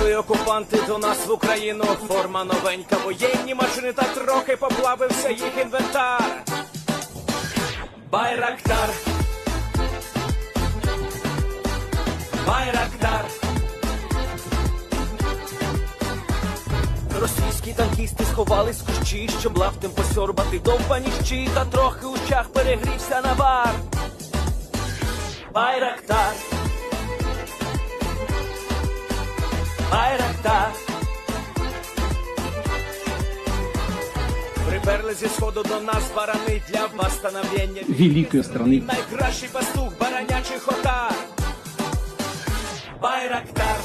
Прийшли окупанти до нас в Україну, форма новенька, воєнні машини та трохи поплавився їх інвентар. Байрактар, Байрактар. Російські танкісти сховались в кущі, щоб лаптем посьорбати довбані щі, та трохи у чах перегрівся навар. Байрактар, Байрактар. Приперли зі сходу до нас барани для восстановлення великої страни. Найкращий пастух баранячих отар. Байрактар,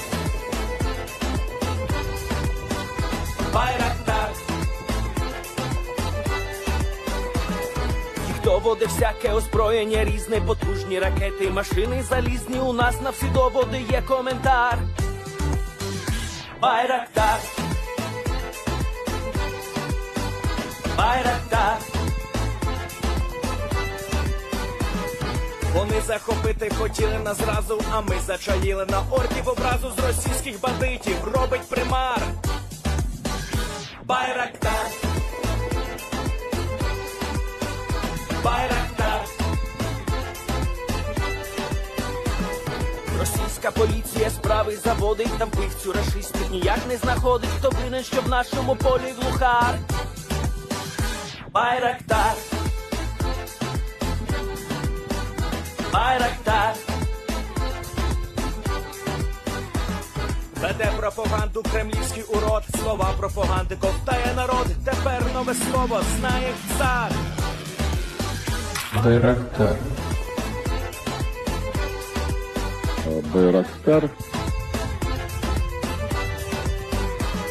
Байрактар. Їх доводи всяке озброєння різне, потужні ракети, машини залізні, у нас на всі доводи є коментар. Байрактар, Байрактар. Вони захопити хотіли нас зразу, а ми зачаїли на орків образу з російських бандитів, робить примар. Байрактар, Байрактар. Російська поліція справи заводить, там вбивцю рашистів ніяк не знаходить, хто винен, що в нашому полі глухар. Байрактар, Байрактар. Веде пропаганду кремлівський урод, слова пропаганди ковтає народ, тепер нове слово знає цар. Байрактар. Байрактар.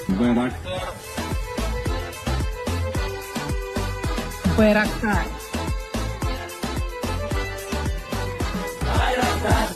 Байрактар. Байрактар. Байрактар.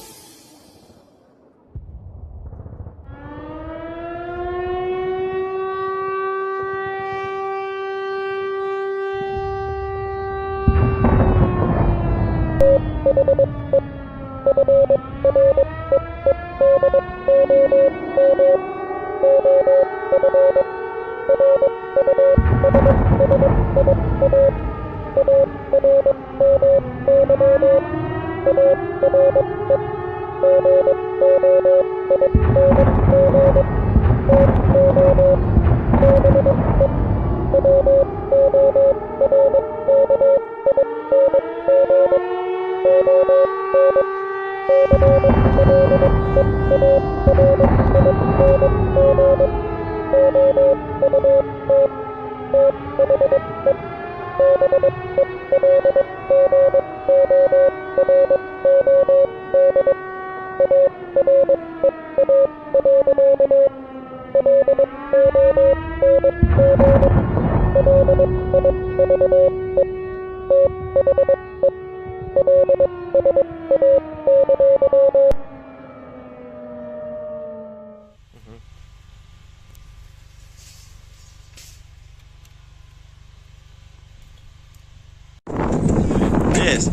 Yes.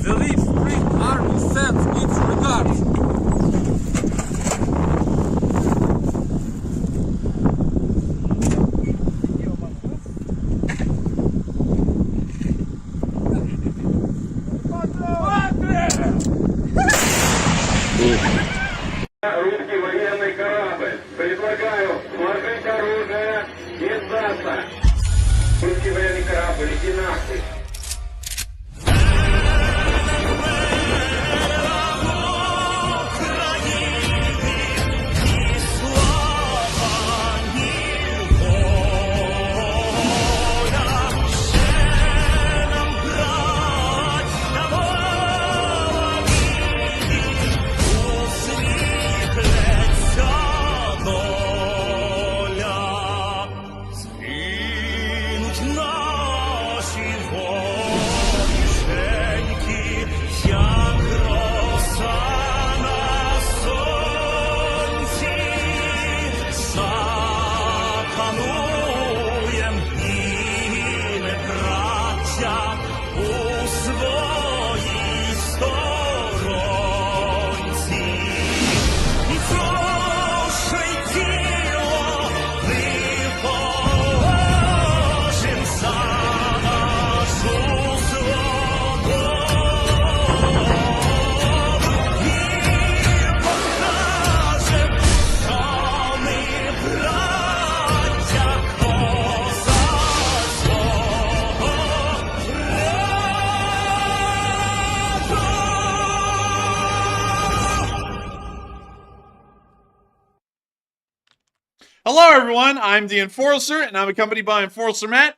The Leaf Spring Army sends its regards. Русский военный корабль. Предлагаю сложить оружие и сдаться. Русский военный корабль, иди нахуй. Наші Hello, everyone. I'm the Enforcer, and I'm accompanied by Enforcer Matt.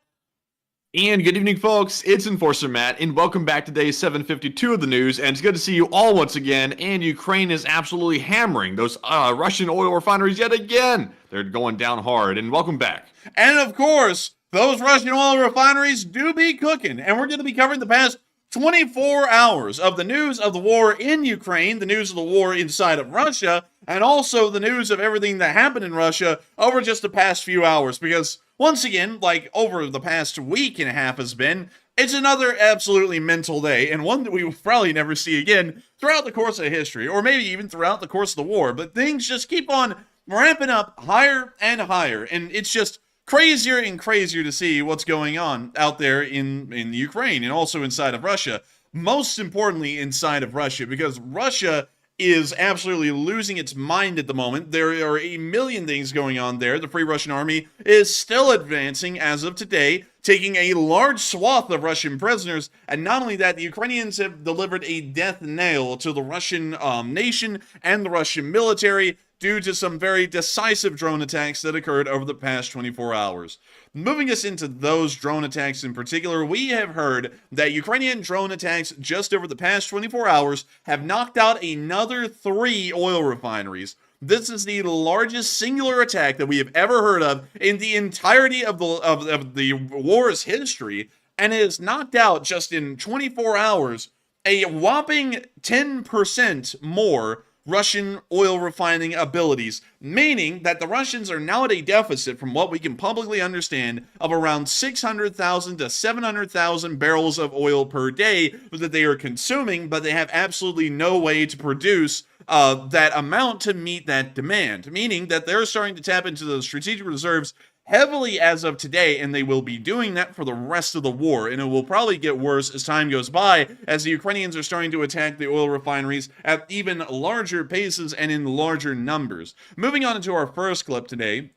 And good evening, folks. It's Enforcer Matt, and welcome back to day 752 of the news. And it's good to see you all once again. And Ukraine is absolutely hammering those Russian oil refineries yet again. They're going down hard. And welcome back. And of course, those Russian oil refineries do be cooking. And we're going to be covering the past 24 hours of the news of the war in Ukraine, the news of the war inside of Russia, and also the news of everything that happened in Russia over just the past few hours. Because once again, like over the past week and a half has been, it's another absolutely mental day, and one that we will probably never see again throughout the course of history, or maybe even throughout the course of the war. But things just keep on ramping up higher and higher, and it's just crazier and crazier to see what's going on out there in Ukraine and also inside of Russia. Most importantly, inside of Russia, because Russia is absolutely losing its mind at the moment. There are a million things going on there. The Free Russian Army is still advancing as of today, taking a large swath of Russian prisoners. And not only that, the Ukrainians have delivered a death knell to the Russian nation and the Russian military due to some very decisive drone attacks that occurred over the past 24 hours. Moving us into those drone attacks in particular, we have heard that Ukrainian drone attacks just over the past 24 hours have knocked out another 3 oil refineries. This is the largest singular attack that we have ever heard of in the entirety of the war's history, and it has knocked out just in 24 hours a whopping 10% more Russian oil refining abilities, meaning that the Russians are now at a deficit, from what we can publicly understand, of around 600,000 to 700,000 barrels of oil per day that they are consuming, but they have absolutely no way to produce that amount to meet that demand, meaning that they're starting to tap into those strategic reserves heavily as of today, and they will be doing that for the rest of the war, and it will probably get worse as time goes by, as the Ukrainians are starting to attack the oil refineries at even larger paces and in larger numbers. Moving on to our first clip today,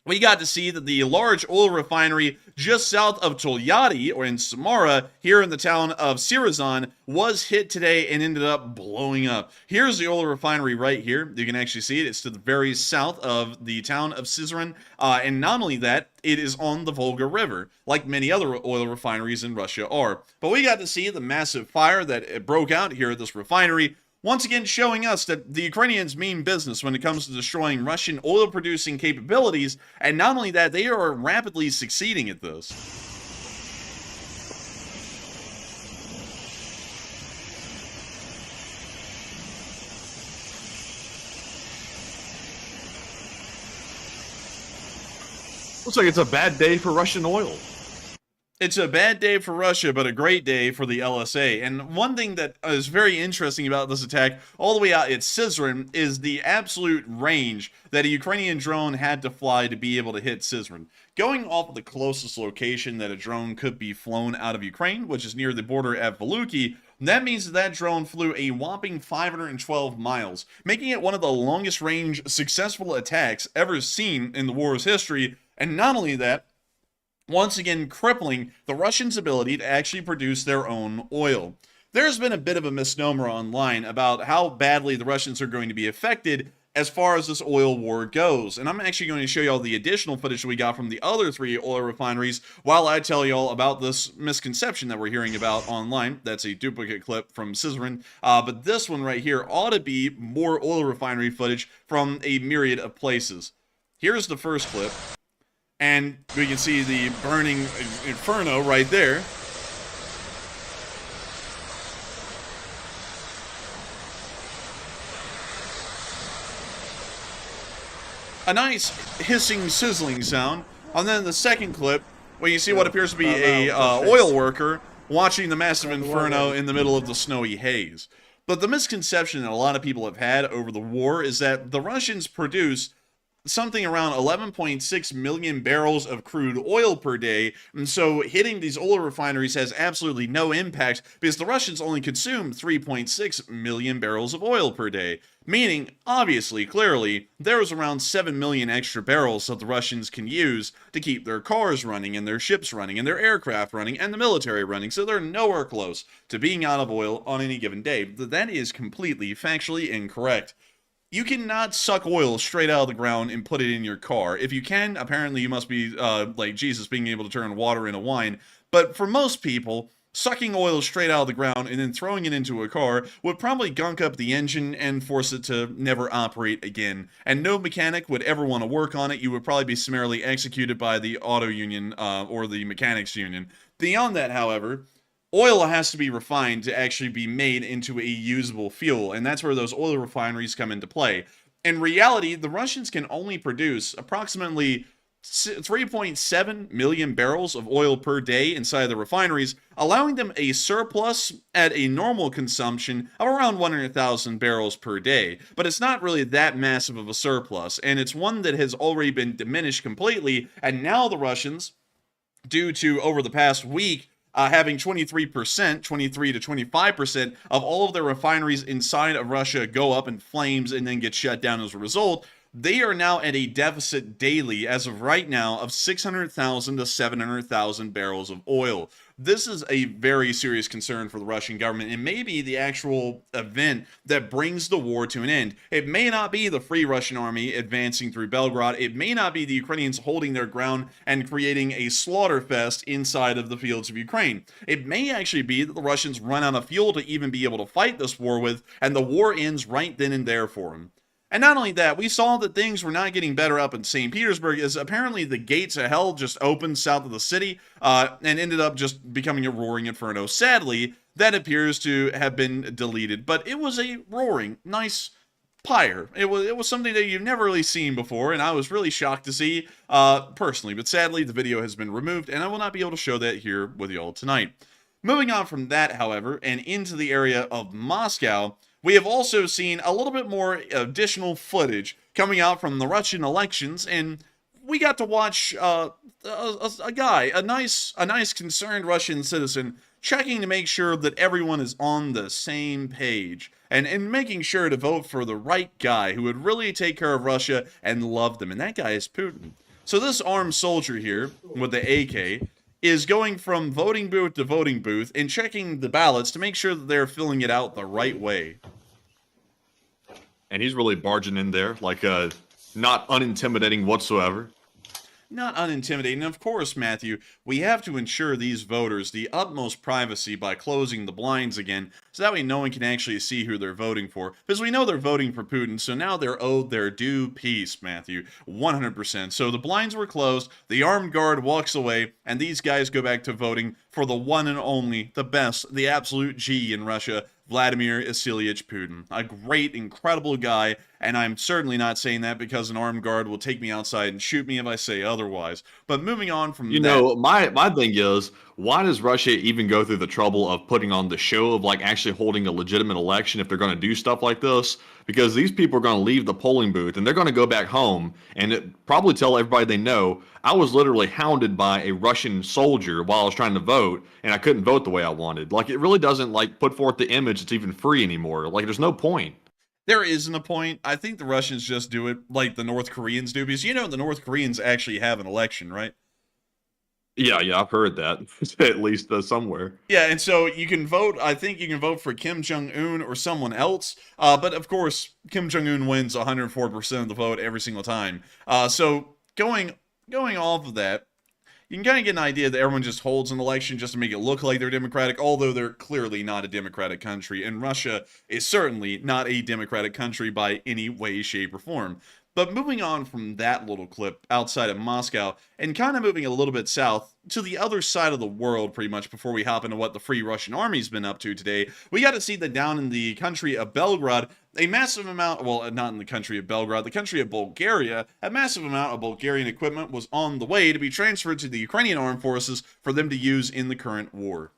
we got to see that the large oil refinery just south of Tolyatti, or in Samara, here in the town of Syrizan, was hit today and ended up blowing up. Here's the oil refinery right here. You can actually see it. It's to the very south of the town of Syrizan, and not only that, it is on the Volga River, like many other oil refineries in Russia are. But we got to see the massive fire that broke out here at this refinery, once again showing us that the Ukrainians mean business when it comes to destroying Russian oil-producing capabilities, and not only that, they are rapidly succeeding at this. Looks like it's a bad day for Russian oil. It's a bad day for Russia, but a great day for the LSA. And one thing that is very interesting about this attack, all the way out at Syzran, is the absolute range that a Ukrainian drone had to fly to be able to hit Syzran. Going off of the closest location that a drone could be flown out of Ukraine, which is near the border at Veluki, that means that drone flew a whopping 512 miles, making it one of the longest range successful attacks ever seen in the war's history. And not only that, once again crippling the Russians' ability to actually produce their own oil. There's been a bit of a misnomer online about how badly the Russians are going to be affected as far as this oil war goes, and I'm actually going to show y'all the additional footage that we got from the other 3 oil refineries while I tell y'all about this misconception that we're hearing about online. That's a duplicate clip from Syzran, but this one right here ought to be more oil refinery footage from a myriad of places. Here's the first clip. And we can see the burning inferno right there. A nice hissing, sizzling sound. And then the second clip, where you see what appears to be a oil worker watching the massive inferno in the middle of the snowy haze. But the misconception that a lot of people have had over the war is that the Russians produce something around 11.6 million barrels of crude oil per day, and so hitting these oil refineries has absolutely no impact because the Russians only consume 3.6 million barrels of oil per day, meaning, obviously, clearly, there's around 7 million extra barrels that the Russians can use to keep their cars running, and their ships running, and their aircraft running, and the military running, so they're nowhere close to being out of oil on any given day. That is completely factually incorrect. you cannot suck oil straight out of the ground and put it in your car. If you can, apparently you must be like Jesus, being able to turn water into wine. But for most people, sucking oil straight out of the ground and then throwing it into a car would probably gunk up the engine and force it to never operate again. And no mechanic would ever want to work on it. You would probably be summarily executed by the auto union or the mechanics union. Beyond that, however, oil has to be refined to actually be made into a usable fuel, and that's where those oil refineries come into play. In reality, the Russians can only produce approximately 3.7 million barrels of oil per day inside the refineries, allowing them a surplus at a normal consumption of around 100,000 barrels per day. But it's not really that massive of a surplus, and it's one that has already been diminished completely, and now the Russians, due to over the past week, having 23%, 23 to 25% of all of their refineries inside of Russia go up in flames and then get shut down as a result, they are now at a deficit daily, as of right now, of 600,000 to 700,000 barrels of oil. This is a very serious concern for the Russian government. It may be the actual event that brings the war to an end. It may not be the Free Russian Army advancing through Belgorod. It may not be the Ukrainians holding their ground and creating a slaughter fest inside of the fields of Ukraine. It may actually be that the Russians run out of fuel to even be able to fight this war with, and the war ends right then and there for them. And not only that, we saw that things were not getting better up in St. Petersburg, as apparently the gates of hell just opened south of the city and ended up just becoming a roaring inferno. Sadly, that appears to have been deleted, but it was a roaring, nice pyre. It was something that you've never really seen before, and I was really shocked to see personally. But sadly, the video has been removed, and I will not be able to show that here with you all tonight. Moving on from that, however, and into the area of Moscow, we have also seen a little bit more additional footage coming out from the Russian elections, and we got to watch a nice concerned Russian citizen checking to make sure that everyone is on the same page, and making sure to vote for the right guy who would really take care of Russia and love them, and that guy is Putin. So this armed soldier here with the AK is going from voting booth to voting booth and checking the ballots to make sure that they're filling it out the right way. And he's really barging in there, like, not unintimidating whatsoever. Not unintimidating. Of course, Matthew, we have to ensure these voters the utmost privacy by closing the blinds again, so that way no one can actually see who they're voting for. Because we know they're voting for Putin, so now they're owed their due peace, Matthew. 100%. So the blinds were closed, the armed guard walks away, and these guys go back to voting for the one and only, the best, the absolute G in Russia, Vladimir Vasilyevich Putin. A great, incredible guy, and I'm certainly not saying that because an armed guard will take me outside and shoot me if I say otherwise. But moving on from You know, my thing is, why does Russia even go through the trouble of putting on the show of, like, actually holding a legitimate election if they're going to do stuff like this? Because these people are going to leave the polling booth and they're going to go back home and probably tell everybody they know, I was literally hounded by a Russian soldier while I was trying to vote and I couldn't vote the way I wanted. Like, it really doesn't, like, put forth the image it's even free anymore. Like, there's no point. There isn't a point. I think the Russians just do it like the North Koreans do, because you know the North Koreans actually have an election, right? Yeah, I've heard that, at least somewhere. Yeah, and so you can vote, I think you can vote for Kim Jong-un or someone else, but of course, Kim Jong-un wins 104% of the vote every single time. So going off of that, you can kind of get an idea that everyone just holds an election just to make it look like they're democratic, although they're clearly not a democratic country, and Russia is certainly not a democratic country by any way, shape, or form. But moving on from that little clip outside of Moscow, and kind of moving a little bit south to the other side of the world pretty much before we hop into what the Free Russian Army's been up to today, we got to see that down in the country of Belgorod, a massive amount, well, not in the country of Belgorod, the country of Bulgaria, a massive amount of Bulgarian equipment was on the way to be transferred to the Ukrainian armed forces for them to use in the current war.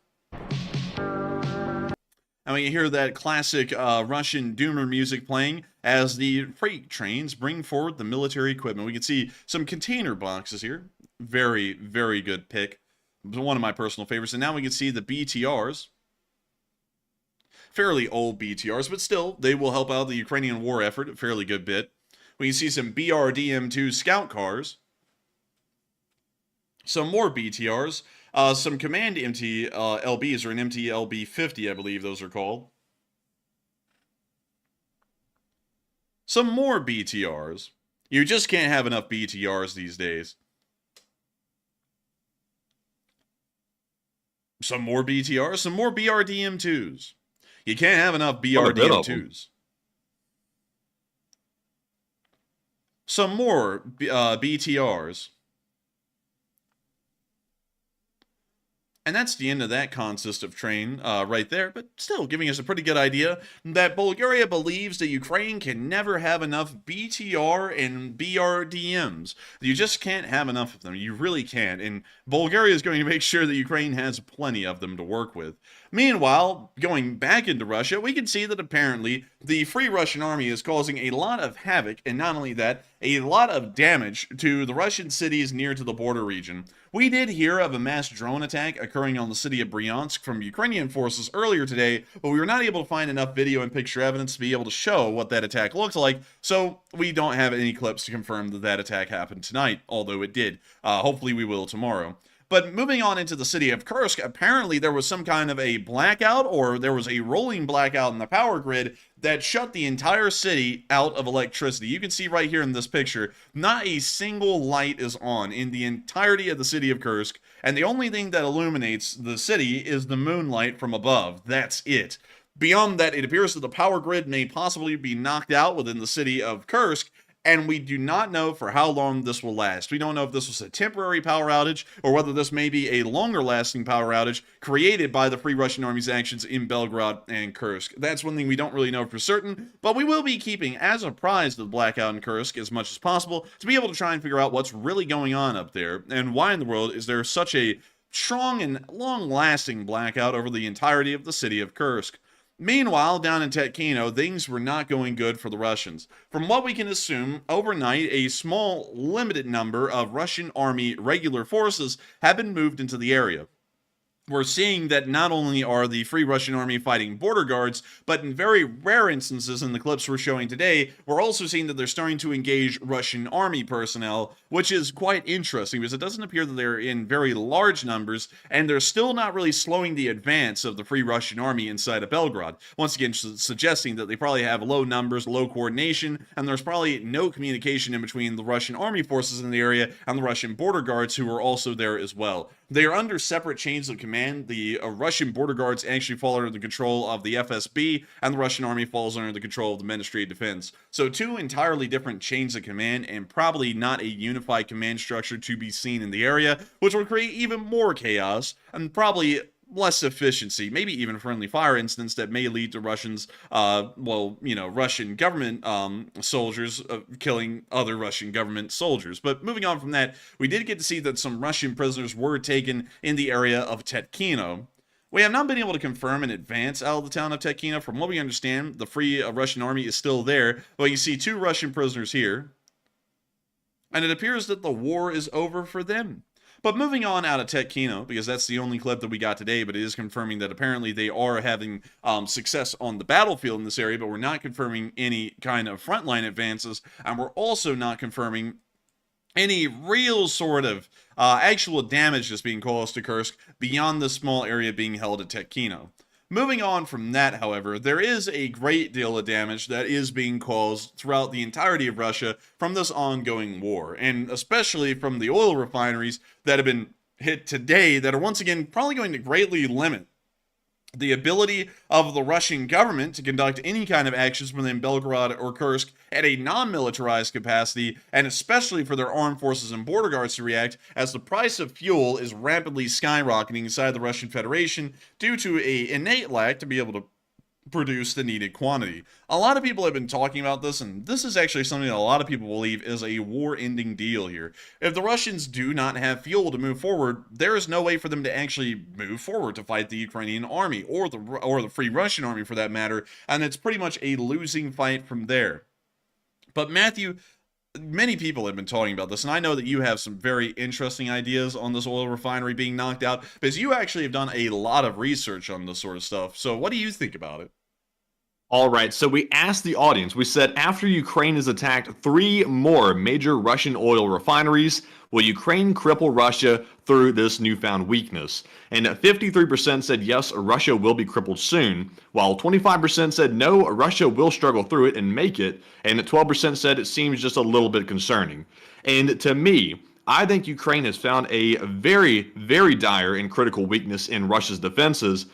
And we hear that classic Russian doomer music playing as the freight trains bring forward the military equipment. We can see some container boxes here. Very, very good pick. One of my personal favorites. And now we can see the BTRs. Fairly old BTRs, but still, they will help out the Ukrainian war effort a fairly good bit. We can see some BRDM2 scout cars. Some more BTRs. Some command MT-LBs, or an MT-LB 50, I believe those are called. some more BTRs. You just can't have enough BTRs these days. Some more BTRs, some more BRDM2s. You can't have enough BRDM2s. Some more BTRs. And that's the end of that consist of train right there, but still giving us a pretty good idea that Bulgaria believes that Ukraine can never have enough BTR and BRDMs. You just can't have enough of them. You really can't. And Bulgaria is going to make sure that Ukraine has plenty of them to work with. Meanwhile, going back into Russia, we can see that apparently the Free Russian Army is causing a lot of havoc, and not only that, a lot of damage to the Russian cities near to the border region. We did hear of a mass drone attack occurring on the city of Bryansk from Ukrainian forces earlier today, but we were not able to find enough video and picture evidence to be able to show what that attack looked like, so we don't have any clips to confirm that that attack happened tonight, although it did. Hopefully we will tomorrow. But moving on into the city of Kursk, apparently there was some kind of a blackout, or there was a rolling blackout in the power grid that shut the entire city out of electricity. You can see right here in this picture, not a single light is on in the entirety of the city of Kursk, and the only thing that illuminates the city is the moonlight from above. That's it. Beyond that, it appears that the power grid may possibly be knocked out within the city of Kursk, and we do not know for how long this will last. We don't know if this was a temporary power outage or whether this may be a longer lasting power outage created by the Free Russian Army's actions in Belgorod and Kursk. That's one thing we don't really know for certain, but we will be keeping as a prize the blackout in Kursk as much as possible to be able to try and figure out what's really going on up there and why in the world is there such a strong and long-lasting blackout over the entirety of the city of Kursk. Meanwhile, down in Tetkino, things were not going good for the Russians. From what we can assume, overnight, a small, limited number of Russian army regular forces have been moved into the area. We're seeing that not only are the Free Russian Army fighting border guards, but in very rare instances in the clips we're showing today, we're also seeing that they're starting to engage Russian Army personnel, which is quite interesting because it doesn't appear that they're in very large numbers, and they're still not really slowing the advance of the Free Russian Army inside of Belgorod. Once again, suggesting that they probably have low numbers, low coordination, and there's probably no communication in between the Russian Army forces in the area and the Russian border guards who are also there as well. They are under separate chains of command. The Russian border guards actually fall under the control of the FSB, and the Russian army falls under the control of the Ministry of Defense. So two entirely different chains of command, and probably not a unified command structure to be seen in the area, which will create even more chaos, and probably less efficiency, maybe even friendly fire incidents that may lead to Russians, Russian government soldiers killing other Russian government soldiers. But moving on from that, we did get to see that some Russian prisoners were taken in the area of Tetkino. We have not been able to confirm in advance out of the town of Tetkino. From what we understand, the Free Russian Army is still there, but you see two Russian prisoners here, and it appears that the war is over for them. But moving on out of Tetkino, because that's the only clip that we got today, but it is confirming that apparently they are having success on the battlefield in this area, but we're not confirming any kind of frontline advances, and we're also not confirming any real sort of actual damage that's being caused to Kursk beyond the small area being held at Tetkino. Moving on from that, however, there is a great deal of damage that is being caused throughout the entirety of Russia from this ongoing war, and especially from the oil refineries that have been hit today that are once again probably going to greatly limit the ability of the Russian government to conduct any kind of actions within Belgorod or Kursk at a non-militarized capacity, and especially for their armed forces and border guards to react, as the price of fuel is rapidly skyrocketing inside the Russian Federation due to an innate lack to be able to produce the needed quantity. A lot of people have been talking about this, and this is actually something that a lot of people believe is a war-ending deal here. If the Russians do not have fuel to move forward, there is no way for them to actually move forward to fight the Ukrainian army, or the Free Russian Army for that matter, and it's pretty much a losing fight from there. But Matthew, many people have been talking about this, and I know that you have some very interesting ideas on this oil refinery being knocked out, because you actually have done a lot of research on this sort of stuff. So what do you think about it? All right, so we asked the audience, we said, after Ukraine has attacked 3 more major Russian oil refineries, will Ukraine cripple Russia through this newfound weakness? And 53% said yes, Russia will be crippled soon, while 25% said no, Russia will struggle through it and make it, and 12% said it seems just a little bit concerning. And to me, I think Ukraine has found a very, very dire and critical weakness in Russia's defenses,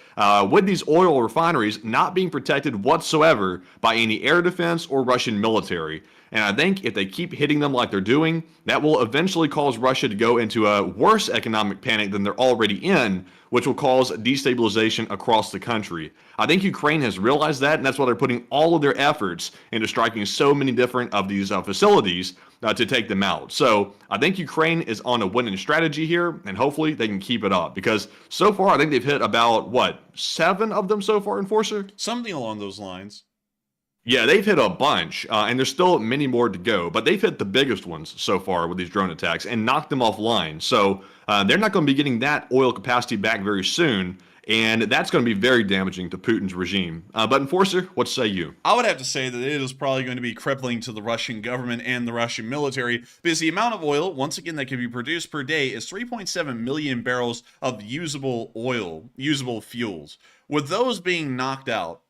with these oil refineries not being protected whatsoever by any air defense or Russian military. And I think if they keep hitting them like they're doing, that will eventually cause Russia to go into a worse economic panic than they're already in, which will cause destabilization across the country. I think Ukraine has realized that, and that's why they're putting all of their efforts into striking so many different of these facilities to take them out. So I think Ukraine is on a winning strategy here, and hopefully they can keep it up, because so far I think they've hit about, what, 7 of them so far, Enforcer? Something along those lines. Yeah, they've hit a bunch, and there's still many more to go, but they've hit the biggest ones so far with these drone attacks and knocked them offline. So they're not going to be getting that oil capacity back very soon, and that's going to be very damaging to Putin's regime. But Enforcer, what say you? I would have to say that it is probably going to be crippling to the Russian government and the Russian military, because the amount of oil, once again, that can be produced per day is 3.7 million barrels of usable oil, usable fuels. With those being knocked out,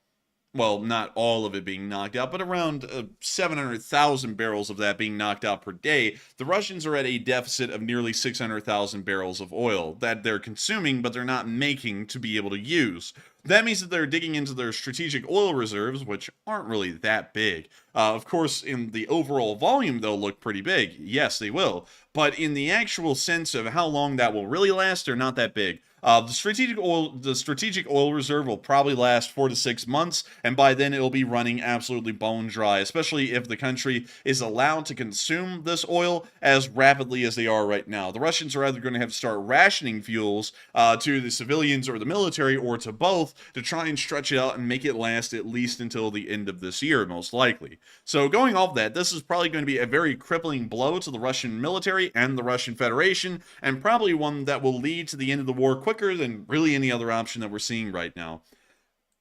well, not all of it being knocked out, but around 700,000 barrels of that being knocked out per day, the Russians are at a deficit of nearly 600,000 barrels of oil that they're consuming, but they're not making to be able to use. That means that they're digging into their strategic oil reserves, which aren't really that big. Of course, in the overall volume, they'll look pretty big. Yes, they will. But in the actual sense of how long that will really last, they're not that big. The strategic oil reserve will probably last 4 to 6 months, and by then it'll be running absolutely bone dry, especially if the country is allowed to consume this oil as rapidly as they are right now. The Russians are either going to have to start rationing fuels to the civilians or the military, or to both, to try and stretch it out and make it last at least until the end of this year, most likely. So going off that, this is probably going to be a very crippling blow to the Russian military and the Russian Federation, and probably one that will lead to the end of the war quicker than really any other option that we're seeing right now.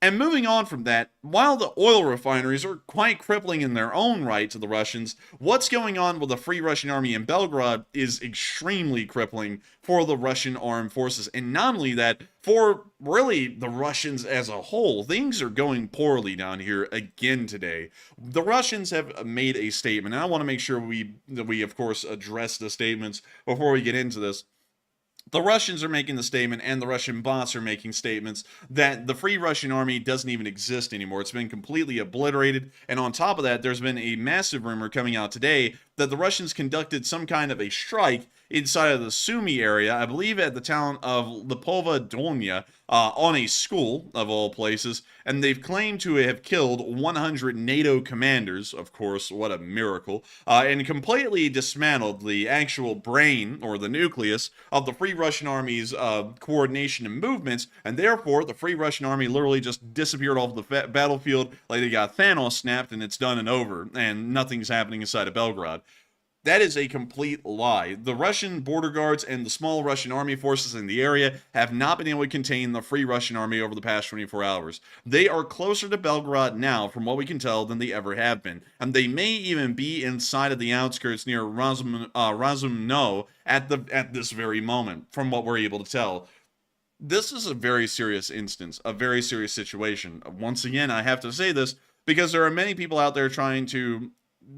And moving on from that, while the oil refineries are quite crippling in their own right to the Russians, what's going on with the Free Russian Army in Belgorod is extremely crippling for the Russian armed forces. And not only that, for really the Russians as a whole, things are going poorly down here again today. The Russians have made a statement, and I want to make sure we of course address the statements before we get into this. The Russians are making the statement, and the Russian bots are making statements, that the Free Russian Army doesn't even exist anymore. It's been completely obliterated, and on top of that, there's been a massive rumor coming out today that the Russians conducted some kind of a strike inside of the Sumy area, I believe at the town of Lipova Dolnya, on a school, of all places, and they've claimed to have killed 100 NATO commanders, of course, what a miracle, and completely dismantled the actual brain, or the nucleus, of the Free Russian Army's coordination and movements, and therefore, the Free Russian Army literally just disappeared off the battlefield like they got Thanos snapped, and it's done and over, and nothing's happening inside of Belgrade. That is a complete lie. The Russian border guards and the small Russian army forces in the area have not been able to contain the Free Russian Army over the past 24 hours. They are closer to Belgorod now, from what we can tell, than they ever have been. And they may even be inside of the outskirts near Razumno at this very moment, from what we're able to tell. This is a very serious instance, a very serious situation. Once again, I have to say this because there are many people out there trying to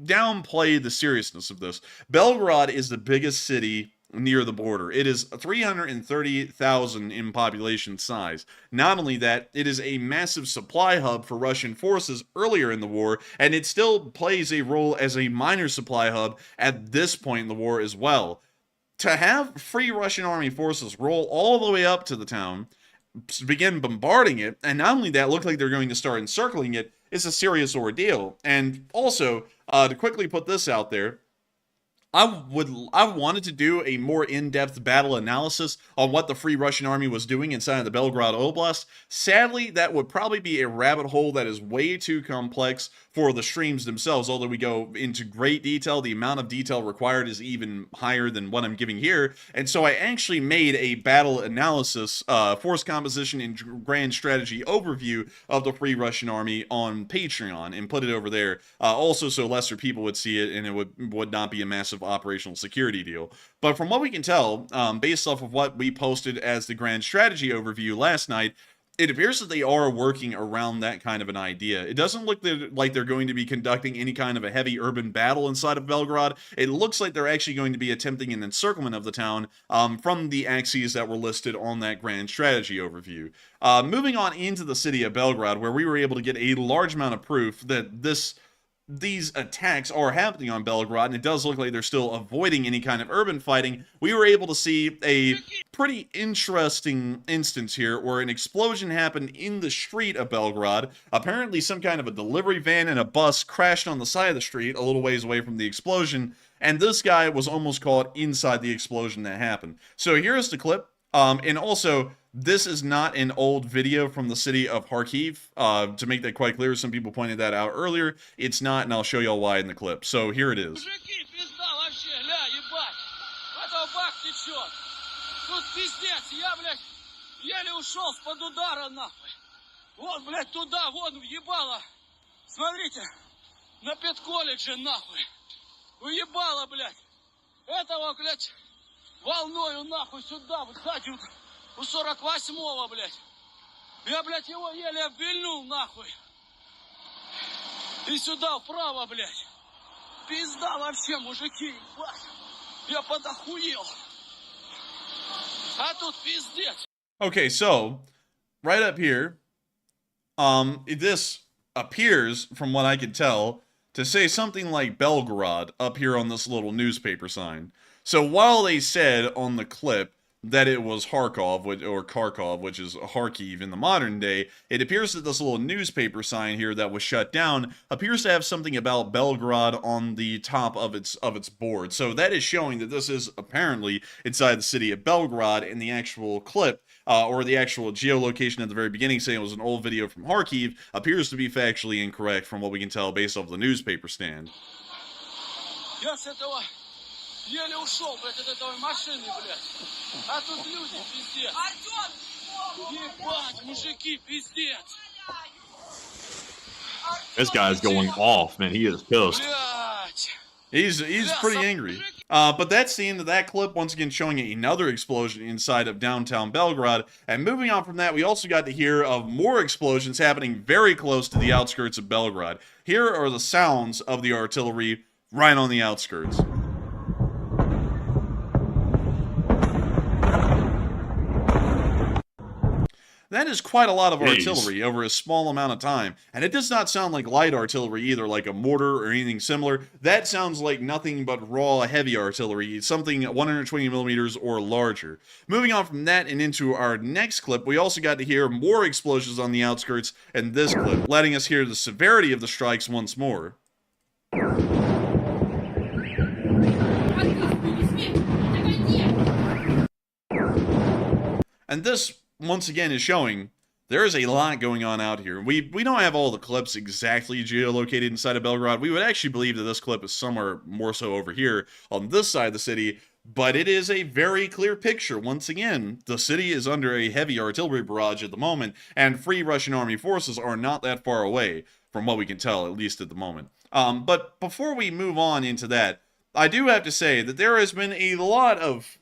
downplay the seriousness of this. Belgorod is the biggest city near the border. It is 330,000 in population size. Not only that, it is a massive supply hub for Russian forces earlier in the war, and it still plays a role as a minor supply hub at this point in the war as well. To have Free Russian Army forces roll all the way up to the town, begin bombarding it, and not only that, look like they're going to start encircling it, is a serious ordeal. And also, to quickly put this out there, I wanted to do a more in-depth battle analysis on what the Free Russian Army was doing inside of the Belgorod Oblast. Sadly, that would probably be a rabbit hole that is way too complex for the streams themselves. Although we go into great detail, the amount of detail required is even higher than what I'm giving here. And so I actually made a battle analysis, force composition and grand strategy overview of the Free Russian Army on Patreon and put it over there. Also, so lesser people would see it and it would not be a massive operational security deal. But from what we can tell, based off of what we posted as the grand strategy overview last night, it appears that they are working around that kind of an idea. It doesn't look like they're going to be conducting any kind of a heavy urban battle inside of Belgorod. It looks like they're actually going to be attempting an encirclement of the town from the axes that were listed on that grand strategy overview. Moving on into the city of Belgorod, where we were able to get a large amount of proof that these attacks are happening on Belgorod, and it does look like they're still avoiding any kind of urban fighting. We were able to see a pretty interesting instance here where an explosion happened in the street of Belgorod. Apparently some kind of a delivery van and a bus crashed on the side of the street a little ways away from the explosion, and this guy was almost caught inside the explosion that happened. So here's the clip. And also, this is not an old video from the city of Kharkiv. To make that quite clear, some people pointed that out earlier. It's not, and I'll show y'all why in the clip. So here it is. Волною нахуй сюда, высадил у 48-го, блядь. Я, блядь, его еле обвильнул, нахуй. И сюда, вправо, блядь. Пизда вообще, мужики, ебать. Я подохуел. А тут пиздец. Okay, so, right up here, this appears, from what I can tell, to say something like Belgorod up here on this little newspaper sign. So while they said on the clip that it was Kharkov, or Kharkov, which is Kharkiv in the modern day, it appears that this little newspaper sign here that was shut down appears to have something about Belgorod on the top of its board. So that is showing that this is apparently inside the city of Belgorod, in the actual clip, or the actual geolocation at the very beginning saying it was an old video from Kharkiv, appears to be factually incorrect from what we can tell based off the newspaper stand. Еле ушел, блядь, от этой машины, блядь. А тут люди, пиздец. Ебать, мужики, пиздец. This guy's going off, man. He is pissed. Блядь. He's pretty angry. But that's the end of that clip, once again showing another explosion inside of downtown Belgorod. And moving on from that, we also got to hear of more explosions happening very close to the outskirts of Belgorod. Here are the sounds of the artillery right on the outskirts. That is quite a lot of artillery over a small amount of time. And it does not sound like light artillery either, like a mortar or anything similar. That sounds like nothing but raw heavy artillery, something 120 millimeters or larger. Moving on from that and into our next clip, we also got to hear more explosions on the outskirts in this clip, letting us hear the severity of the strikes once more. And this, once again, is showing there is a lot going on out here. We don't have all the clips exactly geolocated inside of Belgorod. We would actually believe that this clip is somewhere more so over here on this side of the city, but it is a very clear picture. Once again, the city is under a heavy artillery barrage at the moment, and Free Russian Army forces are not that far away, from what we can tell, at least at the moment. But before we move on into that, I do have to say that there has been a lot of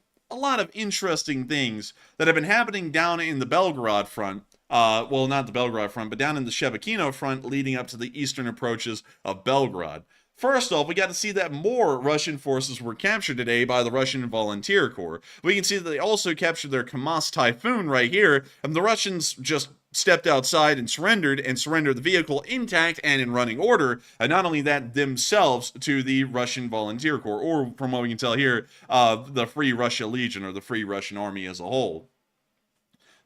interesting things that have been happening down in the Belgorod front. Well, not the Belgorod front, but down in the Shebekino front leading up to the eastern approaches of Belgorod. First off, we got to see that more Russian forces were captured today by the Russian Volunteer Corps. We can see that they also captured their KAMAZ Typhoon right here, and the Russians just stepped outside and surrendered the vehicle intact and in running order, and not only that, themselves to the Russian Volunteer Corps, or from what we can tell here, the Free Russia Legion, or the Free Russian Army as a whole.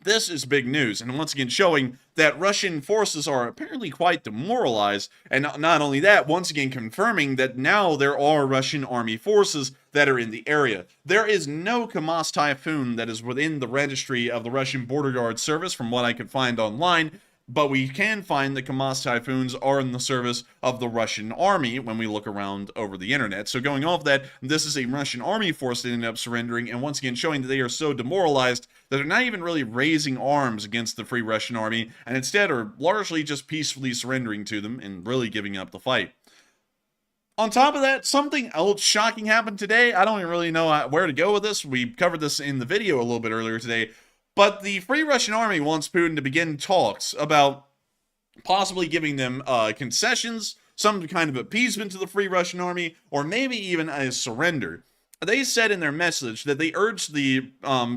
This is big news, and once again showing that Russian forces are apparently quite demoralized, and not only that, once again confirming that now there are Russian army forces that are in the area. There is no KAMAZ Typhoon that is within the registry of the Russian Border Guard Service from what I could find online, but we can find that KAMAZ Typhoons are in the service of the Russian army when we look around over the internet. So going off that, this is a Russian army force that ended up surrendering, and once again showing that they are so demoralized that they're not even really raising arms against the Free Russian Army, and instead are largely just peacefully surrendering to them and really giving up the fight. On top of that, something else shocking happened today. I don't even really know where to go with this. We covered this in the video a little bit earlier today. But the Free Russian Army wants Putin to begin talks about possibly giving them concessions, some kind of appeasement to the Free Russian Army, or maybe even a surrender. They said in their message that they urged the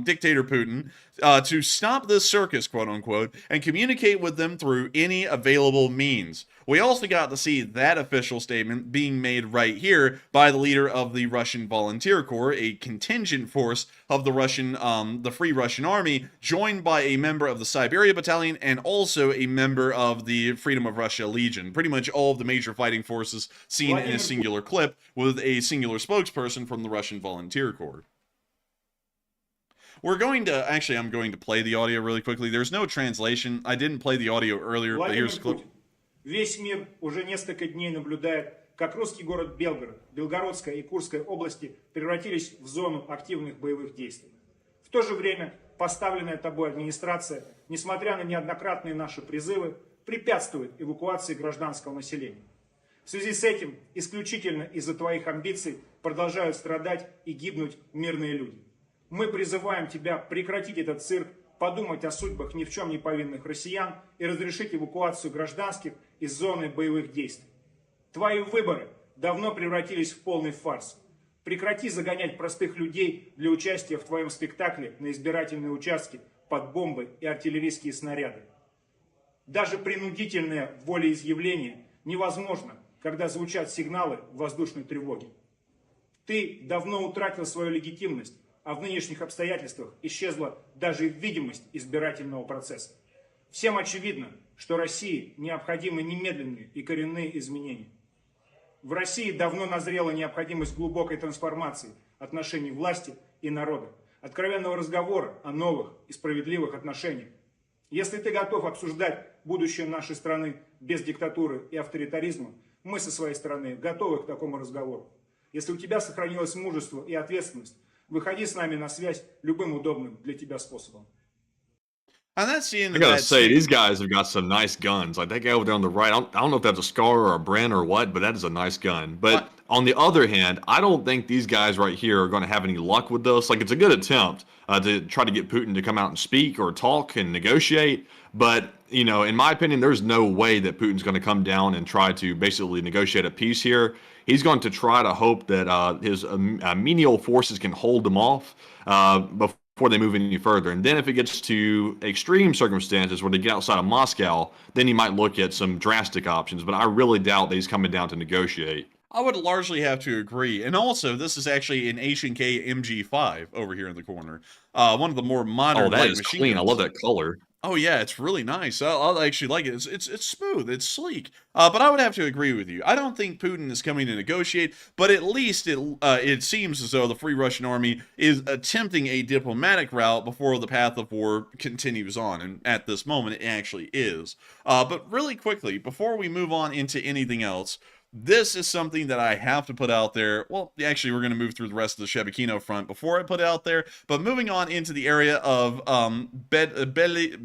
dictator Putin to stop this circus, quote unquote, and communicate with them through any available means. We also got to see that official statement being made right here by the leader of the Russian Volunteer Corps, a contingent force of the Free Russian Army, joined by a member of the Siberia Battalion and also a member of the Freedom of Russia Legion. Pretty much all of the major fighting forces seen in a singular clip with a singular spokesperson from the Russian Volunteer Corps. I'm going to play the audio really quickly. There's no translation. I didn't play the audio earlier, but here's a clip. Весь мир уже несколько дней наблюдает, как русский город Белгород, Белгородская и Курская области превратились в зону активных боевых действий. В то же время поставленная тобой администрация, несмотря на неоднократные наши призывы, препятствует эвакуации гражданского населения. В связи с этим, исключительно из-за твоих амбиций, продолжают страдать и гибнуть мирные люди. Мы призываем тебя прекратить этот цирк, подумать о судьбах ни в чем не повинных россиян и разрешить эвакуацию гражданских из зоны боевых действий. Твои выборы давно превратились в полный фарс. Прекрати загонять простых людей для участия в твоем спектакле на избирательные участки под бомбы и артиллерийские снаряды. Даже принудительное волеизъявление невозможно, когда звучат сигналы воздушной тревоги. Ты давно утратил свою легитимность, а в нынешних обстоятельствах исчезла даже видимость избирательного процесса. Всем очевидно, что России необходимы немедленные и коренные изменения. В России давно назрела необходимость глубокой трансформации отношений власти и народа, откровенного разговора о новых и справедливых отношениях. Если ты готов обсуждать будущее нашей страны без диктатуры и авторитаризма, мы со своей стороны готовы к такому разговору. Если у тебя сохранилось мужество и ответственность, выходи с нами на связь любым удобным для тебя способом. And that's the end I of gotta that say, scene. these guys have got some nice guns. Like that guy over there on the right, I don't know if that's a Scar or a Bren or what, but that is a nice gun. But on the other hand, I don't think these guys right here are going to have any luck with this. Like it's a good attempt to try to get Putin to come out and speak or talk and negotiate. But, you know, in my opinion, there's no way that Putin's going to come down and try to basically negotiate a peace here. He's going to try to hope that his menial forces can hold them off before they move any further. And then if it gets to extreme circumstances where they get outside of Moscow, then he might look at some drastic options. But I really doubt that he's coming down to negotiate. I would largely have to agree. And also, this is actually an H&K MG5 over here in the corner. One of the more modern Oh, that light is machine clean. I guns. love that color. Oh yeah, it's really nice. I actually like it. It's smooth. It's sleek. But I would have to agree with you. I don't think Putin is coming to negotiate, but at least it seems as though the Free Russian Army is attempting a diplomatic route before the path of war continues on. And at this moment, it actually is. But really quickly, before we move on into anything else, this is something that I have to put out there. Well, actually, we're going to move through the rest of the Shebekino front before I put it out there. But moving on into the area of Bezlidovka,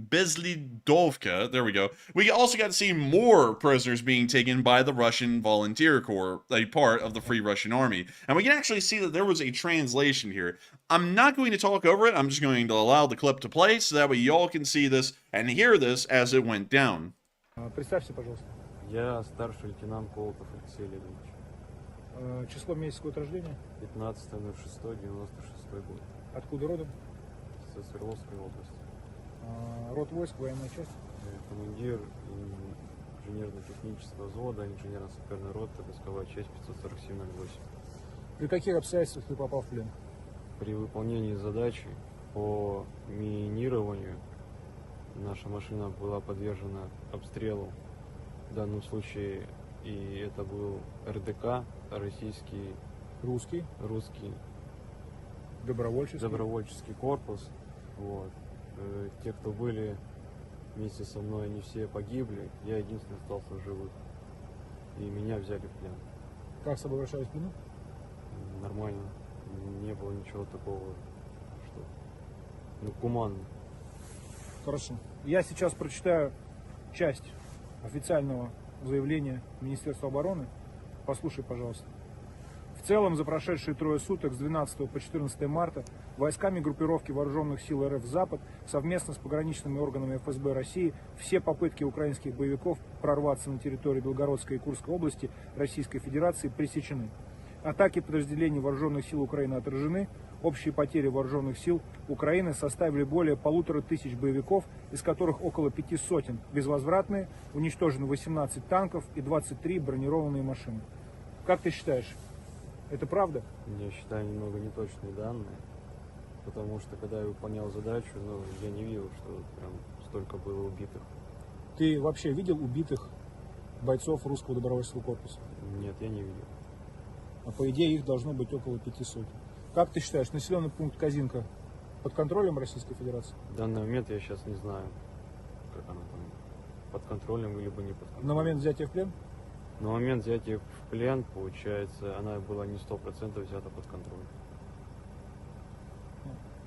there we go. We also got to see more prisoners being taken by the Russian Volunteer Corps, a part of the Free Russian Army. And we can actually see that there was a translation here. I'm not going to talk over it. I'm just going to allow the clip to play so that way y'all can see this and hear this as it went down. Представься, пожалуйста. Я старший лейтенант Колотов Алексей Леонидович. Число, месяц, год рождения. 15.06.96 год. Откуда родом? Со Свердловской области. Род войск, военная часть. Командир инженерно-технического взвода, инженерно-саперной роты, войсковая часть 547-08. При каких обстоятельствах ты попал в плен? При выполнении задачи по минированию наша машина была подвержена обстрелу. В данном случае и это был РДК, российский, Русский, русский добровольческий. корпус. Вот. Те, кто были вместе со мной, они все погибли. Я единственный остался в живых. И меня взяли в плен. Как с собой обращались в плену? Нормально. Не было ничего такого, что... гуманно. Хорошо. Я сейчас прочитаю часть официального заявления Министерства обороны. Послушай, пожалуйста. В целом, за прошедшие трое суток с 12 по 14 марта войсками группировки вооруженных сил РФ «Запад» совместно с пограничными органами ФСБ России все попытки украинских боевиков прорваться на территорию Белгородской и Курской области Российской Федерации пресечены. Атаки подразделений вооруженных сил Украины отражены. Общие потери вооруженных сил Украины составили более 1500 боевиков, из которых около 500 безвозвратные, уничтожено 18 танков и 23 бронированные машины. Как ты считаешь, это правда? Я считаю немного неточные данные, потому что когда я выполнял задачу, я не видел, что прям столько было убитых. Ты вообще видел убитых бойцов русского добровольческого корпуса? Нет, я не видел. А по идее их должно быть около 500. Как ты считаешь, населенный пункт Казинка под контролем Российской Федерации? В данный момент я сейчас не знаю, как она там, под контролем либо не под контролем. На момент взятия в плен? На момент взятия в плен, получается, она была не 100% взята под контроль.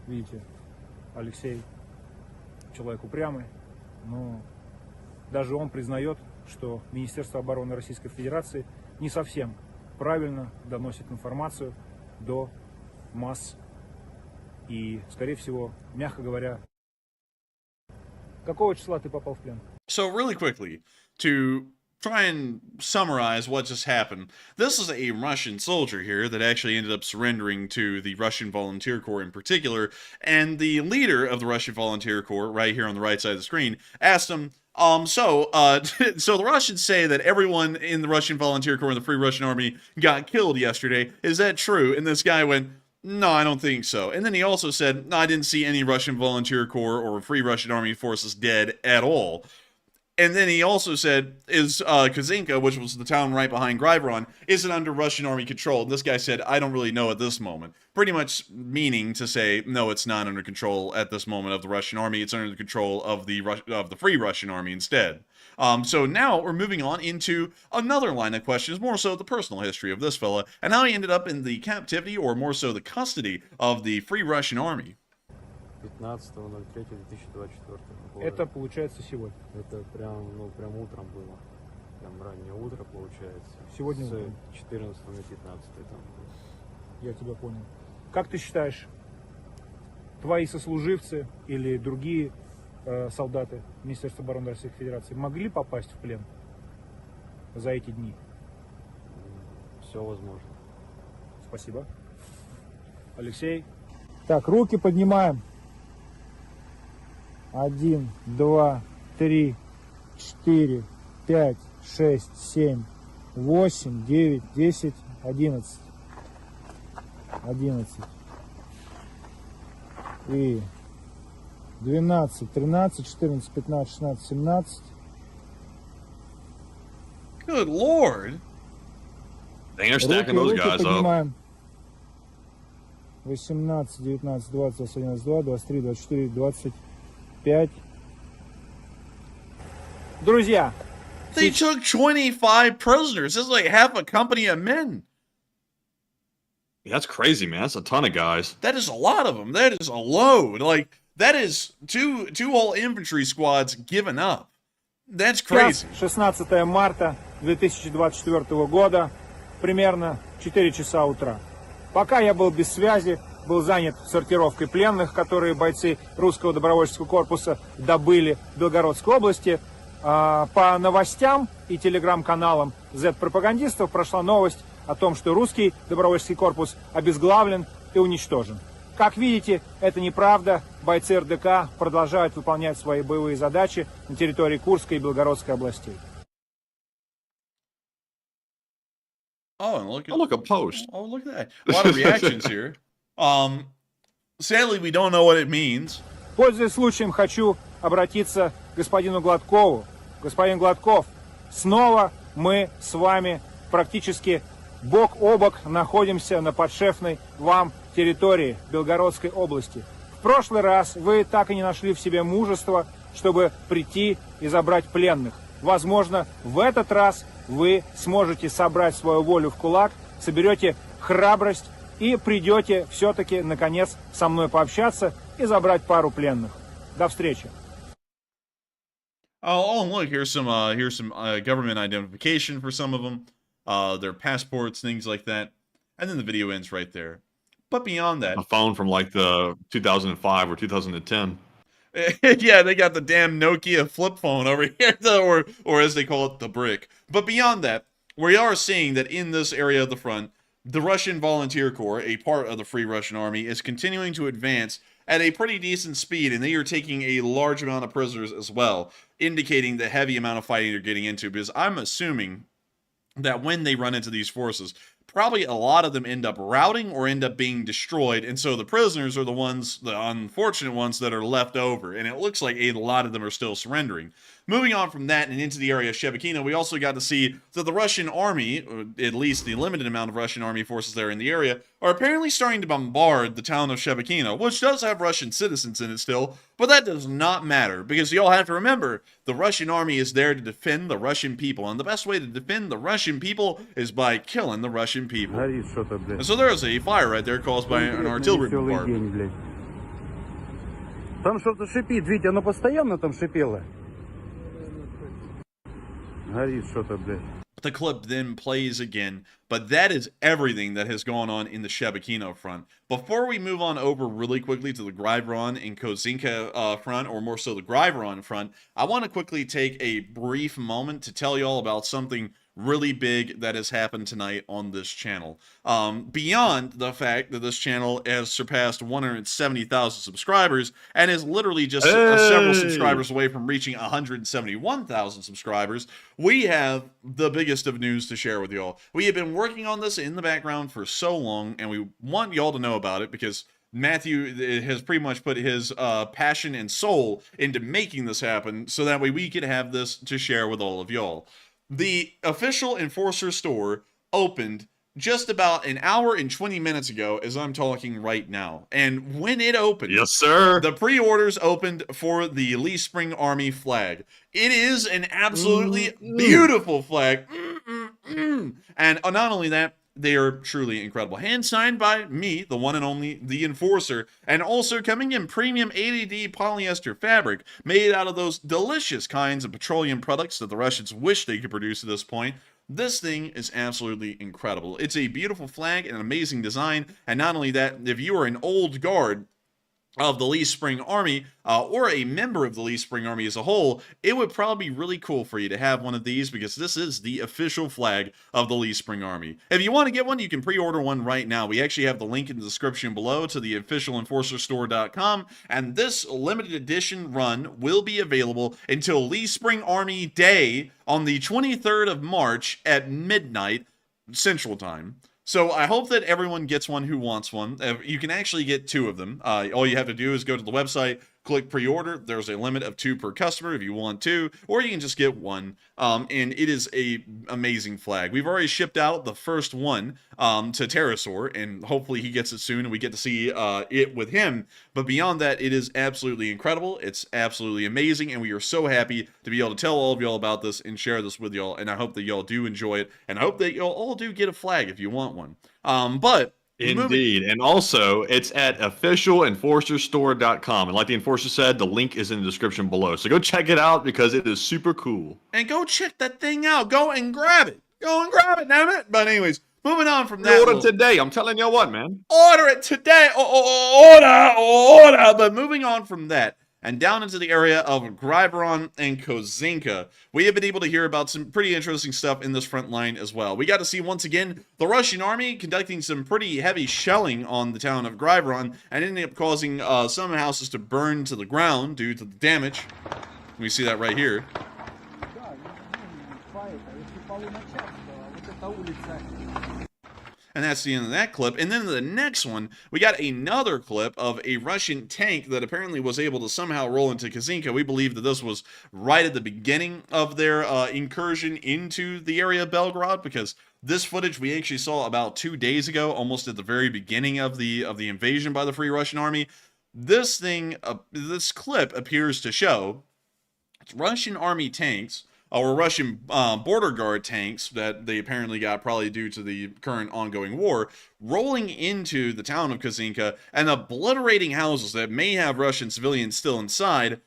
Видите, Алексей человек упрямый, но даже он признает, что Министерство обороны Российской Федерации не совсем правильно доносит информацию до масс и, скорее всего, мягко говоря, какого числа ты попал в плен? So really quickly, to try and summarize what just happened, this is a Russian soldier here that actually ended up surrendering to the Russian Volunteer Corps in particular, and the leader of the Russian Volunteer Corps, right here on the right side of the screen, asked him, so the Russians say that everyone in the Russian Volunteer Corps and the Free Russian Army got killed yesterday. Is that true? And this guy went, no, I don't think so. And then he also said, no, I didn't see any Russian Volunteer Corps or Free Russian Army forces dead at all. And then he also said, is Kazinka, which was the town right behind Gryvron, is it under Russian army control? And this guy said, I don't really know at this moment. Pretty much meaning to say, no, it's not under control at this moment of the Russian army. It's under the control of the Free Russian Army instead. So now we're moving on into another line of questions, more so the personal history of this fella, and how he ended up in the captivity, or more so the custody, of the Free Russian Army. 15.03.2024 года. Это получается сегодня. Это прям утром было. Прям раннее утро получается. Сегодня с утром. 14 на 15 там. Я тебя понял. Как ты считаешь, твои сослуживцы или другие солдаты Министерства обороны Российской Федерации могли попасть в плен за эти дни? Все возможно. Спасибо. Алексей. Так, руки поднимаем. 1, 2, 3, 4, 5, 6, 7, 8, 9, 10, 11. 11. И 12, 13, 14, 15, 16, 17. Good Lord. They're stacking those Руки guys up. поднимаем. 18, 19, 20, 21, 22, 23, 24, 25. Друзья, They took 25 prisoners. This is like half a company of men. Yeah, that's crazy, man. That's a ton of guys. That is a lot of them. That is a load. Like, that is two whole infantry squads given up. That's crazy. 16 марта 2024 года, примерно 4 часа утра. Пока я был без связи, был занят сортировкой пленных, которые бойцы русского добровольческого корпуса добыли в Белгородской области. По новостям и телеграм-каналам Z-пропагандистов прошла новость о том, что русский добровольческий корпус обезглавлен и уничтожен. Как видите, это неправда. Бойцы РДК продолжают выполнять свои боевые задачи на территории Курской и Белгородской областей. Oh, and Look a post. Oh, look at that. A lot of reactions here. Sadly, we don't know what it means. Пользуясь случаем, хочу обратиться к господину Гладкову. Господин Гладков, снова мы с вами практически бок о бок находимся на подшефной вам территории Белгородской области. В прошлый раз вы так и не нашли в себе мужества, чтобы прийти и забрать пленных. Возможно, в этот раз вы сможете собрать свою волю в кулак, соберете храбрость и придете все-таки, наконец, со мной пообщаться и забрать пару пленных. До встречи. Oh, look, here's some government identification for some of them, their passports, things like that, and then the video ends right there. But beyond that, A phone from like the 2005 or 2010. yeah, they got the damn Nokia flip phone over here, or as they call it, the brick. But beyond that, we are seeing that in this area of the front, the Russian Volunteer Corps, a part of the Free Russian Army, is continuing to advance at a pretty decent speed, and they are taking a large amount of prisoners as well, indicating the heavy amount of fighting they're getting into, because I'm assuming that when they run into these forces, probably a lot of them end up routing or end up being destroyed, and so the prisoners are the ones, the unfortunate ones that are left over, and it looks like a lot of them are still surrendering. Moving on from that and into the area of Shebekino, we also got to see that the Russian army, or at least the limited amount of Russian army forces there in the area, are apparently starting to bombard the town of Shebekino, which does have Russian citizens in it still, but that does not matter, because you all have to remember, the Russian army is there to defend the Russian people, and the best way to defend the Russian people is by killing the Russian people. And so there is a fire right there caused by an artillery bombardment. Там что-то шипит, Витя, оно постоянно там шипело. Горит что-то, блядь. The clip then plays again, but that is everything that has gone on in the Shebekino front. Before we move on over really quickly to the Gryvron and Kozinka front, or more so the Gryvron front, I want to quickly take a brief moment to tell you all about something really big that has happened tonight on this channel. Beyond the fact that this channel has surpassed 170,000 subscribers and is literally just several subscribers away from reaching 171,000 subscribers, we have the biggest of news to share with y'all. We have been working on this in the background for so long, and we want y'all to know about it because Matthew has pretty much put his passion and soul into making this happen so that way we could have this to share with all of y'all. The official Enforcer store opened just about an hour and 20 minutes ago as I'm talking right now. And when it opened, Yes, sir. the pre-orders opened for the Lee Spring Army flag. It is an absolutely beautiful flag. And not only that, they are truly incredible. Hand signed by me, the one and only, the Enforcer, and also coming in premium 80D polyester fabric made out of those delicious kinds of petroleum products that the Russians wish they could produce at this point. This thing is absolutely incredible. It's a beautiful flag and an amazing design, and not only that, if you are an old guard of the Lee Spring Army, or a member of the Lee Spring Army as a whole, it would probably be really cool for you to have one of these because this is the official flag of the Lee Spring Army. If you want to get one, you can pre-order one right now. We actually have the link in the description below to the official EnforcerStore.com, and this limited edition run will be available until Lee Spring Army Day on the 23rd of March at midnight Central Time. So I hope that everyone gets one who wants one. You can actually get two of them. All you have to do is go to the website, click pre-order. There's a limit of 2 per customer if you want 2, or you can just get one. And it is a amazing flag. We've already shipped out the first one to Pterosaur, and hopefully he gets it soon and we get to see it with him. But beyond that, it is absolutely incredible. It's absolutely amazing, and we are so happy to be able to tell all of y'all about this and share this with y'all. And I hope that y'all do enjoy it, and I hope that y'all all do get a flag if you want one. Indeed. And also, it's at officialenforcerstore.com. And like the Enforcer said, the link is in the description below. So go check it out because it is super cool. And go check that thing out. Go and grab it. Go and grab it, damn it. But anyways, moving on from that. Order today. I'm telling you what, man. Order it today. Order. But moving on from that, and down into the area of Gryvron and Kozinka, we have been able to hear about some pretty interesting stuff in this front line as well. We got to see, once again, the Russian army conducting some pretty heavy shelling on the town of Gryvron and ending up causing some houses to burn to the ground due to the damage. We see that right here. And that's the end of that clip. And then the next one, we got another clip of a Russian tank that apparently was able to somehow roll into Kazinka. We believe that this was right at the beginning of their incursion into the area of Belgorod, because this footage we actually saw about 2 days ago, almost at the very beginning of the invasion by the Free Russian Army. This clip appears to show Russian army tanks, or Russian border guard tanks that they apparently got probably due to the current ongoing war, rolling into the town of Kazinka and obliterating houses that may have Russian civilians still inside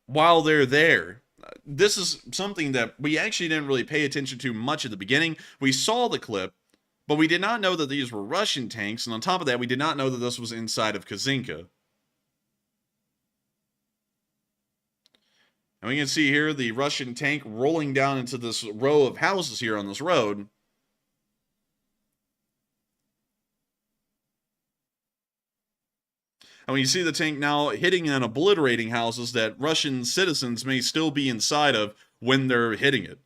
while they're there. This is something that we actually didn't really pay attention to much at the beginning. We saw the clip, but we did not know that these were Russian tanks, and on top of that, we did not know that this was inside of Kazinka. And we can see here the Russian tank rolling down into this row of houses here on this road. And when you see the tank now hitting and obliterating houses that Russian citizens may still be inside of when they're hitting it.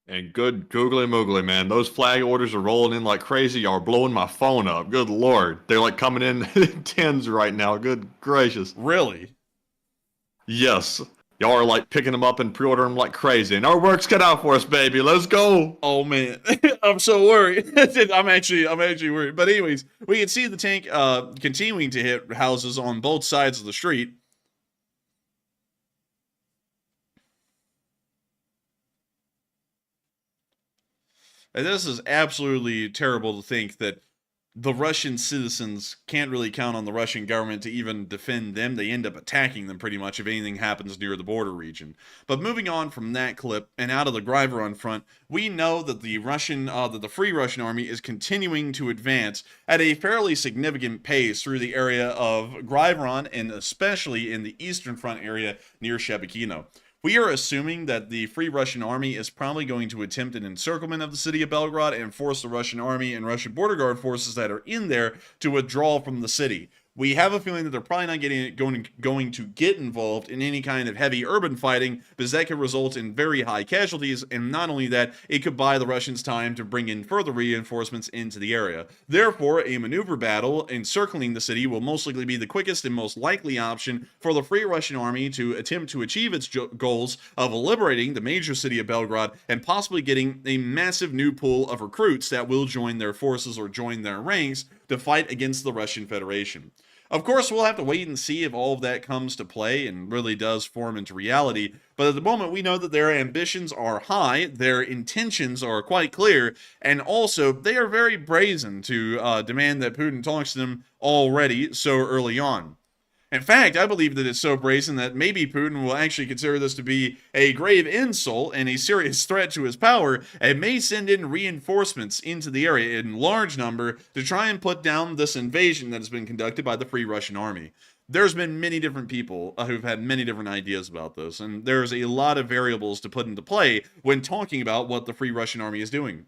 And good googly moogly, man. Those flag orders are rolling in like crazy. Y'all are blowing my phone up. Good Lord. They're like coming in tens right now. Good gracious. Really? Yes. Y'all are like picking them up and pre-ordering them like crazy. And our work's cut out for us, baby. Let's go. Oh, man. I'm so worried. I'm actually worried. But anyways, we can see the tank continuing to hit houses on both sides of the street. And this is absolutely terrible to think that the Russian citizens can't really count on the Russian government to even defend them. They end up attacking them pretty much if anything happens near the border region. But moving on from that clip and out of the Gryvron front, we know that the Free Russian Army is continuing to advance at a fairly significant pace through the area of Gryvron, and especially in the eastern front area near Shebekino. We are assuming that the Free Russian Army is probably going to attempt an encirclement of the city of Belgorod and force the Russian Army and Russian border guard forces that are in there to withdraw from the city. We have a feeling that they're probably not going to get involved in any kind of heavy urban fighting, because that could result in very high casualties, and not only that, it could buy the Russians time to bring in further reinforcements into the area. Therefore, a maneuver battle encircling the city will most likely be the quickest and most likely option for the Free Russian Army to attempt to achieve its goals of liberating the major city of Belgorod and possibly getting a massive new pool of recruits that will join their forces or join their ranks to fight against the Russian Federation. Of course, we'll have to wait and see if all of that comes to play and really does form into reality, but at the moment we know that their ambitions are high, their intentions are quite clear, and also they are very brazen to demand that Putin talks to them already so early on. In fact, I believe that it's so brazen that maybe Putin will actually consider this to be a grave insult and a serious threat to his power, and may send in reinforcements into the area in large number to try and put down this invasion that has been conducted by the Free Russian Army. There's been many different people who've had many different ideas about this, and there's a lot of variables to put into play when talking about what the Free Russian Army is doing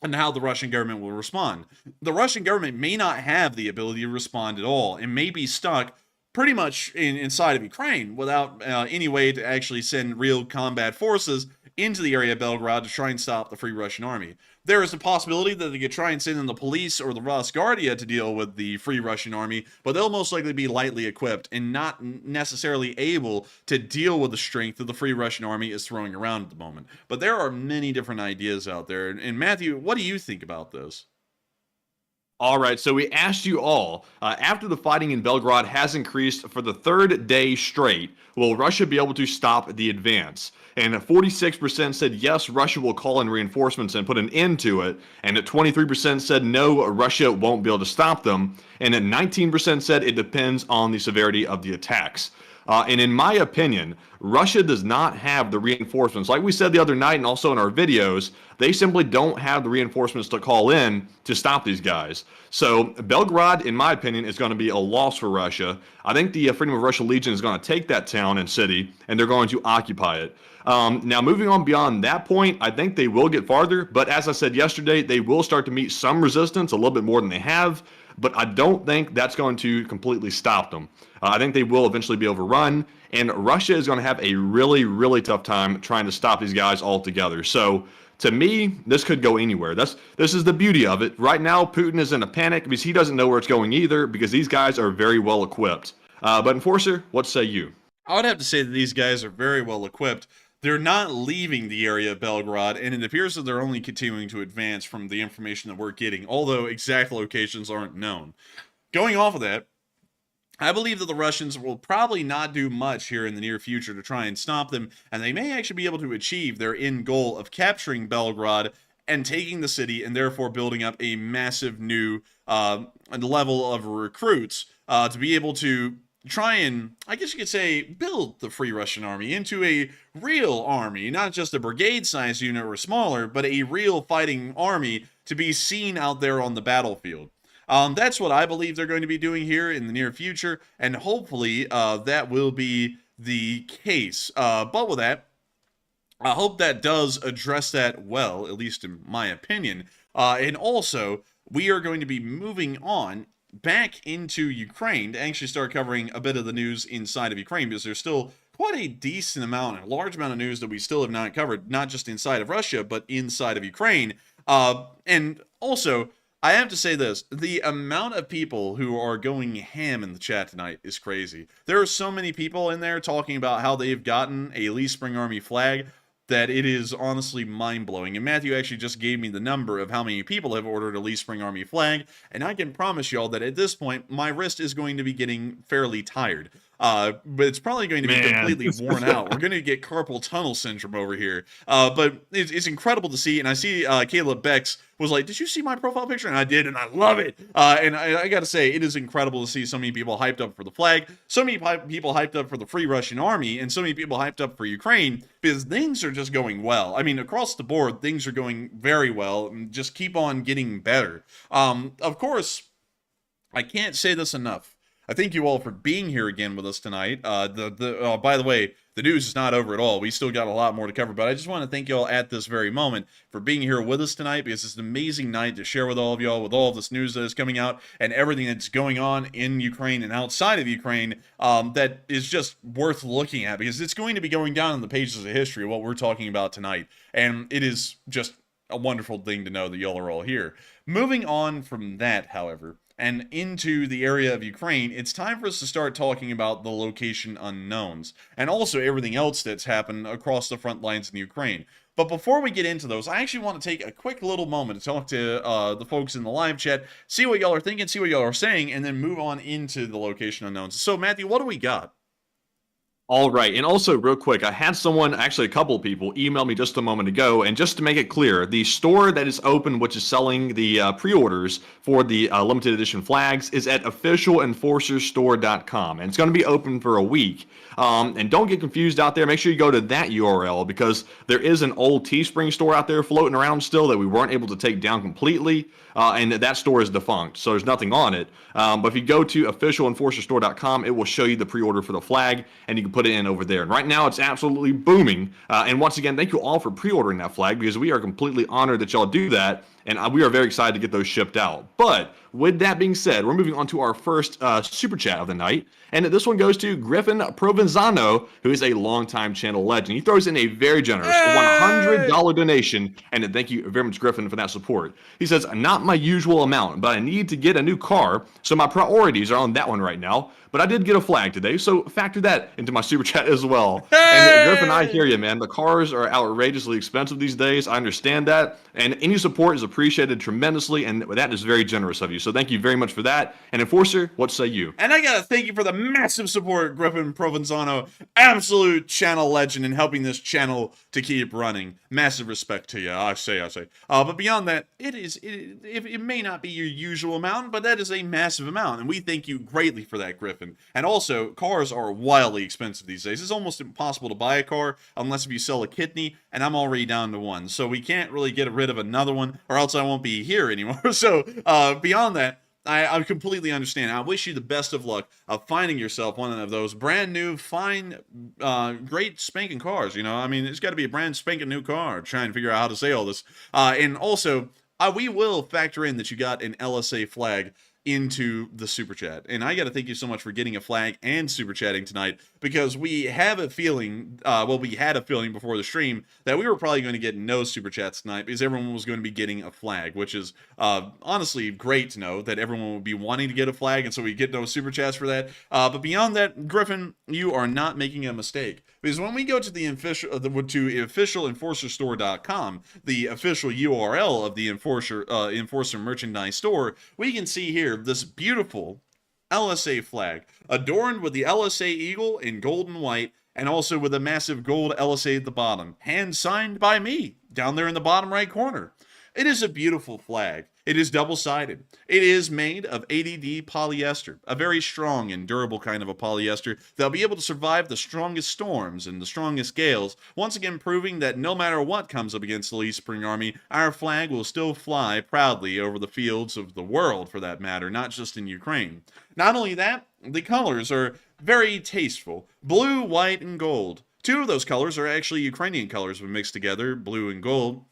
and how the Russian government will respond. The Russian government may not have the ability to respond at all and may be stuck pretty much inside of Ukraine without any way to actually send real combat forces into the area of Belgorod to try and stop the Free Russian Army. There is a possibility that they could try and send in the police or the Rosguardia to deal with the Free Russian Army, but they'll most likely be lightly equipped and not necessarily able to deal with the strength that the Free Russian Army is throwing around at the moment. But there are many different ideas out there. And Matthew, what do you think about this? All right, so we asked you all, after the fighting in Belgorod has increased for the third day straight, will Russia be able to stop the advance? And 46% said yes, Russia will call in reinforcements and put an end to it. And 23% said no, Russia won't be able to stop them. And 19% said it depends on the severity of the attacks. And in my opinion, Russia does not have the reinforcements. Like we said the other night and also in our videos, they simply don't have the reinforcements to call in to stop these guys. So Belgorod, in my opinion, is going to be a loss for Russia. I think the Freedom of Russia Legion is going to take that town and city, and they're going to occupy it. Now, moving on beyond that point, I think they will get farther. But as I said yesterday, they will start to meet some resistance, a little bit more than they have. But I don't think that's going to completely stop them. I think they will eventually be overrun. And Russia is going to have a really, really tough time trying to stop these guys altogether. So to me, this could go anywhere. This is the beauty of it. Right now, Putin is in a panic because he doesn't know where it's going either, because these guys are very well equipped. But Enforcer, what say you? I would have to say that these guys are very well equipped. They're not leaving the area of Belgorod, and it appears that they're only continuing to advance from the information that we're getting, although exact locations aren't known. Going off of that, I believe that the Russians will probably not do much here in the near future to try and stop them, and they may actually be able to achieve their end goal of capturing Belgorod and taking the city, and therefore building up a massive new level of recruits to be able to try and, I guess you could say, build the Free Russian Army into a real army, not just a brigade-sized unit or smaller, but a real fighting army to be seen out there on the battlefield. That's what I believe they're going to be doing here in the near future, and hopefully that will be the case. But with that, I hope that does address that well, at least in my opinion. And also, we are going to be moving on back into Ukraine to actually start covering a bit of the news inside of Ukraine, because there's still quite a decent amount, a large amount of news that we still have not covered, not just inside of Russia, but inside of Ukraine. And also, I have to say this, the amount of people who are going ham in the chat tonight is crazy. There are so many people in there talking about how they've gotten a Lee Spring Army flag that it is honestly mind-blowing. And Matthew actually just gave me the number of how many people have ordered a Lee Spring Army flag, and I can promise y'all that at this point, my wrist is going to be getting fairly tired. But it's probably going to be completely worn out. We're going to get carpal tunnel syndrome over here. But it's incredible to see, and I see Caleb Bex was like, did you see my profile picture? And I did, and I love it. And I got to say, it is incredible to see so many people hyped up for the flag, so many people hyped up for the Free Russian Army, and so many people hyped up for Ukraine, because things are just going well. I mean, across the board, things are going very well, and just keep on getting better. Of course, I can't say this enough. I thank you all for being here again with us tonight. By the way, the news is not over at all. We still got a lot more to cover, but I just want to thank you all at this very moment for being here with us tonight, because it's an amazing night to share with all of y'all, with all of this news that is coming out and everything that's going on in Ukraine and outside of Ukraine that is just worth looking at, because it's going to be going down in the pages of history, what we're talking about tonight. And it is just a wonderful thing to know that y'all are all here. Moving on from that, however, and into the area of Ukraine, it's time for us to start talking about the location unknowns, and also everything else that's happened across the front lines in Ukraine. But before we get into those, I actually want to take a quick little moment to talk to the folks in the live chat, see what y'all are thinking, see what y'all are saying, and then move on into the location unknowns. So, Matthew, what do we got? All right, and also real quick, I had someone, actually a couple of people, email me just a moment ago, and just to make it clear, the store that is open, which is selling the pre-orders for the limited edition flags, is at officialenforcerstore.com, and it's going to be open for a week. And don't get confused out there. Make sure you go to that URL, because there is an old Teespring store out there floating around still that we weren't able to take down completely, and that store is defunct, so there's nothing on it. But if you go to officialenforcerstore.com, it will show you the pre-order for the flag, and you can put it in over there. And right now, it's absolutely booming. And once again, thank you all for pre-ordering that flag, because we are completely honored that y'all do that, and we are very excited to get those shipped out. But with that being said, we're moving on to our first super chat of the night, and this one goes to Griffin Provenzano, who is a longtime channel legend. He throws in a very generous $100 donation, and thank you very much, Griffin, for that support. He says, not my usual amount, but I need to get a new car, so my priorities are on that one right now. But I did get a flag today, so factor that into my super chat as well. And Griffin, I hear you, man. The cars are outrageously expensive these days. I understand that, and any support is appreciated tremendously, and that is very generous of you. So thank you very much for that. And Enforcer, what say you? And I gotta thank you for the massive support, Griffin Provenzano, absolute channel legend in helping this channel to keep running. Massive respect to you, I say. But beyond that, it may not be your usual amount, but that is a massive amount, and we thank you greatly for that, Griffin. And also, cars are wildly expensive these days. It's almost impossible to buy a car unless if you sell a kidney, and I'm already down to one. So we can't really get rid of another one, or else I won't be here anymore. So beyond that, I completely understand. I wish you the best of luck of finding yourself one of those brand new, fine, great spanking cars. I mean, it's got to be a brand spanking new car. Trying to figure out how to say all this. And also, we will factor in that you got an LSA flag into the super chat. And I got to thank you so much for getting a flag and super chatting tonight, because we have a feeling, we had a feeling before the stream that we were probably going to get no super chats tonight because everyone was going to be getting a flag, which is honestly great to know that everyone would be wanting to get a flag, and so we get no super chats for that. But beyond that, Griffin, you are not making a mistake, because when we go to the official officialenforcerstore.com, the official URL of the Enforcer merchandise store, we can see here this beautiful LSA flag adorned with the LSA eagle in gold and white, and also with a massive gold LSA at the bottom, hand signed by me down there in the bottom right corner. It is a beautiful flag. It is double-sided. It is made of ADD polyester, a very strong and durable kind of a polyester that'll be able to survive the strongest storms and the strongest gales, once again proving that no matter what comes up against the East Spring Army, our flag will still fly proudly over the fields of the world, for that matter, not just in Ukraine. Not only that, the colors are very tasteful. Blue, white, and gold. Two of those colors are actually Ukrainian colors when mixed together, blue and gold.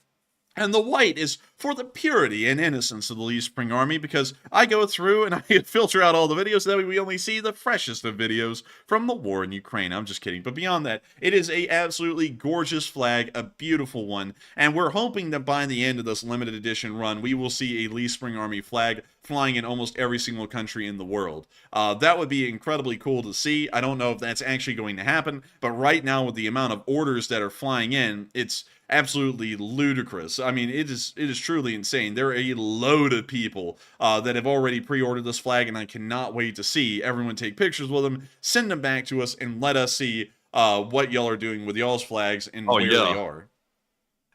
And the white is for the purity and innocence of the East Spring Army, because I go through and I filter out all the videos so that way we only see the freshest of videos from the war in Ukraine. I'm just kidding. But beyond that, it is a absolutely gorgeous flag, a beautiful one. And we're hoping that by the end of this limited edition run, we will see a East Spring Army flag flying in almost every single country in the world. That would be incredibly cool to see. I don't know if that's actually going to happen, but right now with the amount of orders that are flying in, it's absolutely ludicrous. I mean, it is truly insane. There are a load of people that have already pre-ordered this flag, and I cannot wait to see everyone take pictures with them, send them back to us, and let us see what y'all are doing with y'all's flags and where they are.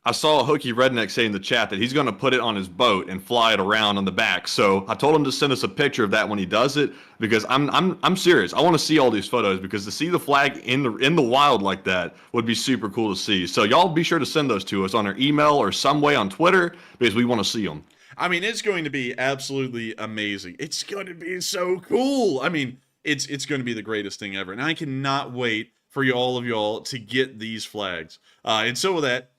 I saw a hooky redneck say in the chat that he's going to put it on his boat and fly it around on the back. So I told him to send us a picture of that when he does it, because I'm serious. I want to see all these photos, because to see the flag in the wild like that would be super cool to see. So y'all be sure to send those to us on our email or some way on Twitter, because we want to see them. I mean, it's going to be absolutely amazing. It's going to be so cool. I mean, it's going to be the greatest thing ever, and I cannot wait for all of y'all to get these flags. And so with that,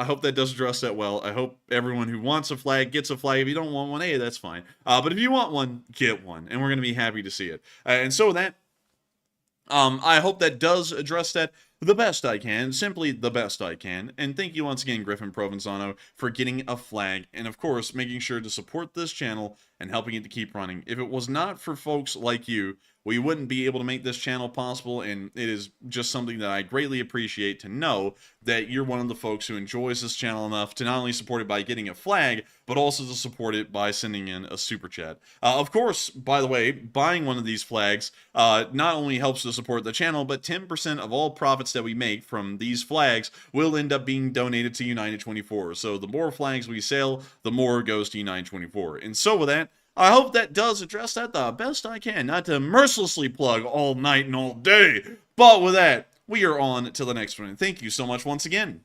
I hope that does address that well. I hope everyone who wants a flag gets a flag. If you don't want one, hey, that's fine. But if you want one, get one, and we're going to be happy to see it. And so with that, I hope that does address that the best I can, simply the best I can. And thank you once again, Griffin Provenzano, for getting a flag, and of course, making sure to support this channel and helping it to keep running. If it was not for folks like you, we wouldn't be able to make this channel possible, and it is just something that I greatly appreciate to know that you're one of the folks who enjoys this channel enough to not only support it by getting a flag, but also to support it by sending in a super chat. Of course, by the way, buying one of these flags not only helps to support the channel, but 10% of all profits that we make from these flags will end up being donated to United 24. So the more flags we sell, the more goes to United 24. And so with that, I hope that does address that the best I can. Not to mercilessly plug all night and all day, but with that, we are on to the next one. Thank you so much once again.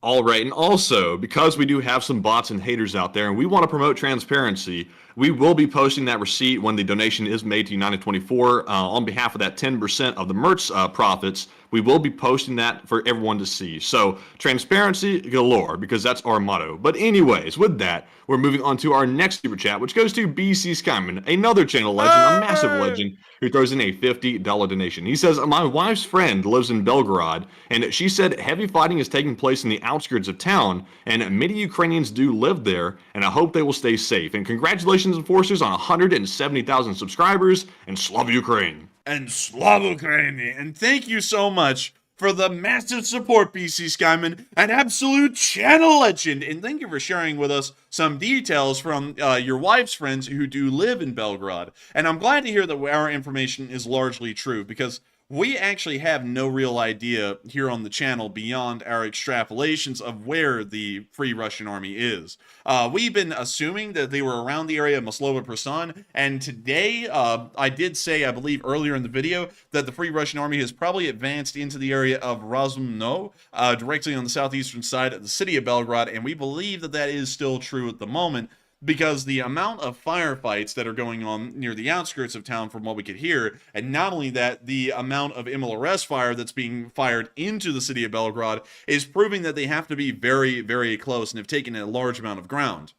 All right, and also, because we do have some bots and haters out there, and we want to promote transparency, we will be posting that receipt when the donation is made to United 24 on behalf of that 10% of the merch profits. We will be posting that for everyone to see. So transparency galore, because that's our motto. But anyways, with that, we're moving on to our next super chat, which goes to BC Skyman, another channel legend, a massive legend, who throws in a $50 donation. He says, my wife's friend lives in Belgorod, and she said heavy fighting is taking place in the outskirts of town, and many Ukrainians do live there, and I hope they will stay safe. And congratulations, Enforcers, on 170,000 subscribers, and Slava Ukraine. And Slava Ukraine. And thank you so much for the massive support, BC Skyman, an absolute channel legend. And thank you for sharing with us some details from your wife's friends who do live in Belgorod. And I'm glad to hear that our information is largely true, because we actually have no real idea here on the channel beyond our extrapolations of where the Free Russian Army is. We've been assuming that they were around the area of Maslova Prasan, and today I did say, I believe earlier in the video, that the Free Russian Army has probably advanced into the area of Razumno, directly on the southeastern side of the city of Belgorod, and we believe that that is still true at the moment. because the amount of firefights that are going on near the outskirts of town from what we could hear, and not only that, the amount of MLRS fire that's being fired into the city of Belgorod is proving that they have to be very, very close and have taken a large amount of ground.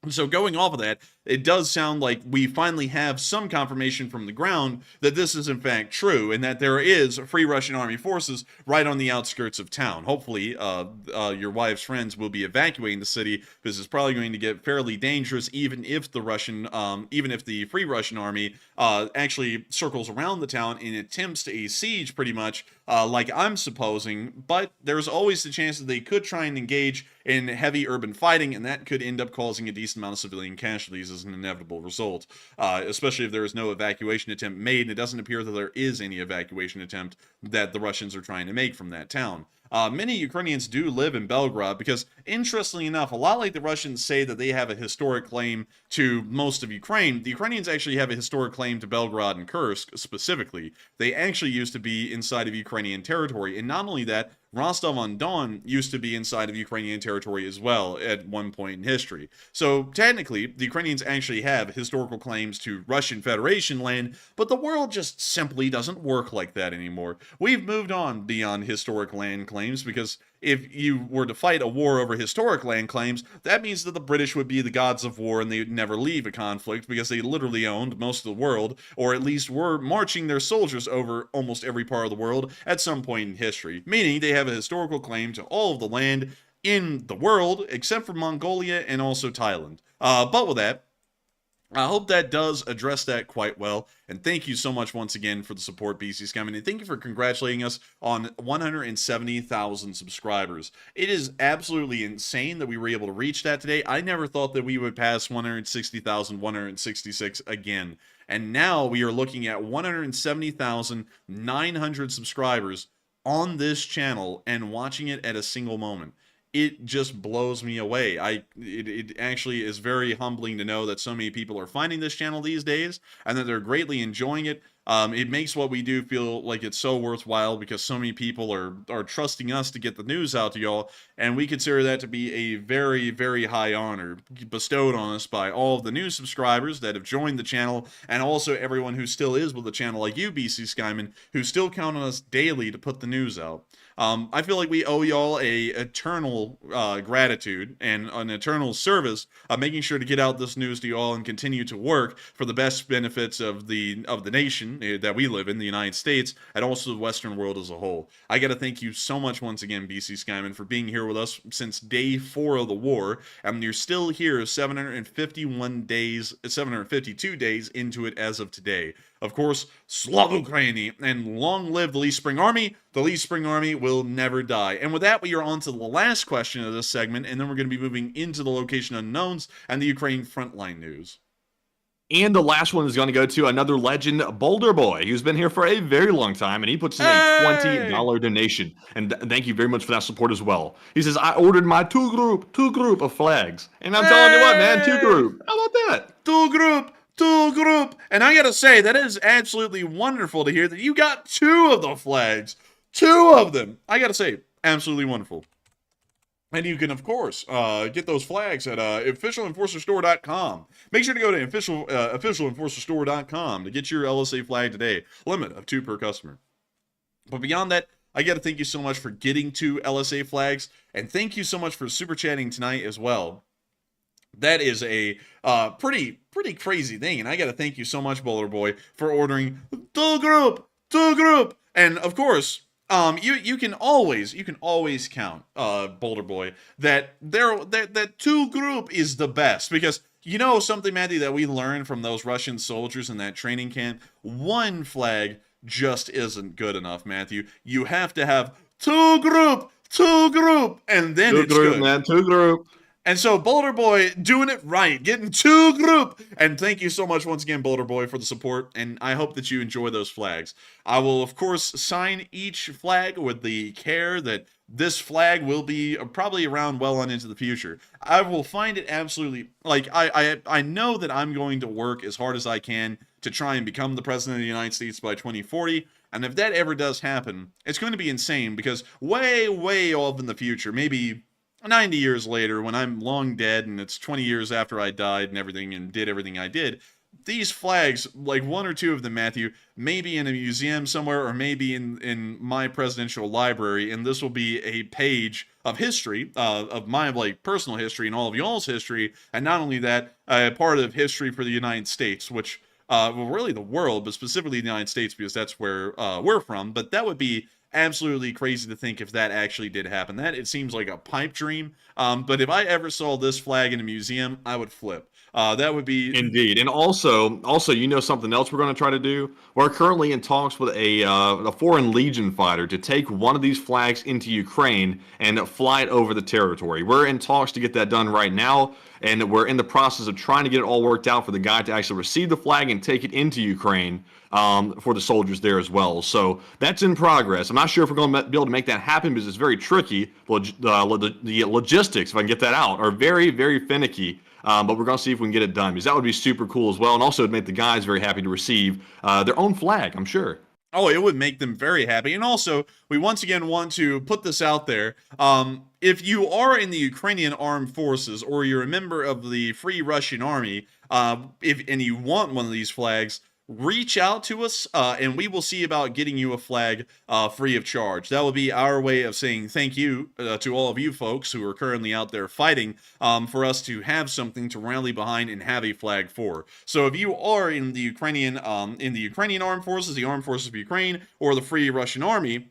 So going off of that, it does sound like we finally have some confirmation from the ground that this is in fact true, and that there is Free Russian Army forces right on the outskirts of town. Hopefully, your wife's friends will be evacuating the city, because it's probably going to get fairly dangerous, even if the Free Russian Army actually circles around the town and attempts a siege, pretty much like I'm supposing. But there's always the chance that they could try and engage in heavy urban fighting, and that could end up causing a decent amount of civilian casualties as an inevitable result, especially if there is no evacuation attempt made, and it doesn't appear that there is any evacuation attempt that the Russians are trying to make from that town. Many Ukrainians do live in Belgorod because, interestingly enough, a lot like the Russians say that they have a historic claim to most of Ukraine, the Ukrainians actually have a historic claim to Belgorod and Kursk specifically. They actually used to be inside of Ukrainian territory, and not only that, Rostov-on-Don used to be inside of Ukrainian territory as well at one point in history. So technically, the Ukrainians actually have historical claims to Russian Federation land, but the world just simply doesn't work like that anymore. We've moved on beyond historic land claims, because if you were to fight a war over historic land claims, that means that the British would be the gods of war and they would never leave a conflict, because they literally owned most of the world, or at least were marching their soldiers over almost every part of the world at some point in history, meaning they have a historical claim to all of the land in the world except for Mongolia and also Thailand. But with that, I hope that does address that quite well, and thank you so much once again for the support, BC Skyman, and thank you for congratulating us on 170,000 subscribers. It is absolutely insane that we were able to reach that today. I never thought that we would pass 160,166 again, and now we are looking at 170,900 subscribers on this channel and watching it at a single moment. It just blows me away. It actually is very humbling to know that so many people are finding this channel these days and that they're greatly enjoying it. It makes what we do feel like it's so worthwhile, because so many people are trusting us to get the news out to y'all, and we consider that to be a very, very high honor bestowed on us by all of the new subscribers that have joined the channel, and also everyone who still is with the channel, like you, BC Skyman, who still count on us daily to put the news out. I feel like we owe y'all a eternal gratitude and an eternal service of making sure to get out this news to y'all and continue to work for the best benefits of the nation that we live in, the United States, and also the Western world as a whole. I got to thank you so much once again, BC Skyman, for being here with us since day 4 of the war, and you're still here 752 days into it as of today. Of course, Slava Ukraini, and long live the Lee Spring Army. The Lee Spring Army will never die. And with that, we are on to the last question of this segment, and then we're going to be moving into the location unknowns and the Ukraine frontline news. And the last one is going to go to another legend, Boulder Boy, who's been here for a very long time, and he puts in a $20 donation. And thank you very much for that support as well. He says, I ordered my two group of flags. And I'm telling you what, man, 2 group. How about that? 2 group. And I gotta say, that is absolutely wonderful to hear that you got 2 of the flags. 2 of them. I gotta say, absolutely wonderful. And you can, of course, get those flags at officialenforcerstore.com. Make sure to go to officialenforcerstore.com to get your LSA flag today. Limit of 2 per customer. But beyond that, I got to thank you so much for getting 2 LSA flags. And thank you so much for super chatting tonight as well. That is a pretty crazy thing. And I got to thank you so much, Boulder Boy, for ordering 2 group. And, of course, you can always count, Boulder Boy, that 2 group is the best, because you know something, Matthew, that we learned from those Russian soldiers in that training camp. 1 flag just isn't good enough, Matthew. You have to have 2 group, and then it's good. 2 group, man, 2 group. And so Boulder Boy doing it right, getting 2 group. And thank you so much once again, Boulder Boy, for the support. And I hope that you enjoy those flags. I will, of course, sign each flag with the care that this flag will be probably around well on into the future. I will find it absolutely, like, I know that I'm going to work as hard as I can to try and become the President of the United States by 2040. And if that ever does happen, it's going to be insane, because way off in the future, maybe 90 years later, when I'm long dead and it's 20 years after I died and everything and did everything I did, these flags, like one or two of them, Matthew, may be in a museum somewhere or maybe in my presidential library, and this will be a page of history, of my like personal history and all of y'all's history, and not only that, part of history for the United States, which, well, really the world, but specifically the United States because that's where we're from, but that would be absolutely crazy to think if that actually did happen. That, it seems like a pipe dream, but if I ever saw this flag in a museum, I would flip. That would be indeed. And also, you know, something else we're going to try to do. We're currently in talks with a foreign legion fighter to take one of these flags into Ukraine and fly it over the territory. We're in talks to get that done right now, and we're in the process of trying to get it all worked out for the guy to actually receive the flag and take it into Ukraine for the soldiers there as well. So that's in progress. I'm not sure if we're going to be able to make that happen because it's very tricky. The logistics, if I can get that out, are very, very finicky. But we're going to see if we can get it done because that would be super cool as well. And also it'd make the guys very happy to receive their own flag, I'm sure. Oh, it would make them very happy. And also, we once again want to put this out there. If you are in the Ukrainian armed forces or you're a member of the Free Russian Army, and you want one of these flags, reach out to us and we will see about getting you a flag free of charge. That will be our way of saying thank you to all of you folks who are currently out there fighting for us to have something to rally behind and have a flag for. So if you are in the Ukrainian armed forces, the armed forces of Ukraine, or the Free Russian Army,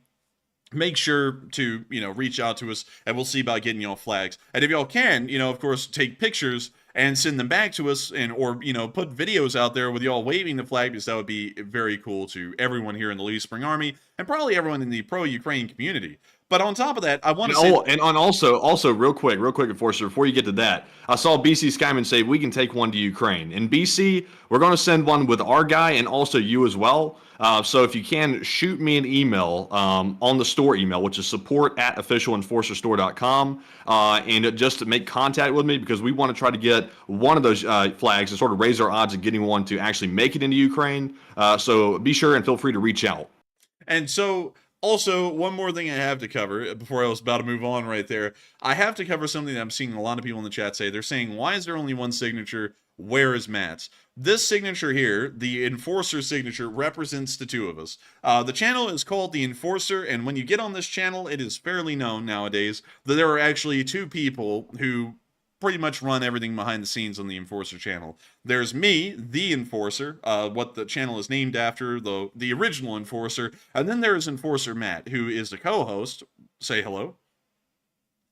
make sure to, reach out to us and we'll see about getting y'all flags. And if y'all can, of course, take pictures and send them back to us or put videos out there with y'all waving the flag, because that would be very cool to everyone here in the Lee Spring Army and probably everyone in the pro-Ukraine community. But on top of that, I want to say... also, real quick, Enforcer, before you get to that, I saw BC Skyman say we can take one to Ukraine. In BC, we're going to send one with our guy and also you as well. So if you can, shoot me an email on the store email, which is support@officialenforcerstore.com, and just to make contact with me, because we want to try to get one of those flags and sort of raise our odds of getting one to actually make it into Ukraine. So be sure and feel free to reach out. And so... Also, one more thing I have to cover before I was about to move on right there. I have to cover something that I'm seeing a lot of people in the chat say. They're saying, why is there only one signature? Where is Matt's? This signature here, the Enforcer signature, represents the two of us. The channel is called The Enforcer, and when you get on this channel, it is fairly known nowadays that there are actually two people who pretty much run everything behind the scenes on the Enforcer channel. There's me, the Enforcer, what the channel is named after, the original Enforcer, and then there's Enforcer Matt, who is the co-host. Say hello.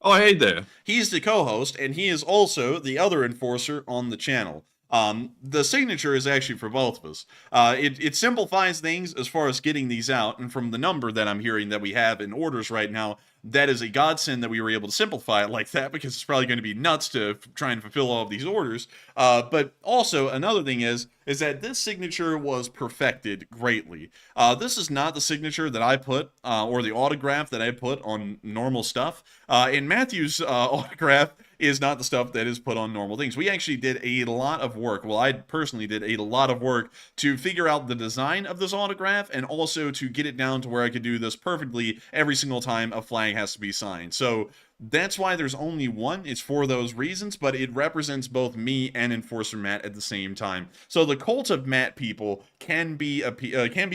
Oh, hey there. He's the co-host, and he is also the other Enforcer on the channel. The signature is actually for both of us. It simplifies things as far as getting these out, and from the number that I'm hearing that we have in orders right now, that is a godsend that we were able to simplify it like that, because it's probably going to be nuts to try and fulfill all of these orders. But also, another thing is that this signature was perfected greatly. This is not the signature that I put, or the autograph that I put on normal stuff. And Matthew's autograph is not the stuff that is put on normal things. We actually did a lot of work. Well, I personally did a lot of work to figure out the design of this autograph and also to get it down to where I could do this perfectly every single time a flag has to be signed. So that's why there's only one. It's for those reasons, but it represents both me and Enforcer Matt at the same time. So the Cult of Matt people can be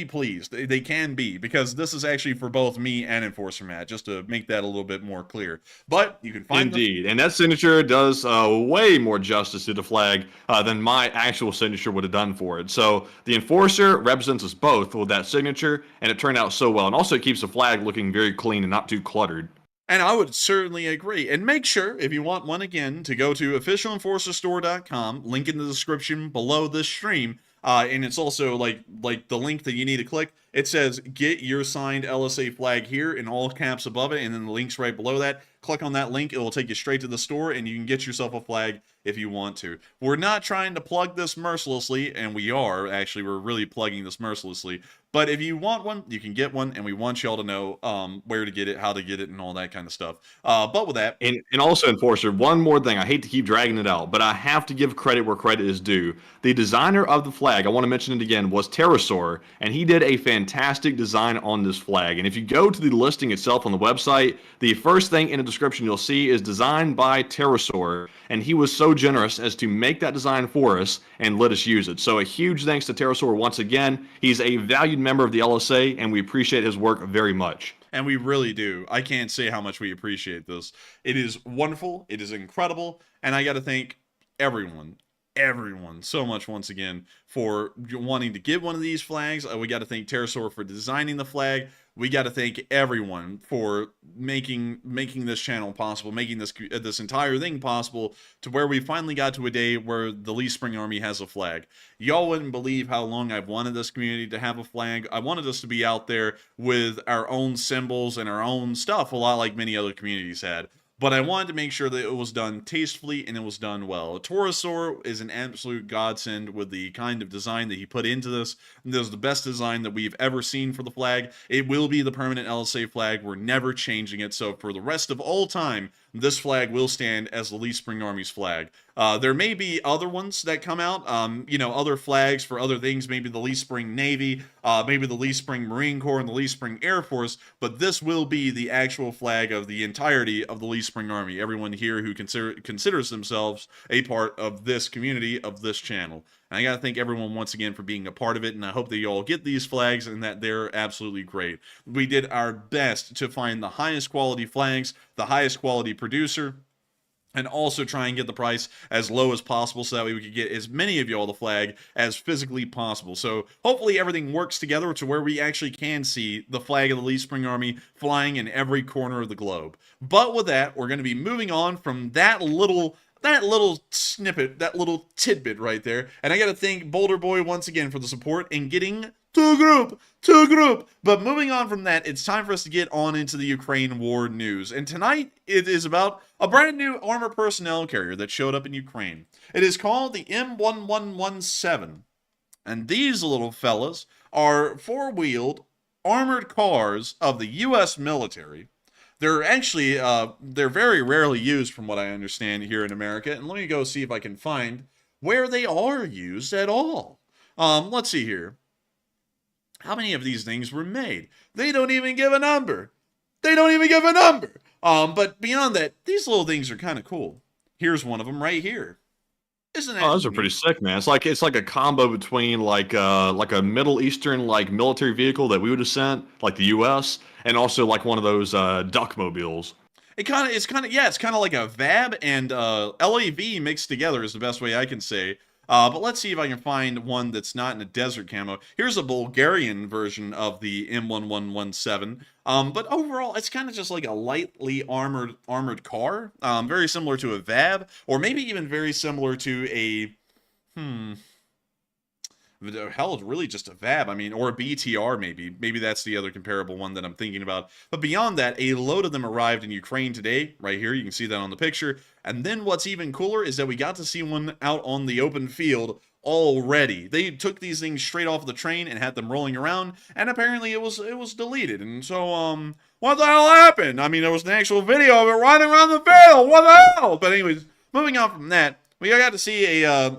pleased. They can be, because this is actually for both me and Enforcer Matt, just to make that a little bit more clear. But you can find Indeed, and that signature does way more justice to the flag than my actual signature would have done for it. So the Enforcer represents us both with that signature, and it turned out so well. And also it keeps the flag looking very clean and not too cluttered. And I would certainly agree. And make sure, if you want one again, to go to officialenforcerstore.com, link in the description below this stream, and it's also like the link that you need to click. It says, get your signed LSA flag here in all caps above it, and then the link's right below that. Click on that link, it will take you straight to the store, and you can get yourself a flag if you want to. We're not trying to plug this mercilessly, and we are, actually, we're really plugging this mercilessly. But if you want one, you can get one, and we want y'all to know where to get it, how to get it, and all that kind of stuff. But with that... And also, Enforcer, one more thing. I hate to keep dragging it out, but I have to give credit where credit is due. The designer of the flag flag, I want to mention it again, was Pterosaur, and he did a fantastic design on this flag. And if you go to the listing itself on the website, the first thing in the description you'll see is designed by Pterosaur, and he was so generous as to make that design for us and let us use it. So a huge thanks to Pterosaur once again. He's a valued member of the LSA, and we appreciate his work very much. And we really do. I can't say how much we appreciate this. It is wonderful. It is incredible. And I got to thank everyone so much once again for wanting to get one of these flags. We got to thank Pterosaur for designing the flag. We got to thank everyone for making this channel possible, making this entire thing possible to where we finally got to a day where the Leaf Spring Army has a flag. Y'all wouldn't believe how long I've wanted this community to have a flag. I wanted us to be out there with our own symbols and our own stuff, a lot like many other communities had. But I wanted to make sure that it was done tastefully and it was done well. Pterosaur is an absolute godsend with the kind of design that he put into this. This is the best design that we've ever seen for the flag. It will be the permanent LSA flag. We're never changing it. So for the rest of all time, this flag will stand as the Leaf Spring Army's flag. There may be other ones that come out, other flags for other things, maybe the Leaf Spring Navy, maybe the Leaf Spring Marine Corps and the Leaf Spring Air Force, but this will be the actual flag of the entirety of the Leaf Spring Army, everyone here who considers themselves a part of this community, of this channel. And I got to thank everyone once again for being a part of it, and I hope that you all get these flags and that they're absolutely great. We did our best to find the highest quality flags, the highest quality producer, and also try and get the price as low as possible so that way we could get as many of y'all the flag as physically possible. So hopefully everything works together to where we actually can see the flag of the Leaf Spring Army flying in every corner of the globe. But with that, we're going to be moving on from that little snippet, that little tidbit right there. And I got to thank Boulder Boy once again for the support and getting to group. But moving on from that, it's time for us to get on into the Ukraine war news. And tonight it is about a brand new armor personnel carrier that showed up in Ukraine. It is called the M1117. And these little fellas are four-wheeled armored cars of the U.S. military. They're actually, they're very rarely used from what I understand here in America. And let me go see if I can find where they are used at all. Let's see here. How many of these things were made? They don't even give a number. But beyond that, these little things are kind of cool. Here's one of them right here. Isn't that those are pretty sick, man. It's like a combo between like a Middle Eastern like military vehicle that we would have sent, like the U.S., and also like one of those duckmobiles. It's kind of like a VAB and LAV mixed together is the best way I can say. But let's see if I can find one that's not in a desert camo. Here's a Bulgarian version of the M1117. But overall, it's kind of just like a lightly armored car. Very similar to a VAB, or maybe even very similar to a hell, it's really just a VAB. I mean, or a BTR maybe. Maybe that's the other comparable one that I'm thinking about. But beyond that, a load of them arrived in Ukraine today. Right here, you can see that on the picture. And then what's even cooler is that we got to see one out on the open field already. They took these things straight off the train and had them rolling around, and apparently it was deleted. And so, what the hell happened? I mean, there was an actual video of it running around the field. What the hell? But anyways, moving on from that, we got to see a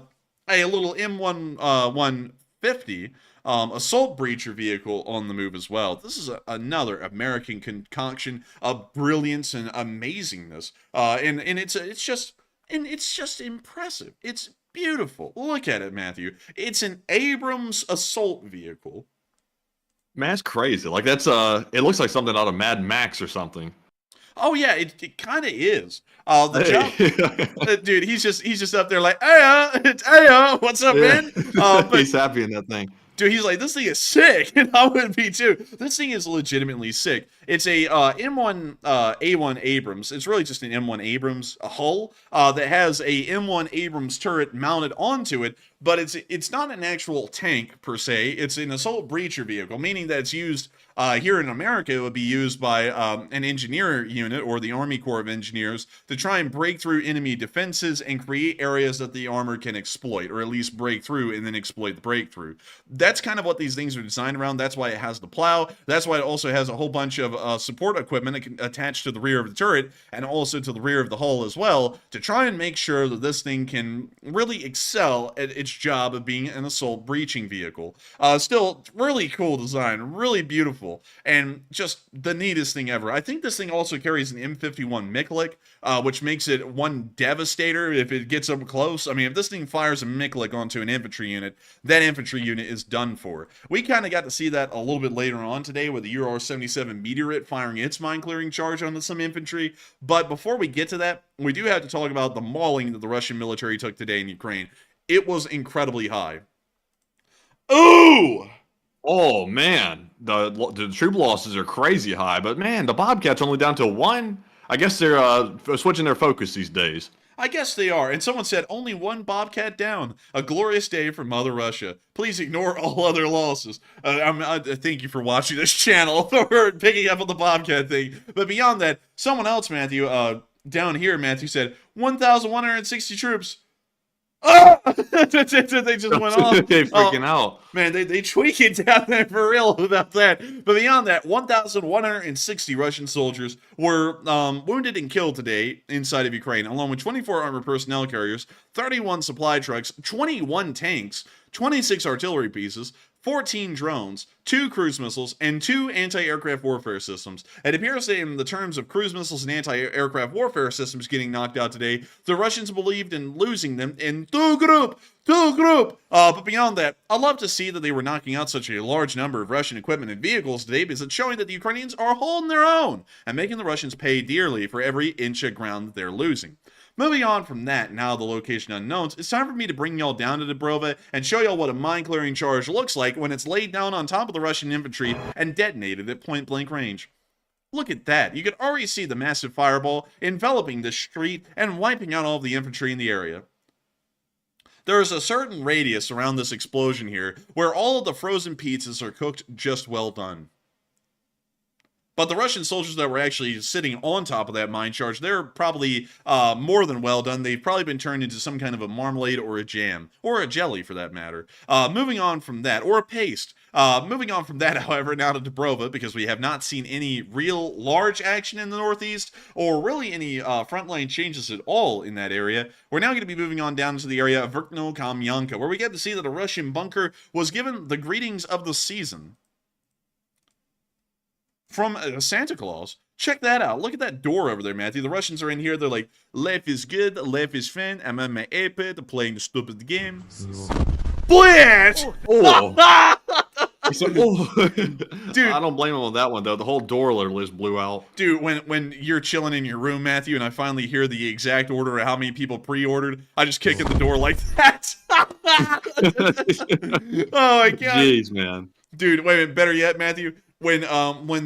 little M150 assault breacher vehicle on the move as well. This is another American concoction of brilliance and amazingness, and it's just impressive. It's beautiful. Look at it, Matthew. It's an Abrams assault vehicle. Man, that's crazy. Like that's it looks like something out of Mad Max or something. Oh yeah, it kind of is. Dude, he's just up there like, hey, what's up, man? But he's happy in that thing. Dude, he's like, this thing is sick, and I would be too. This thing is legitimately sick. It's a M1A1 Abrams. It's really just an M1 Abrams hull that has a M1 Abrams turret mounted onto it, but it's not an actual tank per se. It's an assault breacher vehicle, meaning that it's used here in America. It would be used by an engineer unit or the Army Corps of Engineers to try and break through enemy defenses and create areas that the armor can exploit, or at least break through and then exploit the breakthrough. That's kind of what these things are designed around. That's why it has the plow. That's why it also has a whole bunch of support equipment attached to the rear of the turret and also to the rear of the hull as well to try and make sure that this thing can really excel at its job of being an assault breaching vehicle. Still, really cool design, really beautiful, and just the neatest thing ever. I think this thing also carries an M51 Miklik, which makes it one devastator if it gets up close. I mean, if this thing fires a Miklik onto an infantry unit, that infantry unit is done for. We kind of got to see that a little bit later on today with the UR-77 Meteorite firing its mine-clearing charge onto some infantry. But before we get to that, we do have to talk about the mauling that the Russian military took today in Ukraine. It was incredibly high. Ooh! Oh, man. The troop losses are crazy high, but man, the Bobcat's only down to 1. I guess they're switching their focus these days. I guess they are. And someone said, only 1 Bobcat down. A glorious day for Mother Russia. Please ignore all other losses. Thank you for watching this channel for picking up on the Bobcat thing. But beyond that, someone else, Matthew, down here, Matthew said, 1,160 troops. Oh! They just went off. They freaking out. Man, they tweak it down there for real about that. But beyond that, 1,160 Russian soldiers were wounded and killed today inside of Ukraine, along with 24 armored personnel carriers, 31 supply trucks, 21 tanks, 26 artillery pieces, 14 drones, 2 cruise missiles, and 2 anti-aircraft warfare systems. It appears that in the terms of cruise missiles and anti-aircraft warfare systems getting knocked out today, the Russians believed in losing them in two group. But beyond that, I love to see that they were knocking out such a large number of Russian equipment and vehicles today because it's showing that the Ukrainians are holding their own and making the Russians pay dearly for every inch of ground that they're losing. Moving on from that, now the location unknowns, it's time for me to bring y'all down to Dubrova and show y'all what a mine-clearing charge looks like when it's laid down on top of the Russian infantry and detonated at point-blank range. Look at that. You can already see the massive fireball enveloping the street and wiping out all of the infantry in the area. There is a certain radius around this explosion here where all of the frozen pizzas are cooked just well done. But the Russian soldiers that were actually sitting on top of that mine charge, they're probably more than well done. They've probably been turned into some kind of a marmalade or a jam, or a jelly for that matter. Moving on from that, or a paste. Moving on from that, however, now to Dubrova, because we have not seen any real large action in the northeast, or really any frontline changes at all in that area. We're now going to be moving on down to the area of Verkno-Kamyanka, where we get to see that a Russian bunker was given the greetings of the season from Santa Claus. Check that out. Look at that door over there, Matthew. The Russians are in here. They're like, life is good, life is fun, I'm on my iPad playing the stupid game. Blanche! Oh. Dude, I don't blame him on that one, though. The whole door literally just blew out. Dude, when you're chilling in your room, Matthew, and I finally hear the exact order of how many people pre-ordered, I just kick in the door like that. Oh, my God. Jeez, man. Dude, wait a minute. Better yet, Matthew, when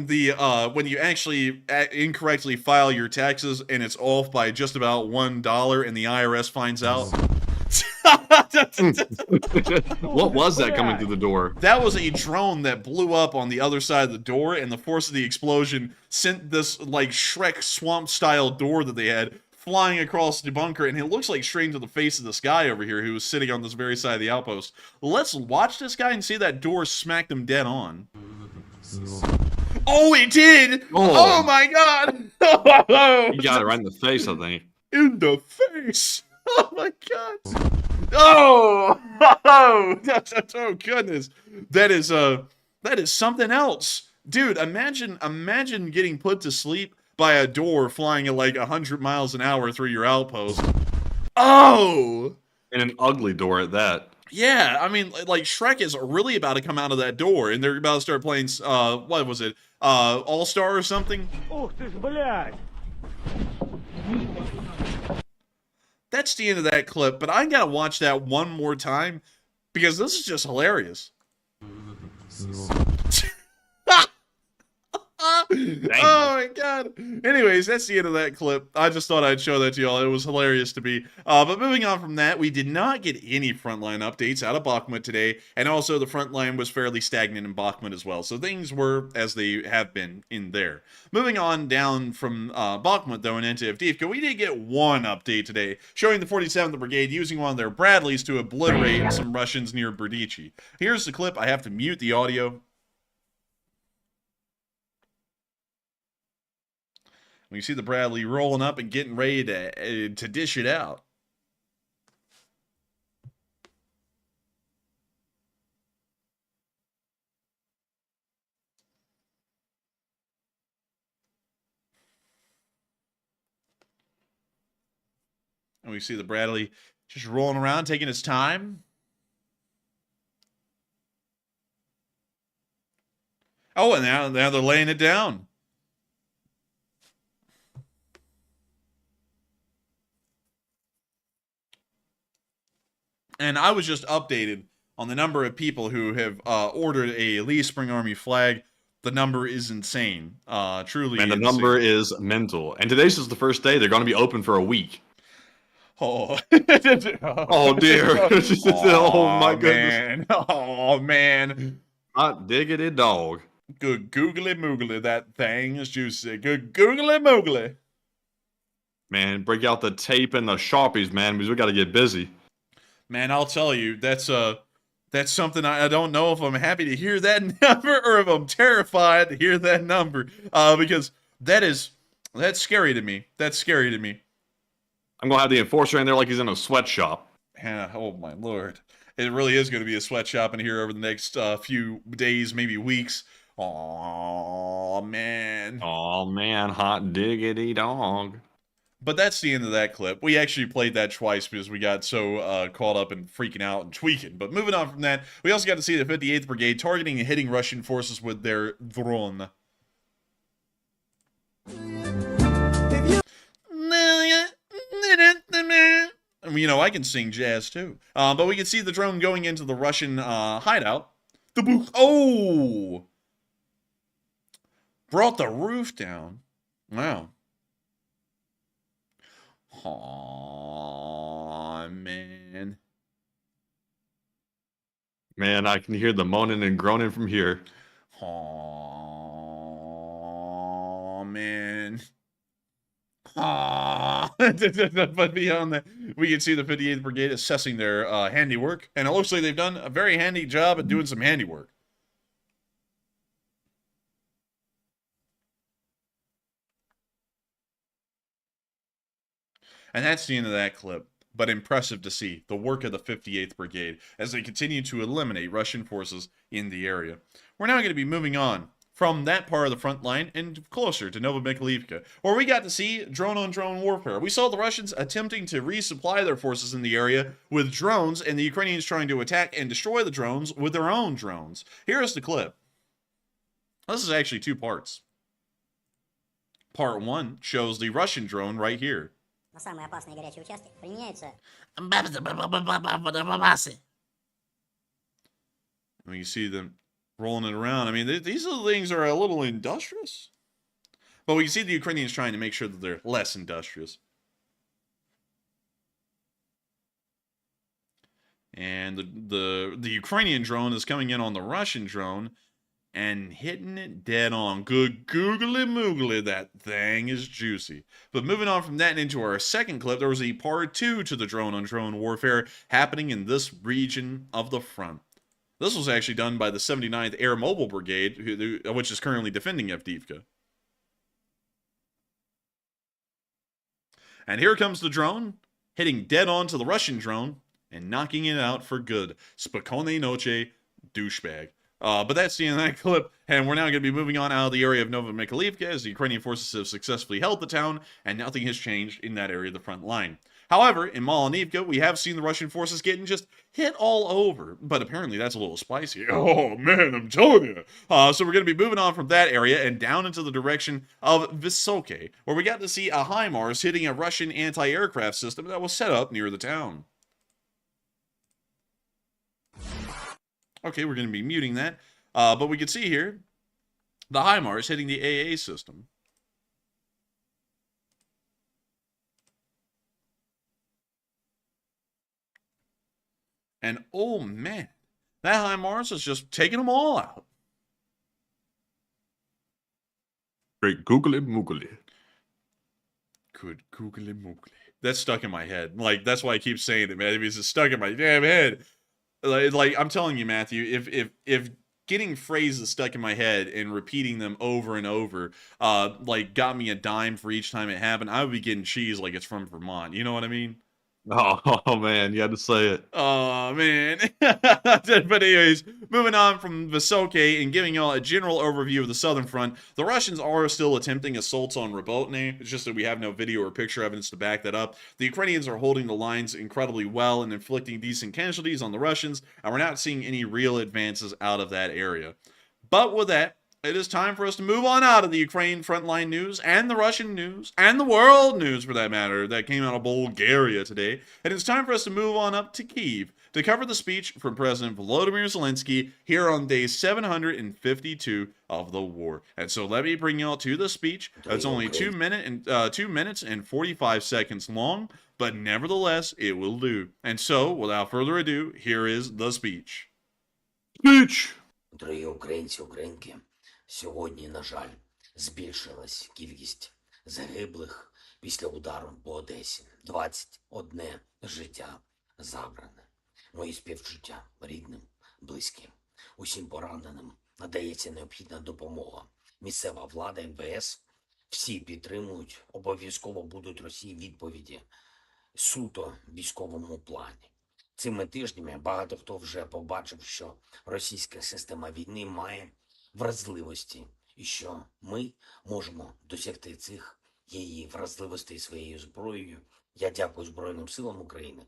you actually incorrectly file your taxes and it's off by just about $1 and the IRS finds out. What was that coming through the door? That was a drone that blew up on the other side of the door, and the force of the explosion sent this like Shrek swamp style door that they had flying across the bunker, and it looks like straight into the face of this guy over here who was sitting on this very side of the outpost. Let's watch this guy and see that door smack him dead on. Oh, it did! Oh my God! You got it right in the face, I think. In the face! Oh my God! Oh! Oh goodness! That is something else, dude. Imagine getting put to sleep by a door flying at like 100 miles an hour through your outpost. Oh! And an ugly door at that. Yeah, I mean, like, Shrek is really about to come out of that door, and they're about to start playing, what was it, All-Star or something? That's the end of that clip, but I gotta watch that one more time, because this is just hilarious. Oh my God. Anyways, that's the end of that clip. I just thought I'd show that to y'all. It was hilarious to me. But moving on from that, we did not get any frontline updates out of Bakhmut today, and also the frontline was fairly stagnant in Bakhmut as well. So things were as they have been in there. Moving on down from Bakhmut though and into Avdiivka, we did get one update today showing the 47th Brigade using one of their Bradleys to obliterate some Russians near Berdichi. Here's the clip. I have to mute the audio. We see the Bradley rolling up and getting ready to dish it out. And we see the Bradley just rolling around, taking his time. Oh, and now they're laying it down. And I was just updated on the number of people who have ordered a Lee Spring Army flag. The number is insane. Truly And the insane. number is mental. And today's is the first day. They're going to be open for a week. Oh, Oh, dear. Oh, my goodness. Man. Oh, man. Hot diggity dog. Good googly moogly. That thing is juicy. Good googly moogly. Man, break out the tape and the Sharpies, man, because we got to get busy. Man, I'll tell you, that's something I don't know if I'm happy to hear that number or if I'm terrified to hear that number. Because that's scary to me. That's scary to me. I'm going to have the enforcer in there like he's in a sweatshop. Oh my lord. It really is going to be a sweatshop in here over the next few days, maybe weeks. Oh man. Oh man, hot diggity dog. But that's the end of that clip. We actually played that twice because we got so caught up in freaking out and tweaking. But moving on from that, we also got to see the 58th Brigade targeting and hitting Russian forces with their drone. You know, I can sing jazz too. But we can see the drone going into the Russian hideout. Oh! Brought the roof down. Wow. Aw, man. Man, I can hear the moaning and groaning from here. Aw, man. Aw. But beyond that, we can see the 58th Brigade assessing their handiwork. And it looks like they've done a very handy job at doing some handiwork. And that's the end of that clip. But impressive to see the work of the 58th Brigade as they continue to eliminate Russian forces in the area. We're now going to be moving on from that part of the front line and closer to Novomykhailivka, where we got to see drone-on-drone warfare. We saw the Russians attempting to resupply their forces in the area with drones, and the Ukrainians trying to attack and destroy the drones with their own drones. Here's the clip. This is actually two parts. Part 1 shows the Russian drone right here. На самые опасные горячие участки применяются. And you see them rolling it around. I mean, these little things are a little industrious. But we can see the Ukrainians trying to make sure that they're less industrious. And the Ukrainian drone is coming in on the Russian drone and hitting it dead on. Good googly moogly, that thing is juicy. But moving on from that and into our second clip, there was a part 2 to the drone-on-drone warfare happening in this region of the front. This was actually done by the 79th Air Mobile Brigade, which is currently defending Avdiivka. And here comes the drone, hitting dead on to the Russian drone and knocking it out for good. Spokojnej noche, douchebag. But that's the end of that clip, and we're now going to be moving on out of the area of Novomykhailivka as the Ukrainian forces have successfully held the town, and nothing has changed in that area of the front line. However, in Malinivka, we have seen the Russian forces getting just hit all over, but apparently that's a little spicy. Oh man, I'm telling you. So we're going to be moving on from that area and down into the direction of Vysoke, where we got to see a HIMARS hitting a Russian anti-aircraft system that was set up near the town. Okay, we're going to be muting that. But we can see here the HIMARS hitting the AA system. And oh man, that HIMARS is just taking them all out. Great googly moogly. Good googly moogly. That's stuck in my head. Like, that's why I keep saying it, man. It's just stuck in my damn head. Like I'm telling you, Matthew, if getting phrases stuck in my head and repeating them over and over, like got me a dime for each time it happened. I would be getting cheese like it's from Vermont. You know what I mean? Oh man, you had to say it. Oh man. But anyways, moving on from Vysoke and giving y'all a general overview of the southern front, the Russians are still attempting assaults on Robotny. It's just that we have no video or picture evidence to back that up. The Ukrainians are holding the lines incredibly well and inflicting decent casualties on the Russians, and we're not seeing any real advances out of that area. But with that, it is time for us to move on out of the Ukraine frontline news and the Russian news and the world news, for that matter, that came out of Bulgaria today. And it's time for us to move on up to Kyiv to cover the speech from President Volodymyr Zelenskyy here on day 752 of the war. And so let me bring y'all to the speech. It's only 2 minutes and 45 seconds long, but nevertheless, it will do. And so, without further ado, here is the speech. Speech! Дорогі українці, українки, сьогодні, на жаль, збільшилась кількість загиблих після удару по Одесі. 21 життя забране. Мої співчуття рідним, близьким. Усім пораненим надається необхідна допомога. Місцева влада, МВС, всі підтримують, обов'язково будуть Росії відповіді суто в військовому плані. Цими тижнями багато хто вже побачив, що російська система війни має вразливості і що ми можемо досягти цих її вразливостей своєю зброєю. Я дякую Збройним силам України,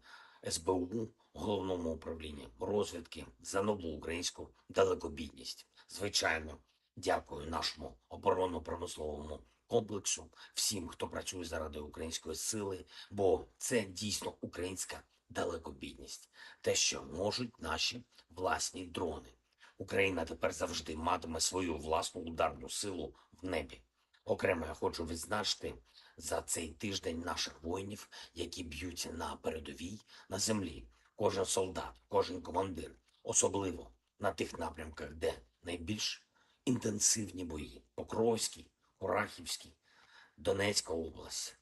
СБУ, Головному управлінню розвідки за нову українську далекобійність. Звичайно, дякую нашому оборонно-промисловому комплексу, всім, хто працює заради української сили, бо це дійсно українська далекобійність. Те, що можуть наші власні дрони. Україна тепер завжди матиме свою власну ударну силу в небі. Окремо я хочу відзначити за цей тиждень наших воїнів, які б'ються на передовій, на землі. Кожен солдат, кожен командир, особливо на тих напрямках, де найбільш інтенсивні бої. Покровський, Курахівський, Донецька область,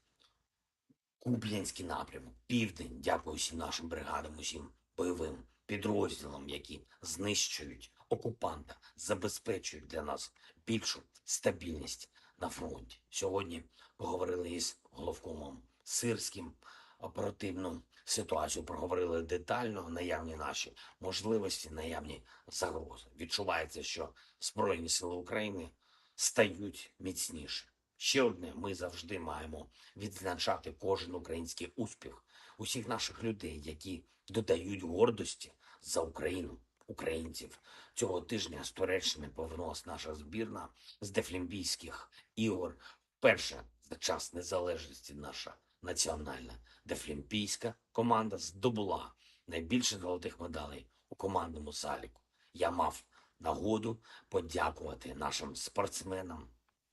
Куп'янський напрямок, Південь. Дякую всім нашим бригадам, усім бойовим підрозділам, які знищують окупанта, забезпечують для нас більшу стабільність на фронті. Сьогодні поговорили із головкомом Сирським, оперативну ситуацію проговорили детально, наявні наші можливості, наявні загрози. Відчувається, що Збройні сили України стають міцніше. Ще одне, ми завжди маємо відзначати кожен український успіх усіх наших людей, які додають гордості за Україну, українців. Цього тижня з Туреччини повернулася наша збірна з Дефлімпійських ігор. Вперше за час незалежності наша національна дефлімпійська команда здобула найбільше золотих медалей у командному заліку. Я мав нагоду подякувати нашим спортсменам,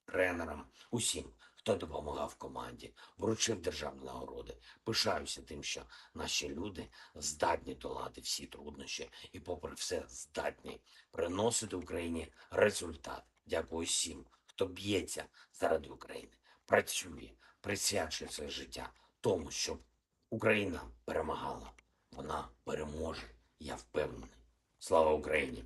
тренерам, усім, хто допомагав команді, вручив державні нагороди. Пишаюся тим, що наші люди здатні долати всі труднощі і попри все здатні приносити Україні результат. Дякую всім, хто б'ється заради України, працює, присвячує своє життя тому, щоб Україна перемагала. Вона переможе, я впевнений. Слава Україні!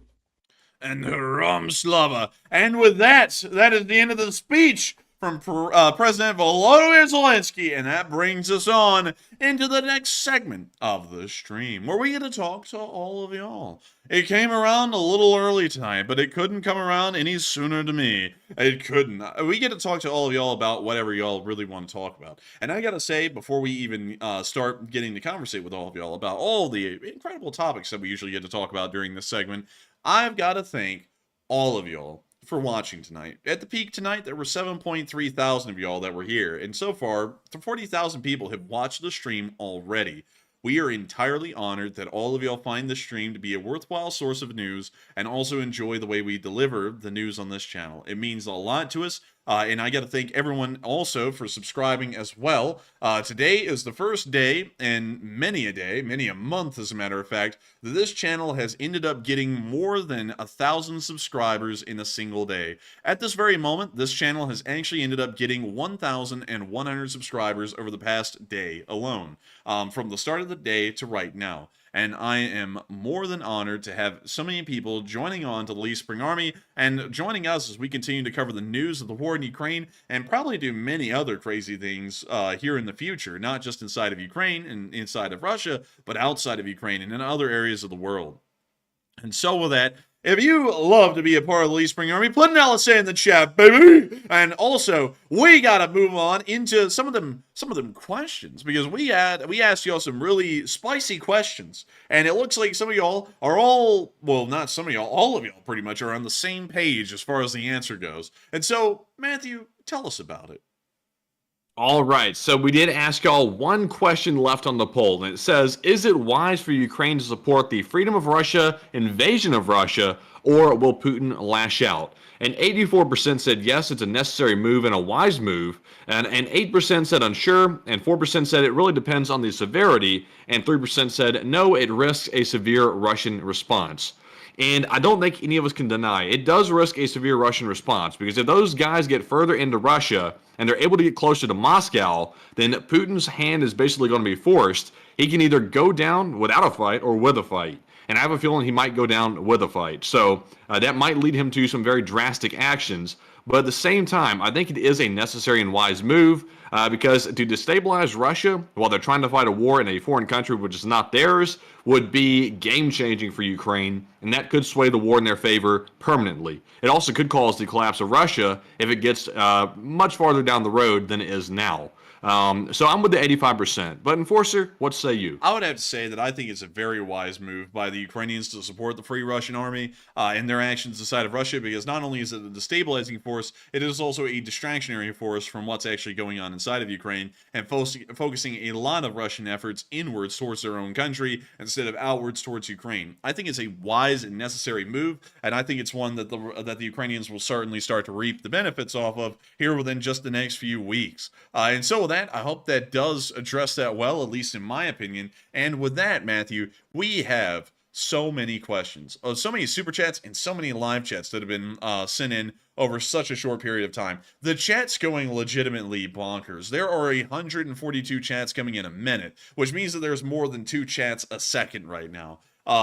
And Ram Slava. And with that, that is the end of the speech from President Volodymyr Zelenskyy. And that brings us on into the next segment of the stream, where we get to talk to all of y'all. It came around a little early tonight, but it couldn't come around any sooner to me. It couldn't. We get to talk to all of y'all about whatever y'all really want to talk about. And I gotta say, before we even start getting to conversate with all of y'all about all the incredible topics that we usually get to talk about during this segment, I've got to thank all of y'all for watching tonight. At the peak tonight, there were 7.3 thousand of y'all that were here, and so far, 40,000 people have watched the stream already. We are entirely honored that all of y'all find this stream to be a worthwhile source of news and also enjoy the way we deliver the news on this channel. It means a lot to us And I got to thank everyone also for subscribing as well. Today is the first day in many a month, as a matter of fact, that this channel has ended up getting more than 1,000 subscribers in a single day. At this very moment, this channel has actually ended up getting 1,100 subscribers over the past day alone, from the start of the day to right now. And I am more than honored to have so many people joining on to the Lee Spring Army and joining us as we continue to cover the news of the war in Ukraine and probably do many other crazy things here in the future, not just inside of Ukraine and inside of Russia, but outside of Ukraine and in other areas of the world. And so with that, if you love to be a part of the Lee Spring Army, put an LSA in the chat, baby. And also, we gotta move on into some of them questions, because we asked y'all some really spicy questions, and it looks like some of y'all are all of y'all pretty much are on the same page as far as the answer goes. And so, Matthew, tell us about it. All right, so we did ask y'all one question left on the poll, and it says, is it wise for Ukraine to support the freedom of Russia, invasion of Russia, or will Putin lash out? And 84% said yes, it's a necessary move and a wise move, and 8% said unsure, and 4% said it really depends on the severity, and 3% said no, it risks a severe Russian response. And I don't think any of us can deny it does risk a severe Russian response, because if those guys get further into Russia and they're able to get closer to Moscow, then Putin's hand is basically going to be forced. He can either go down without a fight or with a fight. And I have a feeling he might go down with a fight. So that might lead him to some very drastic actions. But at the same time, I think it is a necessary and wise move, because to destabilize Russia while they're trying to fight a war in a foreign country which is not theirs would be game-changing for Ukraine, and that could sway the war in their favor permanently. It also could cause the collapse of Russia if it gets much farther down the road than it is now. So I'm with the 85%. But Enforcer, what say you? I would have to say that I think it's a very wise move by the Ukrainians to support the Free Russian Army in their actions inside of Russia, because not only is it a destabilizing force, it is also a distractionary force from what's actually going on inside of Ukraine, and focusing a lot of Russian efforts inwards towards their own country instead of outwards towards Ukraine. I think it's a wise and necessary move, and I think it's one that the Ukrainians will certainly start to reap the benefits off of here within just the next few weeks. And so with that, I hope that does address that well, at least in my opinion. And with that, Matthew, we have so many questions, so many super chats, and so many live chats that have been sent in over such a short period of time. The chat's going legitimately bonkers. There are 142 chats coming in a minute, which means that there's more than 2 chats a second right now.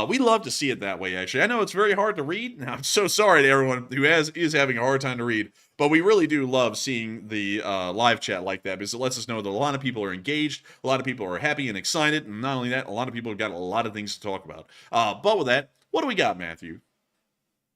We love to see it that way, actually. I know it's very hard to read, and I'm so sorry to everyone who is having a hard time to read, but we really do love seeing the live chat like that, because it lets us know that a lot of people are engaged, a lot of people are happy and excited, and not only that, a lot of people have got a lot of things to talk about. But with that, what do we got, Matthew?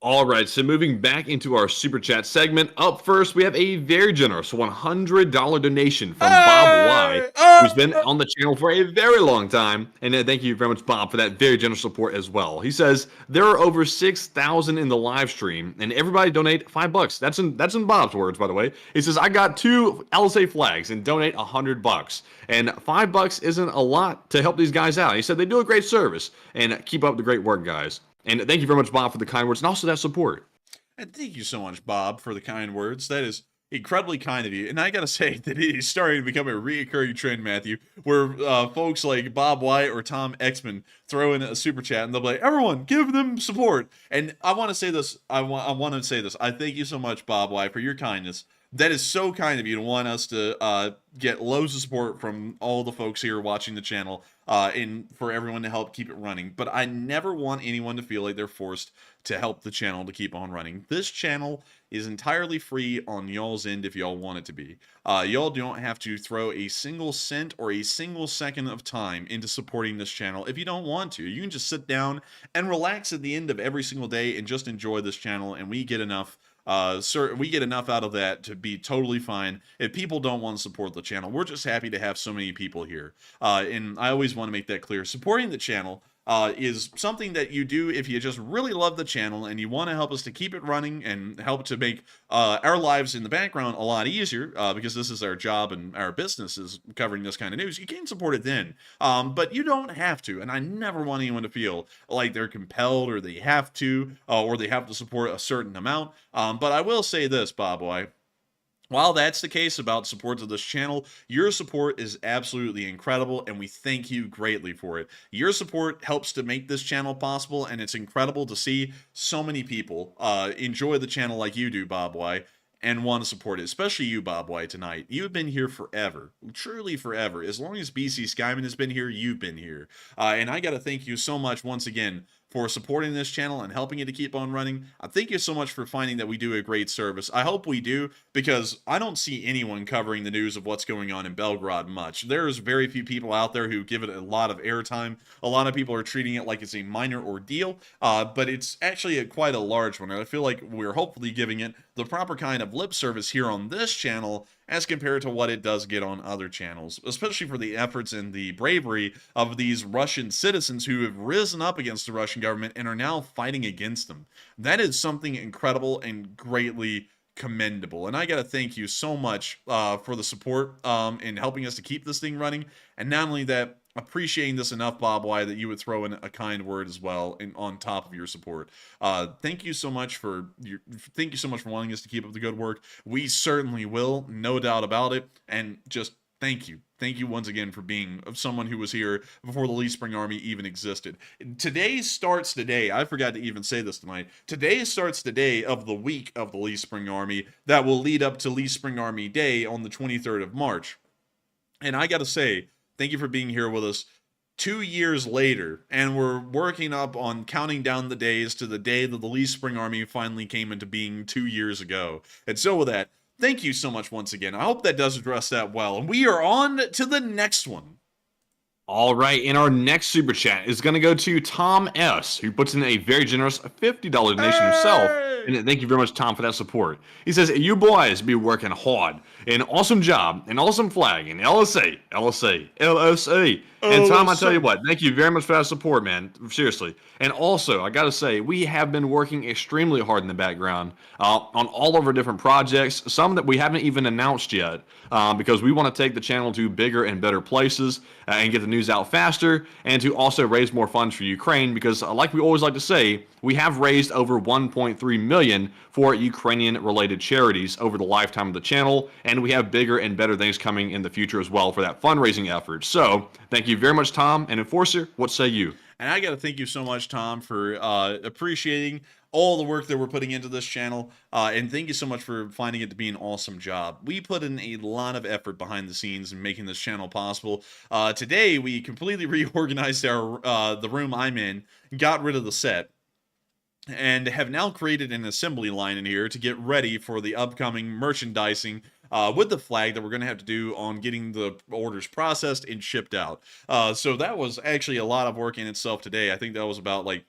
All right, so moving back into our super chat segment, up first we have a very generous $100 donation from Bob Y, who's been on the channel for a very long time, and thank you very much, Bob, for that very generous support as well. He says there are over 6,000 in the live stream, and everybody donate $5. That's in Bob's words, by the way. He says I got 2 LSA flags and donate $100, and $5 isn't a lot to help these guys out. He said they do a great service, and keep up the great work, guys. And thank you very much, Bob, for the kind words and also that support. And thank you so much, Bob, for the kind words. That is incredibly kind of you. And I gotta say that it is starting to become a reoccurring trend, Matthew, where folks like Bob White or Tom Exman throw in a super chat and they'll be like, everyone, give them support. And I want to say this. I want to say this. I thank you so much, Bob White, for your kindness. That is so kind of you to want us to get loads of support from all the folks here watching the channel, and for everyone to help keep it running. But I never want anyone to feel like they're forced to help the channel to keep on running. This channel is entirely free on y'all's end if y'all want it to be. Y'all don't have to throw a single cent or a single second of time into supporting this channel if you don't want to. You can just sit down and relax at the end of every single day and just enjoy this channel, and we get enough we get enough out of that to be totally fine. If people don't want to support the channel, we're just happy to have so many people here. And I always want to make that clear. Supporting the channel is something that you do if you just really love the channel and you want to help us to keep it running and help to make our lives in the background a lot easier, because this is our job and our business is covering this kind of news. You can support it then, but you don't have to, and I never want anyone to feel like they're compelled or they have to support a certain amount. But I will say this, Bob Boy. While that's the case about support to this channel, your support is absolutely incredible, and we thank you greatly for it. Your support helps to make this channel possible, and it's incredible to see so many people enjoy the channel like you do, Bob White, and want to support it, especially you, Bob White, tonight. You've been here forever, truly forever. As long as BC Skyman has been here, you've been here. And I got to thank you so much once again for supporting this channel and helping it to keep on running. Thank you so much for finding that we do a great service. I hope we do, because I don't see anyone covering the news of what's going on in Belgorod much. There's very few people out there who give it a lot of airtime. A lot of people are treating it like it's a minor ordeal, but it's actually quite a large one. And I feel like we're hopefully giving it the proper kind of lip service here on this channel as compared to what it does get on other channels, especially for the efforts and the bravery of these Russian citizens who have risen up against the Russian government and are now fighting against them. That is something incredible and greatly commendable. And I got to thank you so much for the support in helping us to keep this thing running. And not only that, appreciating this enough, Bob White, that you would throw in a kind word as well on top of your support. Thank you so much for wanting us to keep up the good work. We certainly will, no doubt about it. And just thank you. Thank you once again for being someone who was here before the Lee Spring Army even existed. Today starts the day. I forgot to even say this tonight. Today starts the day of the week of the Lee Spring Army that will lead up to Lee Spring Army Day on the 23rd of March. And I got to say, thank you for being here with us 2 years later, and we're working up on counting down the days to the day that the Lee Spring Army finally came into being 2 years ago. And so with that, thank you so much once again. I hope that does address that well. And we are on to the next one. All right, and our next super chat is going to go to Tom S., who puts in a very generous $50 donation himself. And thank you very much, Tom, for that support. He says, you boys be working hard. An awesome job, an awesome flag, and LSA, LSA, LSA. And Tom, I tell you what, thank you very much for that support, man. Seriously. And also, I got to say, we have been working extremely hard in the background on all of our different projects, some that we haven't even announced yet, because we want to take the channel to bigger and better places and get the news out faster, and to also raise more funds for Ukraine, because like we always like to say, we have raised over $1.3 million for Ukrainian-related charities over the lifetime of the channel, and we have bigger and better things coming in the future as well for that fundraising effort. So, thank you very much, Tom. And Enforcer, what say you? And I got to thank you so much, Tom, for appreciating all the work that we're putting into this channel. And thank you so much for finding it to be an awesome job. We put in a lot of effort behind the scenes in making this channel possible. Today, we completely reorganized the room I'm in, got rid of the set, and have now created an assembly line in here to get ready for the upcoming merchandising with the flag that we're going to have to do on getting the orders processed and shipped out. So that was actually a lot of work in itself today. I think that was about like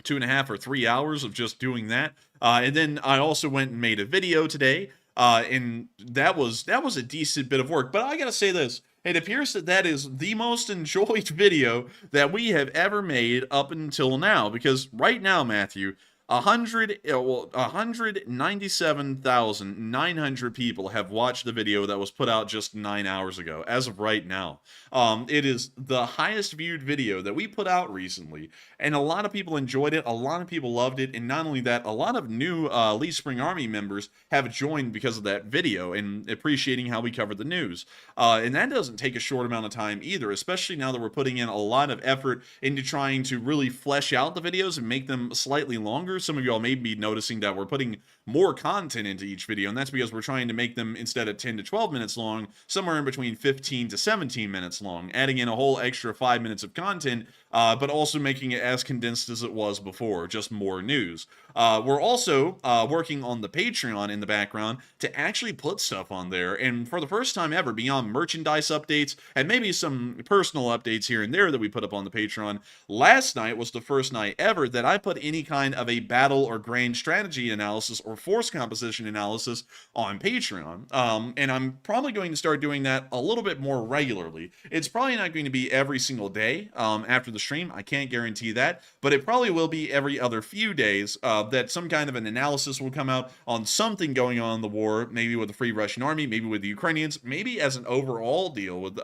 2.5 or 3 hours of just doing that. And then I also went and made a video today, and that was a decent bit of work. But I gotta say this. It appears that is the most enjoyed video that we have ever made up until now, because right now, Matthew, 197,900 people have watched the video that was put out just 9 hours ago, as of right now. It is the highest viewed video that we put out recently, and a lot of people enjoyed it, a lot of people loved it, and not only that, a lot of new Lee Spring Army members have joined because of that video and appreciating how we covered the news. And that doesn't take a short amount of time either, especially now that we're putting in a lot of effort into trying to really flesh out the videos and make them slightly longer. Some of y'all may be noticing that we're putting more content into each video, and that's because we're trying to make them, instead of 10 to 12 minutes long, somewhere in between 15 to 17 minutes long, adding in a whole extra 5 minutes of content, but also making it as condensed as it was before, just more news. We're also working on the Patreon in the background to actually put stuff on there, and for the first time ever, beyond merchandise updates and maybe some personal updates here and there that we put up on the Patreon, last night was the first night ever that I put any kind of a battle or grand strategy analysis or force composition analysis on Patreon. And I'm probably going to start doing that a little bit more regularly. It's probably not going to be every single day after the stream. I can't guarantee that, but it probably will be every other few days that some kind of an analysis will come out on something going on in the war, maybe with the Free Russian Army, maybe with the Ukrainians, maybe as an overall deal with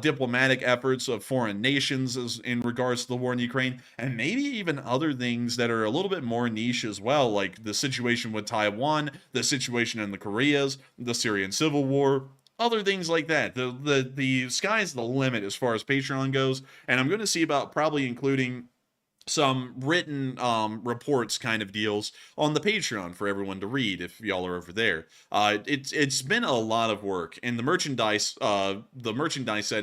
diplomatic efforts of foreign nations in regards to the war in Ukraine, and maybe even other things that are a little bit more niche as well, like the situation with Taiwan, the situation in the Koreas, the Syrian civil war, other things like that. The sky's the limit as far as Patreon goes, and I'm going to see about probably including some written reports kind of deals on the Patreon for everyone to read if y'all are over there. It's been a lot of work, and the merchandise side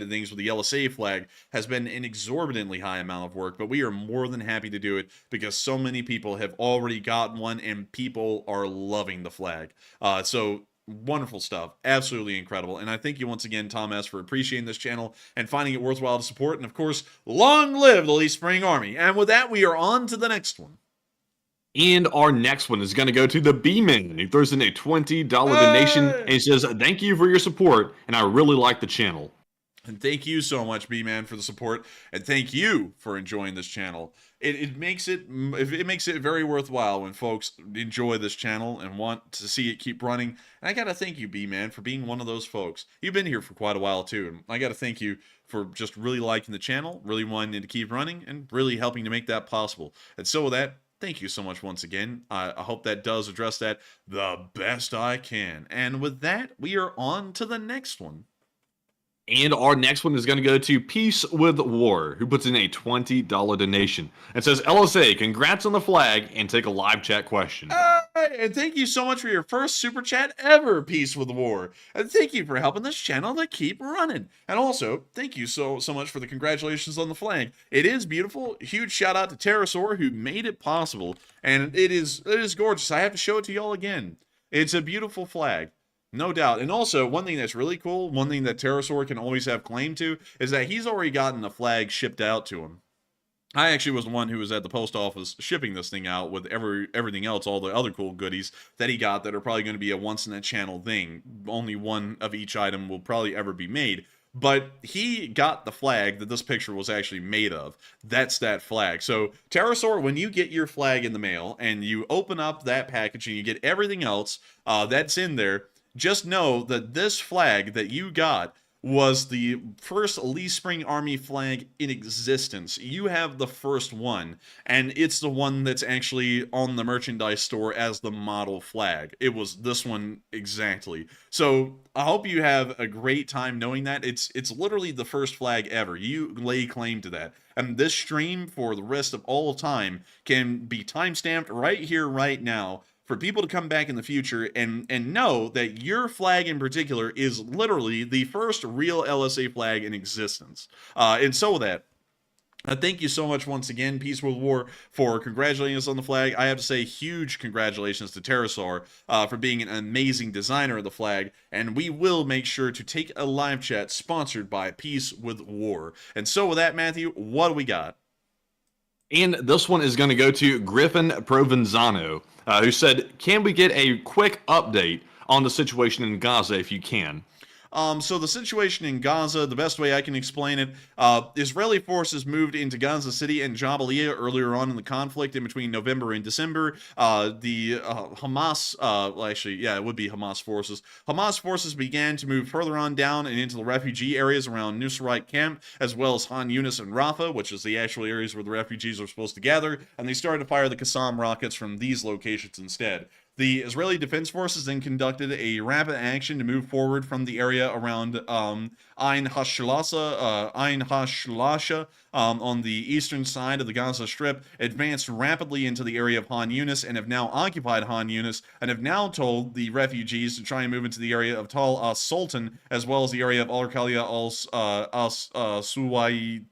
of things with the LSA flag has been an exorbitantly high amount of work, but we are more than happy to do it because so many people have already gotten one and people are loving the flag. So wonderful stuff, absolutely incredible, and I thank you once again, Tom S, for appreciating this channel and finding it worthwhile to support. And of course, long live the Leaf Spring Army. And with that, we are on to the next one. And our next one is going to go to the B-Man, who throws in a $20 donation and says, "Thank you for your support, and I really like the channel." And thank you so much, B-Man, for the support, and thank you for enjoying this channel. It makes it very worthwhile when folks enjoy this channel and want to see it keep running. And I gotta thank you, B-Man, for being one of those folks. You've been here for quite a while too, and I gotta thank you for just really liking the channel, really wanting it to keep running, and really helping to make that possible. And so with that, thank you so much once again. I hope that does address that the best I can. And with that, we are on to the next one. And our next one is going to go to Peace with War, who puts in a $20 donation and says, "LSA, congrats on the flag, and take a live chat question." And thank you so much for your first super chat ever, Peace with War. And thank you for helping this channel to keep running. And also, thank you so much for the congratulations on the flag. It is beautiful. Huge shout out to Pterosaur, who made it possible. And it is gorgeous. I have to show it to y'all again. It's a beautiful flag. No doubt. And also, one thing that's really cool, one thing that Pterosaur can always have claim to, is that he's already gotten a flag shipped out to him. I actually was the one who was at the post office shipping this thing out with everything else, all the other cool goodies that he got that are probably going to be a once-in-a-channel thing. Only one of each item will probably ever be made. But he got the flag that this picture was actually made of. That's that flag. So, Pterosaur, when you get your flag in the mail and you open up that package and you get everything else that's in there, just know that this flag that you got was the first Leaf Spring Army flag in existence. You have the first one, and it's the one that's actually on the merchandise store as the model flag. It was this one exactly. So I hope you have a great time knowing that. It's literally the first flag ever. You lay claim to that. And this stream for the rest of all time can be timestamped right here, right now, for people to come back in the future and know that your flag in particular is literally the first real LSA flag in existence. And so with that, thank you so much once again, Peace with War, for congratulating us on the flag. I have to say huge congratulations to Pterosaur for being an amazing designer of the flag, and we will make sure to take a live chat sponsored by Peace with War. And so with that, Matthew, what do we got? And this one is going to go to Griffin Provenzano, who said, "Can we get a quick update on the situation in Gaza if you can?" So the situation in Gaza, the best way I can explain it, Israeli forces moved into Gaza City and Jabalia earlier on in the conflict in between November and December. The Hamas, well, actually, yeah, it would be Hamas forces. Hamas forces began to move further on down and into the refugee areas around Nusayrat camp, as well as Han Yunis and Rafah, which is the actual areas where the refugees are supposed to gather, and they started to fire the Qassam rockets from these locations instead. The Israeli Defense Forces then conducted a rapid action to move forward from the area around Ain Hashlasha on the eastern side of the Gaza Strip, advanced rapidly into the area of Han Yunis and have now occupied Han Yunis and have now told the refugees to try and move into the area of Tal as-Sultan as well as the area of Al-Khalia al-Suwaidia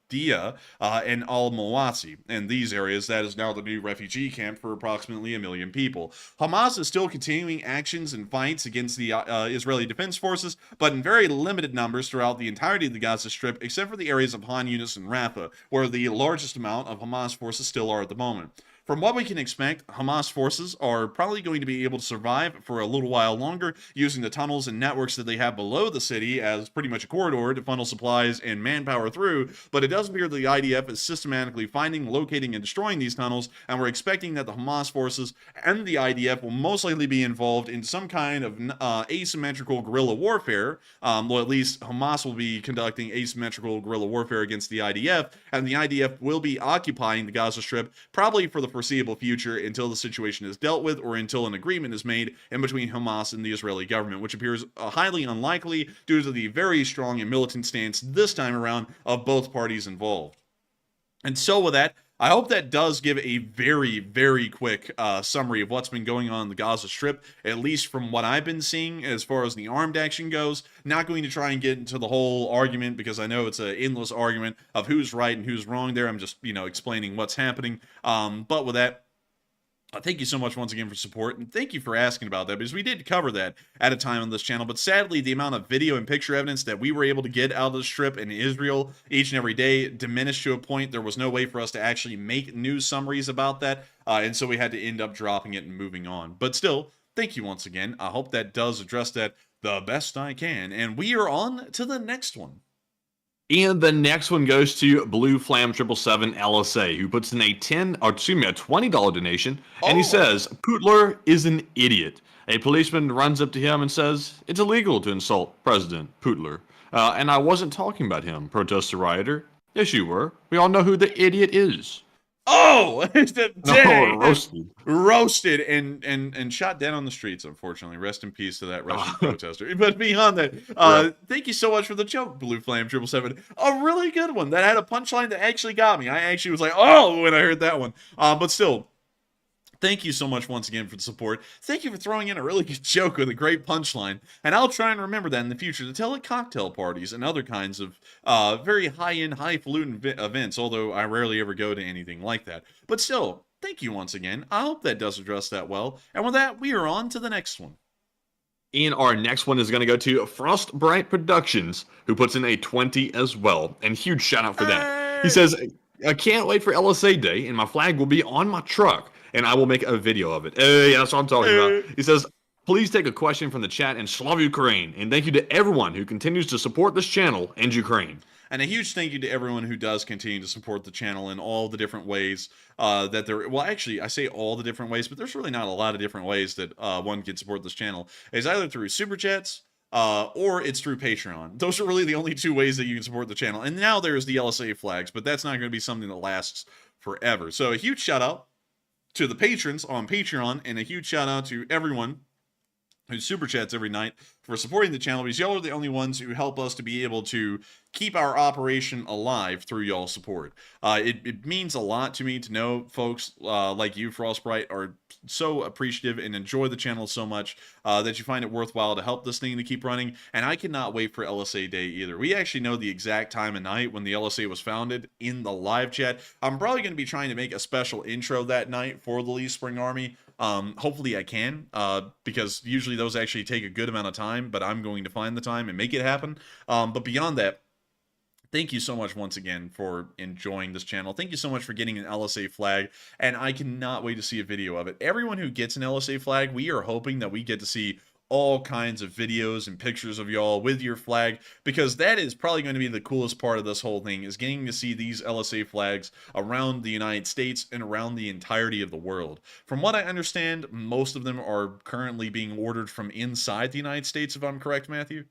and Al-Mawasi. In these areas, that is now the new refugee camp for approximately 1 million people. Hamas is still continuing actions and fights against the Israeli Defense Forces, but in very limited numbers throughout the entirety of the Gaza Strip, except for the areas of Han Yunis and Rafah, where the largest amount of Hamas forces still are at the moment. from what we can expect, Hamas forces are probably going to be able to survive for a little while longer using the tunnels and networks that they have below the city as pretty much a corridor to funnel supplies and manpower through, but it does appear that the IDF is systematically finding, locating, and destroying these tunnels, and we're expecting that the Hamas forces and the IDF will most likely be involved in some kind of asymmetrical guerrilla warfare. Well, at least Hamas will be conducting asymmetrical guerrilla warfare against the IDF, and the IDF will be occupying the Gaza Strip probably for the foreseeable future until the situation is dealt with or until an agreement is made in between Hamas and the Israeli government, which appears highly unlikely due to the very strong and militant stance this time around of both parties involved. And so with that, I hope that does give a very, very quick summary of what's been going on in the Gaza Strip, at least from what I've been seeing as far as the armed action goes. Not going to try and get into the whole argument because I know it's an endless argument of who's right and who's wrong there. I'm just, explaining what's happening. But with that, thank you so much once again for support, and thank you for asking about that, because we did cover that at a time on this channel, but sadly the amount of video and picture evidence that we were able to get out of the Strip in Israel each and every day diminished to a point there was no way for us to actually make news summaries about that, and so we had to end up dropping it and moving on. But still, thank you once again. I hope that does address that the best I can, and we are on to the next one. And the next one goes to Blue Flam 777 LSA, who puts in a $20 donation, and he says, Putler is an idiot. A policeman runs up to him and says, it's illegal to insult President Putler. And I wasn't talking about him, protests the rioter. Yes, you were. We all know who the idiot is. Oh, dang. Roasted and shot dead on the streets, unfortunately. Rest in peace to that Russian protester. But beyond that, thank you so much for the joke, Blue Flame 777. A really good one that had a punchline that actually got me. I actually was like, oh, when I heard that one. But still, thank you so much once again for the support. Thank you for throwing in a really good joke with a great punchline. And I'll try and remember that in the future to tell at cocktail parties and other kinds of very high-end, highfalutin events, although I rarely ever go to anything like that. But still, thank you once again. I hope that does address that well. And with that, we are on to the next one. And our next one is going to go to Frostbright Productions, who puts in a 20 as well. And huge shout out for that. He says, I can't wait for LSA Day, and my flag will be on my truck, and I will make a video of it. Yeah, that's what I'm talking about. He says, please take a question from the chat and Slav Ukraine. And thank you to everyone who continues to support this channel and Ukraine. And a huge thank you to everyone who does continue to support the channel in all the different ways that there... Well, actually, I say all the different ways, but there's really not a lot of different ways that one can support this channel. It's either through Super Chats, or it's through Patreon. Those are really the only two ways that you can support the channel. And now there's the LSA flags, but that's not going to be something that lasts forever. So a huge shout out to the patrons on Patreon, and a huge shout out to everyone who super chats every night for supporting the channel, because y'all are the only ones who help us to be able to keep our operation alive through y'all's support. It means a lot to me to know folks like you, Frostbright, are so appreciative and enjoy the channel so much that you find it worthwhile to help this thing to keep running. And I cannot wait for LSA Day either. We actually know the exact time of night when the LSA was founded in the live chat. I'm probably going to be trying to make a special intro that night for the Lee Spring Army. Hopefully I can, because usually those actually take a good amount of time, but I'm going to find the time and make it happen. But beyond that, thank you so much once again for enjoying this channel. Thank you so much for getting an LSA flag, and I cannot wait to see a video of it. Everyone who gets an LSA flag, we are hoping that we get to see all kinds of videos and pictures of y'all with your flag, because that is probably going to be the coolest part of this whole thing, is getting to see these LSA flags around the United States and around the entirety of the world. From what I understand, most of them are currently being ordered from inside the United States, if I'm correct, Matthew?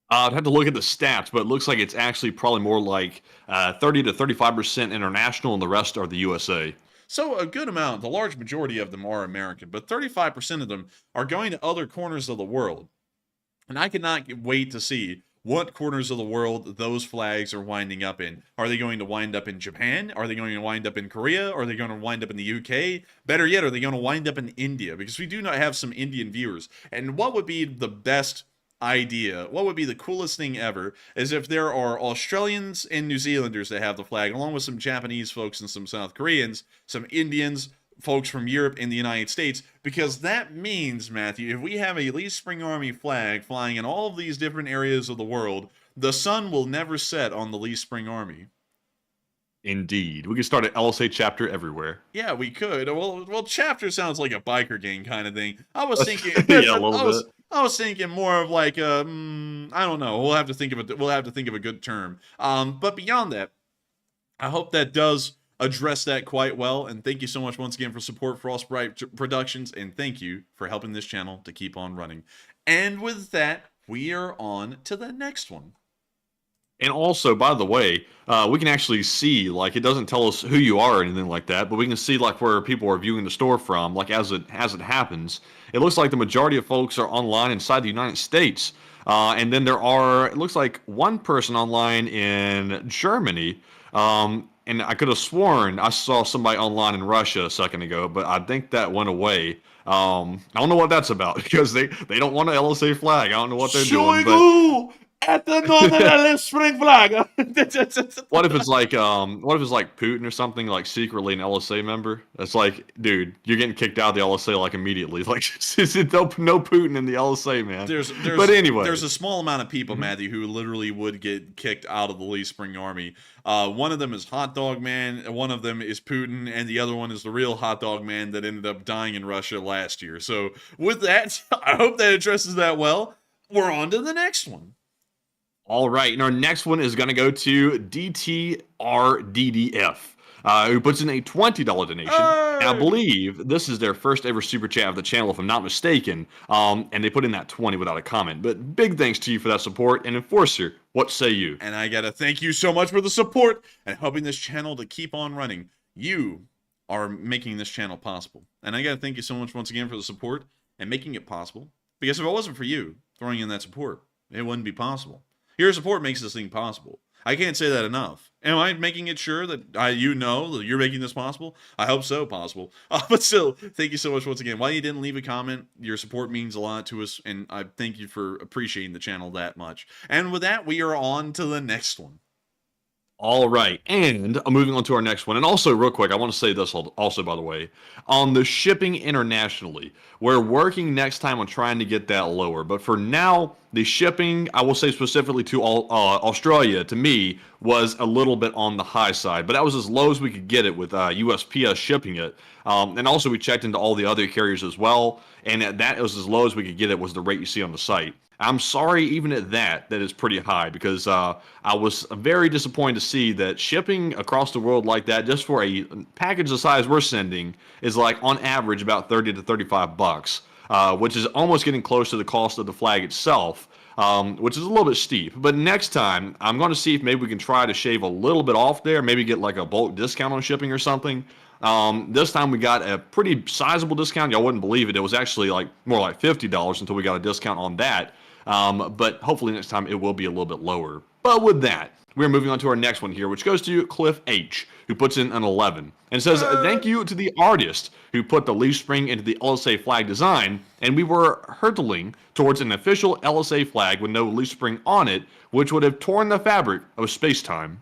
I'd have to look at the stats, but it looks like it's actually probably more like 30 to 35% international, and the rest are the USA. So a good amount, the large majority of them are American, but 35% of them are going to other corners of the world. And I cannot wait to see what corners of the world those flags are winding up in. Are they going to wind up in Japan? Are they going to wind up in Korea? Are they going to wind up in the UK? Better yet, are they going to wind up in India? Because we do not have some Indian viewers. And what would be the best idea, what would be the coolest thing ever, is if there are Australians and New Zealanders that have the flag, along with some Japanese folks and some South Koreans, some Indians, folks from Europe and the United States, because that means, Matthew, if we have a Lee Spring Army flag flying in all of these different areas of the world, the sun will never set on the Lee Spring Army. Indeed. We could start an LSA chapter everywhere. Yeah, we could. Well, chapter sounds like a biker gang kind of thing. I was thinking, Yeah, a little bit. I was thinking more of like a, I don't know. We'll have to think of it. We'll have to think of a good term. But beyond that, I hope that does address that quite well. And thank you so much once again for support for Frostbright Productions, and thank you for helping this channel to keep on running. And with that, we are on to the next one. And also, by the way, we can actually see, like, it doesn't tell us who you are or anything like that, but we can see, like, where people are viewing the store from, like, as it happens. It looks like the majority of folks are online inside the United States. And then there are, it looks like one person online in Germany. And I could have sworn I saw somebody online in Russia a second ago, but I think that went away. I don't know what that's about, because they don't want an LSA flag. I don't know what they're doing. But at the Northern Spring flag. what if it's like Putin or something, like secretly an LSA member? It's like, dude, you're getting kicked out of the LSA like immediately. Like, no Putin in the LSA, man. But anyway, there's a small amount of people, Matthew, who literally would get kicked out of the Lee Spring Army. One of them is Hot Dog Man, one of them is Putin, and the other one is the real Hot Dog Man that ended up dying in Russia last year. So with that, I hope that addresses that well. We're on to the next one. All right, and our next one is going to go to DTRDDF, who puts in a $20 donation. And I believe this is their first ever super chat of the channel, if I'm not mistaken. And they put in that 20 without a comment. But big thanks to you for that support. And Enforcer, what say you? And I got to thank you so much for the support and helping this channel to keep on running. You are making this channel possible. And I got to thank you so much once again for the support and making it possible. Because if it wasn't for you throwing in that support, it wouldn't be possible. Your support makes this thing possible. I can't say that enough. Am I making it sure that you know that you're making this possible? I hope so, possible. But still, thank you so much once again. While you didn't leave a comment, your support means a lot to us, and I thank you for appreciating the channel that much. And with that, we are on to the next one. All right, and moving on to our next one. And also, real quick, I want to say this also, by the way. On the shipping internationally, we're working next time on trying to get that lower. But for now, the shipping, I will say specifically to Australia, to me, was a little bit on the high side. But that was as low as we could get it with USPS shipping it. And also, we checked into all the other carriers as well. And that was as low as we could get it was the rate you see on the site. I'm sorry, even at that is pretty high, because I was very disappointed to see that shipping across the world like that, just for a package the size we're sending, is like on average about 30 to 35 bucks, which is almost getting close to the cost of the flag itself, which is a little bit steep. But next time, I'm going to see if maybe we can try to shave a little bit off there, maybe get like a bulk discount on shipping or something. This time we got a pretty sizable discount. Y'all wouldn't believe it. It was actually like more like $50 until we got a discount on that. But hopefully next time it will be a little bit lower. But with that, we're moving on to our next one here, which goes to Cliff H, who puts in an 11 and says, thank you to the artist who put the leaf spring into the LSA flag design, and we were hurtling towards an official LSA flag with no leaf spring on it, which would have torn the fabric of space-time.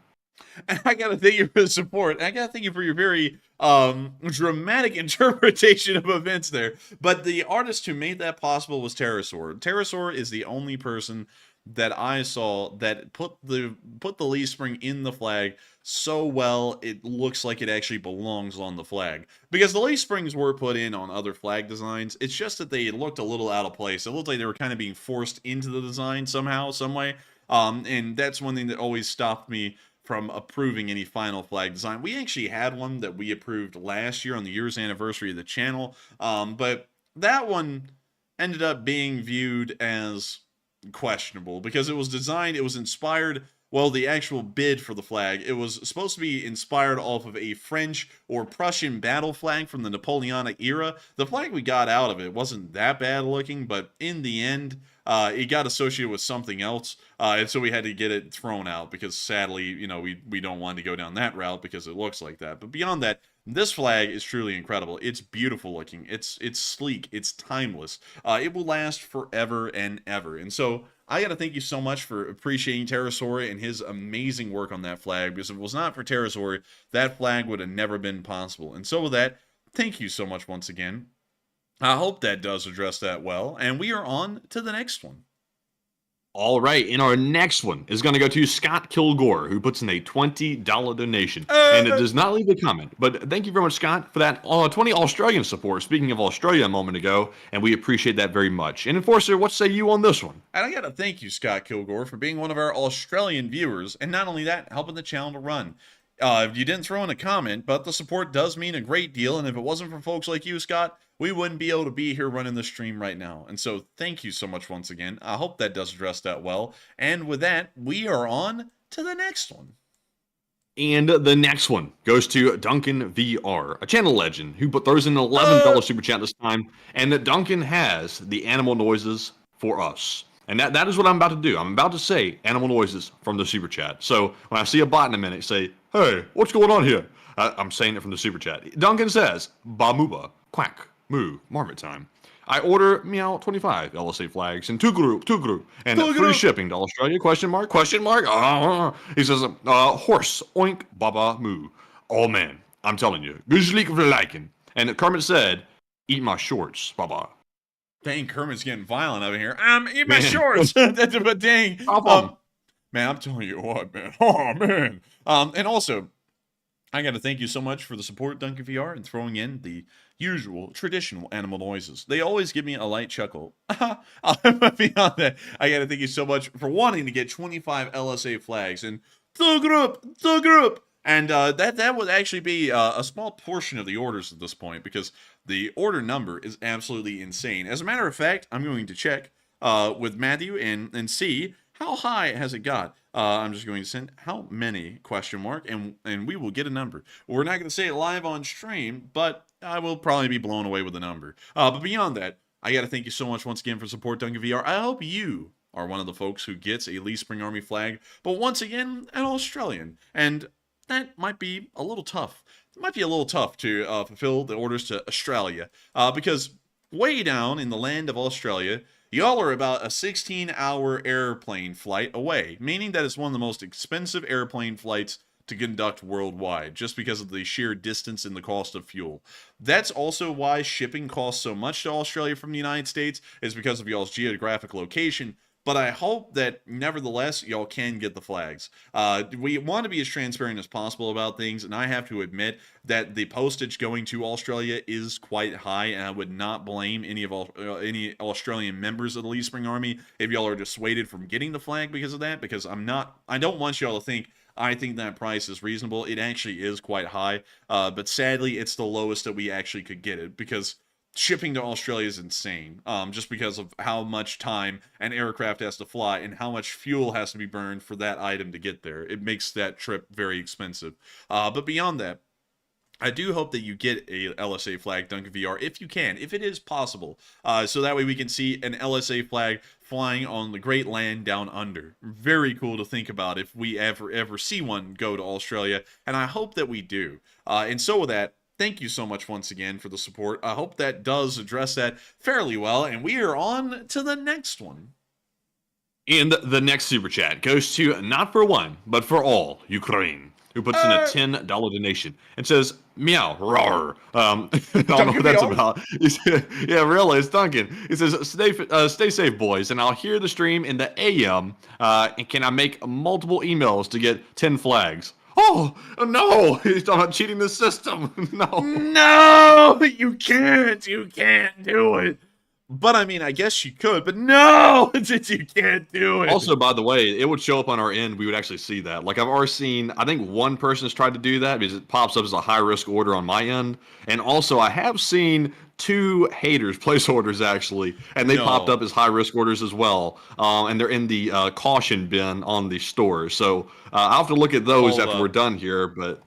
And I gotta thank you for the support. I gotta thank you for your very dramatic interpretation of events there. But the artist who made that possible was Pterosaur. Pterosaur is the only person that I saw that put the leaf spring in the flag so well it looks like it actually belongs on the flag. Because the leaf springs were put in on other flag designs. It's just that they looked a little out of place. It looked like they were kind of being forced into the design somehow, some way. And that's one thing that always stopped me from approving any final flag design. We actually had one that we approved last year on the year's anniversary of the channel, but that one ended up being viewed as questionable because it was designed, it was inspired, well, the actual bid for the flag, it was supposed to be inspired off of a French or Prussian battle flag from the Napoleonic era. The flag we got out of it wasn't that bad looking, but in the end, it got associated with something else, and so we had to get it thrown out because sadly, you know, we don't want to go down that route because it looks like that. But beyond that, this flag is truly incredible. It's beautiful looking. It's sleek. It's timeless. It will last forever and ever. And so I got to thank you so much for appreciating Pterosaur and his amazing work on that flag, because if it was not for Pterosaur, that flag would have never been possible. And so with that, thank you so much once again. I hope that does address that well, and we are on to the next one. All right, and our next one is going to go to Scott Kilgore, who puts in a $20 donation, and it does not leave a comment. But thank you very much, Scott, for that 20 Australian support. Speaking of Australia a moment ago, and we appreciate that very much. And Enforcer, what say you on this one? And I gotta thank you, Scott Kilgore, for being one of our Australian viewers, and not only that, helping the channel to run. You didn't throw in a comment, but the support does mean a great deal, and if it wasn't for folks like you, Scott, we wouldn't be able to be here running the stream right now. And so thank you so much once again. I hope that does address that well. And with that, we are on to the next one. And the next one goes to Duncan VR, a channel legend who throws in an $11 super chat this time. And that Duncan has the animal noises for us. And that is what I'm about to do. I'm about to say animal noises from the super chat. So when I see a bot in a minute say, hey, what's going on here? I'm saying it from the super chat. Duncan says, Bamuba, quack, moo, marmot time. I order meow 25 LSA flags and two group, and free shipping to Australia, question mark. He says, horse, oink, baba, moo. Oh man, I'm telling you, güzlik verliken. And Kermit said, eat my shorts, baba. Dang, Kermit's getting violent over here. Eat my shorts. But dang. Man, I'm telling you what, man. Oh, man. And also, I got to thank you so much for the support, Duncan VR, and throwing in the usual traditional animal noises. They always give me a light chuckle. Beyond that, I got to thank you so much for wanting to get 25 LSA flags. And the group. And that would actually be a small portion of the orders at this point, because the order number is absolutely insane. As a matter of fact, I'm going to check with Matthew and see how high has it got. I'm just going to send how many question mark, and we will get a number. We're not going to say it live on stream, but I will probably be blown away with the number. But beyond that, I got to thank you so much once again for support, Duncan VR. I hope you are one of the folks who gets a Lee Spring Army flag, but once again, an Australian. And that might be a little tough. It might be a little tough to fulfill the orders to Australia, because way down in the land of Australia, y'all are about a 16-hour airplane flight away, meaning that it's one of the most expensive airplane flights to conduct worldwide, just because of the sheer distance and the cost of fuel. That's also why shipping costs so much to Australia from the United States, is because of y'all's geographic location. But I hope that, nevertheless, y'all can get the flags. We want to be as transparent as possible about things, and I have to admit that the postage going to Australia is quite high, and I would not blame any Australian members of the Lee Spring Army if y'all are dissuaded from getting the flag because of that, because I don't want y'all to think I think that price is reasonable. It actually is quite high, but sadly, it's the lowest that we actually could get it, because shipping to Australia is insane, just because of how much time an aircraft has to fly and how much fuel has to be burned for that item to get there. It makes that trip very expensive. But beyond that, I do hope that you get a LSA flag, Duncan VR, if you can, if it is possible, so that way we can see an LSA flag flying on the great land down under. Very cool to think about if we ever see one go to Australia, and I hope that we do. And so with that, thank you so much once again for the support. I hope that does address that fairly well, and we are on to the next one. And the next super chat goes to not for one, but for all Ukraine, who puts in a $10 donation and says, meow, roar. I don't know what that's about. Yeah, really, it's Duncan. He says, stay safe, boys, and I'll hear the stream in the AM, and can I make multiple emails to get 10 flags? Oh, no, he's talking about cheating the system. No, you can't do it. But I mean, I guess you could, but no, you can't do it. Also, by the way, it would show up on our end. We would actually see that. Like, I've already seen, I think one person has tried to do that because it pops up as a high-risk order on my end. And also, I have seen 2 haters place orders, actually, and they popped up as high-risk orders as well. And they're in the caution bin on the store. So I'll have to look at those after we're done here. But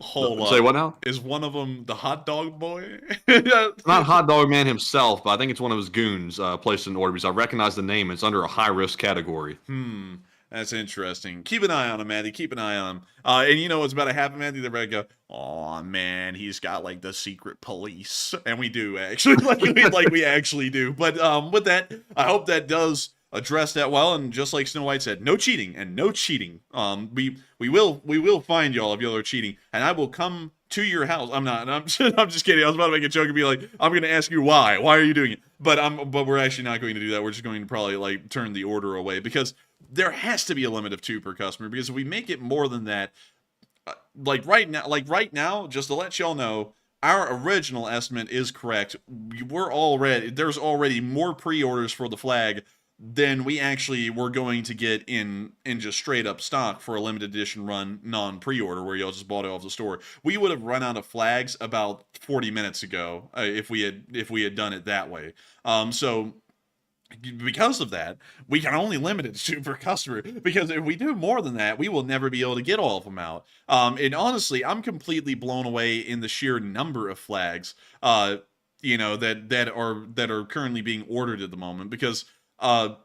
say what now? Is one of them the hot dog boy? It's not Hot Dog Man himself, but I think it's one of his goons placed an order because I recognize the name. It's under a high-risk category. That's interesting. Keep an eye on him, Maddie. Keep an eye on him. And you know what's about to happen, Maddie? They're about to go, oh, man, he's got, like, the secret police. And we do, actually. like we actually do. But with that, I hope that does address that well. And just like Snow White said, no cheating and no cheating. We will find y'all if y'all are cheating. And I will come to your house. I'm just kidding. I was about to make a joke and be like, I'm going to ask you why. Why are you doing it? But we're actually not going to do that. We're just going to probably, like, turn the order away. Because there has to be a limit of 2 per customer, because if we make it more than that, like right now, just to let y'all know, our original estimate is correct. There's already more pre-orders for the flag than we actually were going to get in just straight up stock for a limited edition run non-pre-order where y'all just bought it off the store. We would have run out of flags about 40 minutes ago if we had done it that way. So because of that, we can only limit it to 2 per customer, because if we do more than that, we will never be able to get all of them out. And honestly, I'm completely blown away in the sheer number of flags, that are currently being ordered at the moment, because not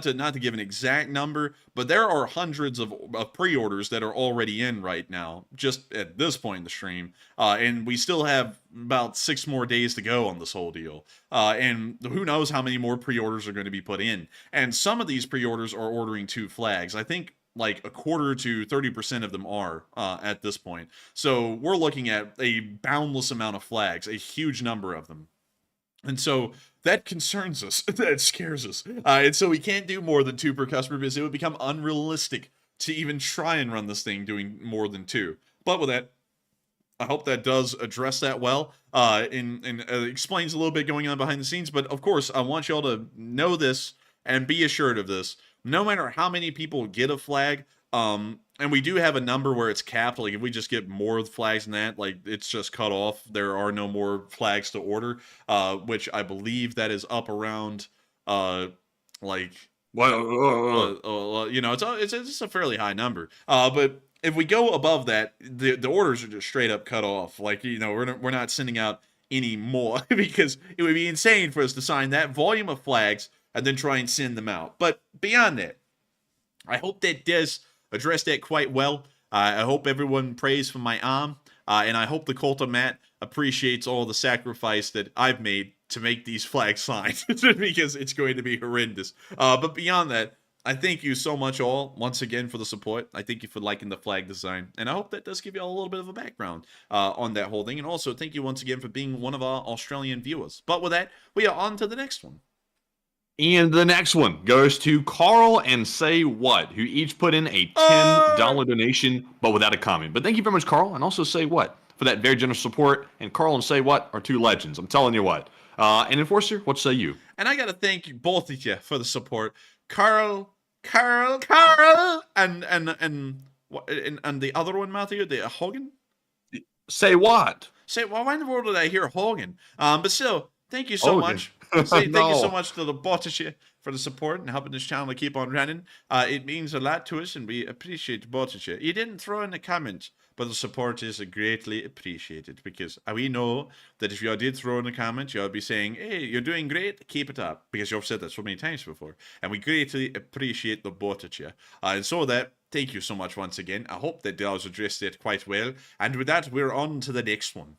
to give an exact number, but there are hundreds of pre-orders that are already in right now, just at this point in the stream, and we still have about 6 more days to go on this whole deal, and who knows how many more pre-orders are going to be put in. And some of these pre-orders are ordering 2 flags. I think like a quarter to 30% of them are at this point. So we're looking at a boundless amount of flags, a huge number of them. And so that concerns us. That scares us. And so we can't do more than 2 per customer, because it would become unrealistic to even try and run this thing doing more than 2. But with that, I hope that does address that well, and explains a little bit going on behind the scenes. But of course, I want y'all to know this and be assured of this. No matter how many people get a flag, and we do have a number where it's capped. Like if we just get more flags than that, like it's just cut off. There are no more flags to order, which I believe that is up around, it's a fairly high number. But if we go above that, the orders are just straight up cut off. Like, we're not sending out any more because it would be insane for us to sign that volume of flags and then try and send them out. But beyond that, I hope that does address that quite well. I hope everyone prays for my arm, and I hope the cult of Matt appreciates all the sacrifice that I've made to make these flags signed, because it's going to be horrendous. But beyond that, I thank you so much all, once again, for the support. I thank you for liking the flag design, and I hope that does give you all a little bit of a background on that whole thing. And also, thank you once again for being one of our Australian viewers. But with that, we are on to the next one. And the next one goes to Carl and Say What, who each put in a $10 donation, but without a comment. But thank you very much, Carl, and also Say What, for that very generous support. And Carl and Say What are 2 legends. I'm telling you what. And Enforcer, what say you? And I got to thank you, both of you, for the support. Carl, and the other one, Matthew, the Hogan? Say What? Why in the world did I hear Hogan? But still, thank you so much. Thank you so much to the both of you for the support and helping this channel to keep on running. It means a lot to us, and we appreciate both of you. You didn't throw in a comment, but the support is greatly appreciated, because we know that if you did throw in a comment, you'll be saying, hey, you're doing great, keep it up, because you've said that so many times before. And we greatly appreciate the both of you. And so that, thank you so much once again. I hope that does address it quite well. And with that, we're on to the next one.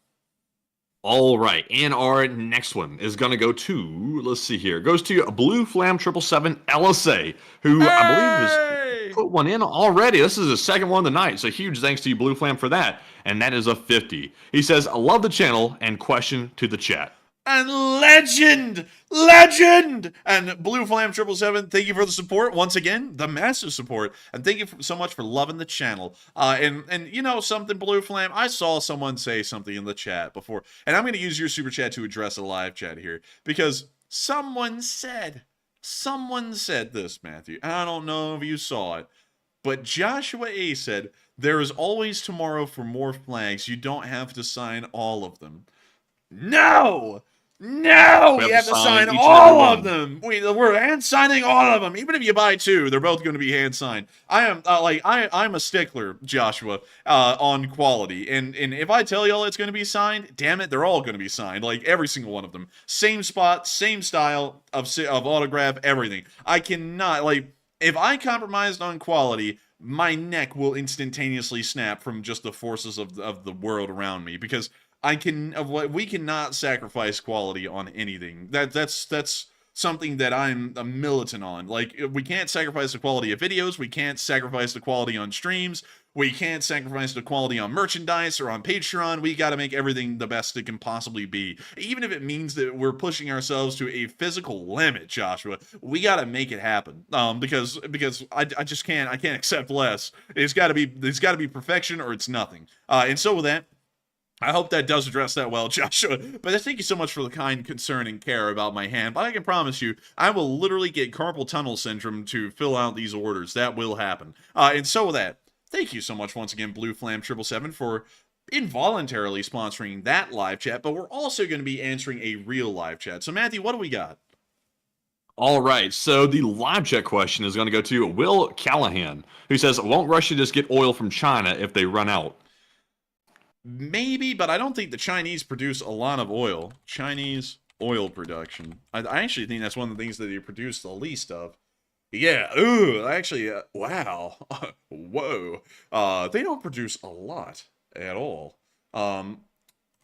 All right, and our next one is going to go to, let's see here, goes to Blue Flam 777 LSA, who I believe has put one in already. This is his second one of the night, so huge thanks to you, Blue Flam, for that. And that is a 50. He says, I love the channel, and question to the chat. And legend! And Blue Flam 777, thank you for the support. Once again, the massive support. And thank you so much for loving the channel. And you know something, Blue Flam? I saw someone say something in the chat before. And I'm going to use your super chat to address a live chat here. Because someone said this, Matthew. I don't know if you saw it. But Joshua A. said, there is always tomorrow for more flags. You don't have to sign all of them. No! No! We have to sign all of them. We're hand signing all of them. Even if you buy 2, they're both going to be hand signed. I am I'm a stickler, Joshua, on quality. And if I tell y'all it's going to be signed, damn it, they're all going to be signed. Like every single one of them. Same spot, same style of autograph, everything. I cannot, if I compromised on quality, my neck will instantaneously snap from just the forces of the world around me, because we cannot sacrifice quality on anything. That's something that I'm a militant on. Like, we can't sacrifice the quality of videos. We can't sacrifice the quality on streams. We can't sacrifice the quality on merchandise or on Patreon. We got to make everything the best it can possibly be. Even if it means that we're pushing ourselves to a physical limit, Joshua, we got to make it happen. Because I just can't accept less. It's got to be perfection or it's nothing. And so with that, I hope that does address that well, Joshua. But thank you so much for the kind concern and care about my hand. But I can promise you, I will literally get carpal tunnel syndrome to fill out these orders. That will happen. And so with that, thank you so much once again, Blue Flam 777, for involuntarily sponsoring that live chat. But we're also going to be answering a real live chat. So Matthew, what do we got? All right, so the live chat question is going to go to Will Callahan, who says, won't Russia just get oil from China if they run out? Maybe, but I don't think the Chinese produce a lot of oil. Chinese oil production. I actually think that's one of the things that they produce the least of. Yeah, actually, wow. Whoa. They don't produce a lot at all.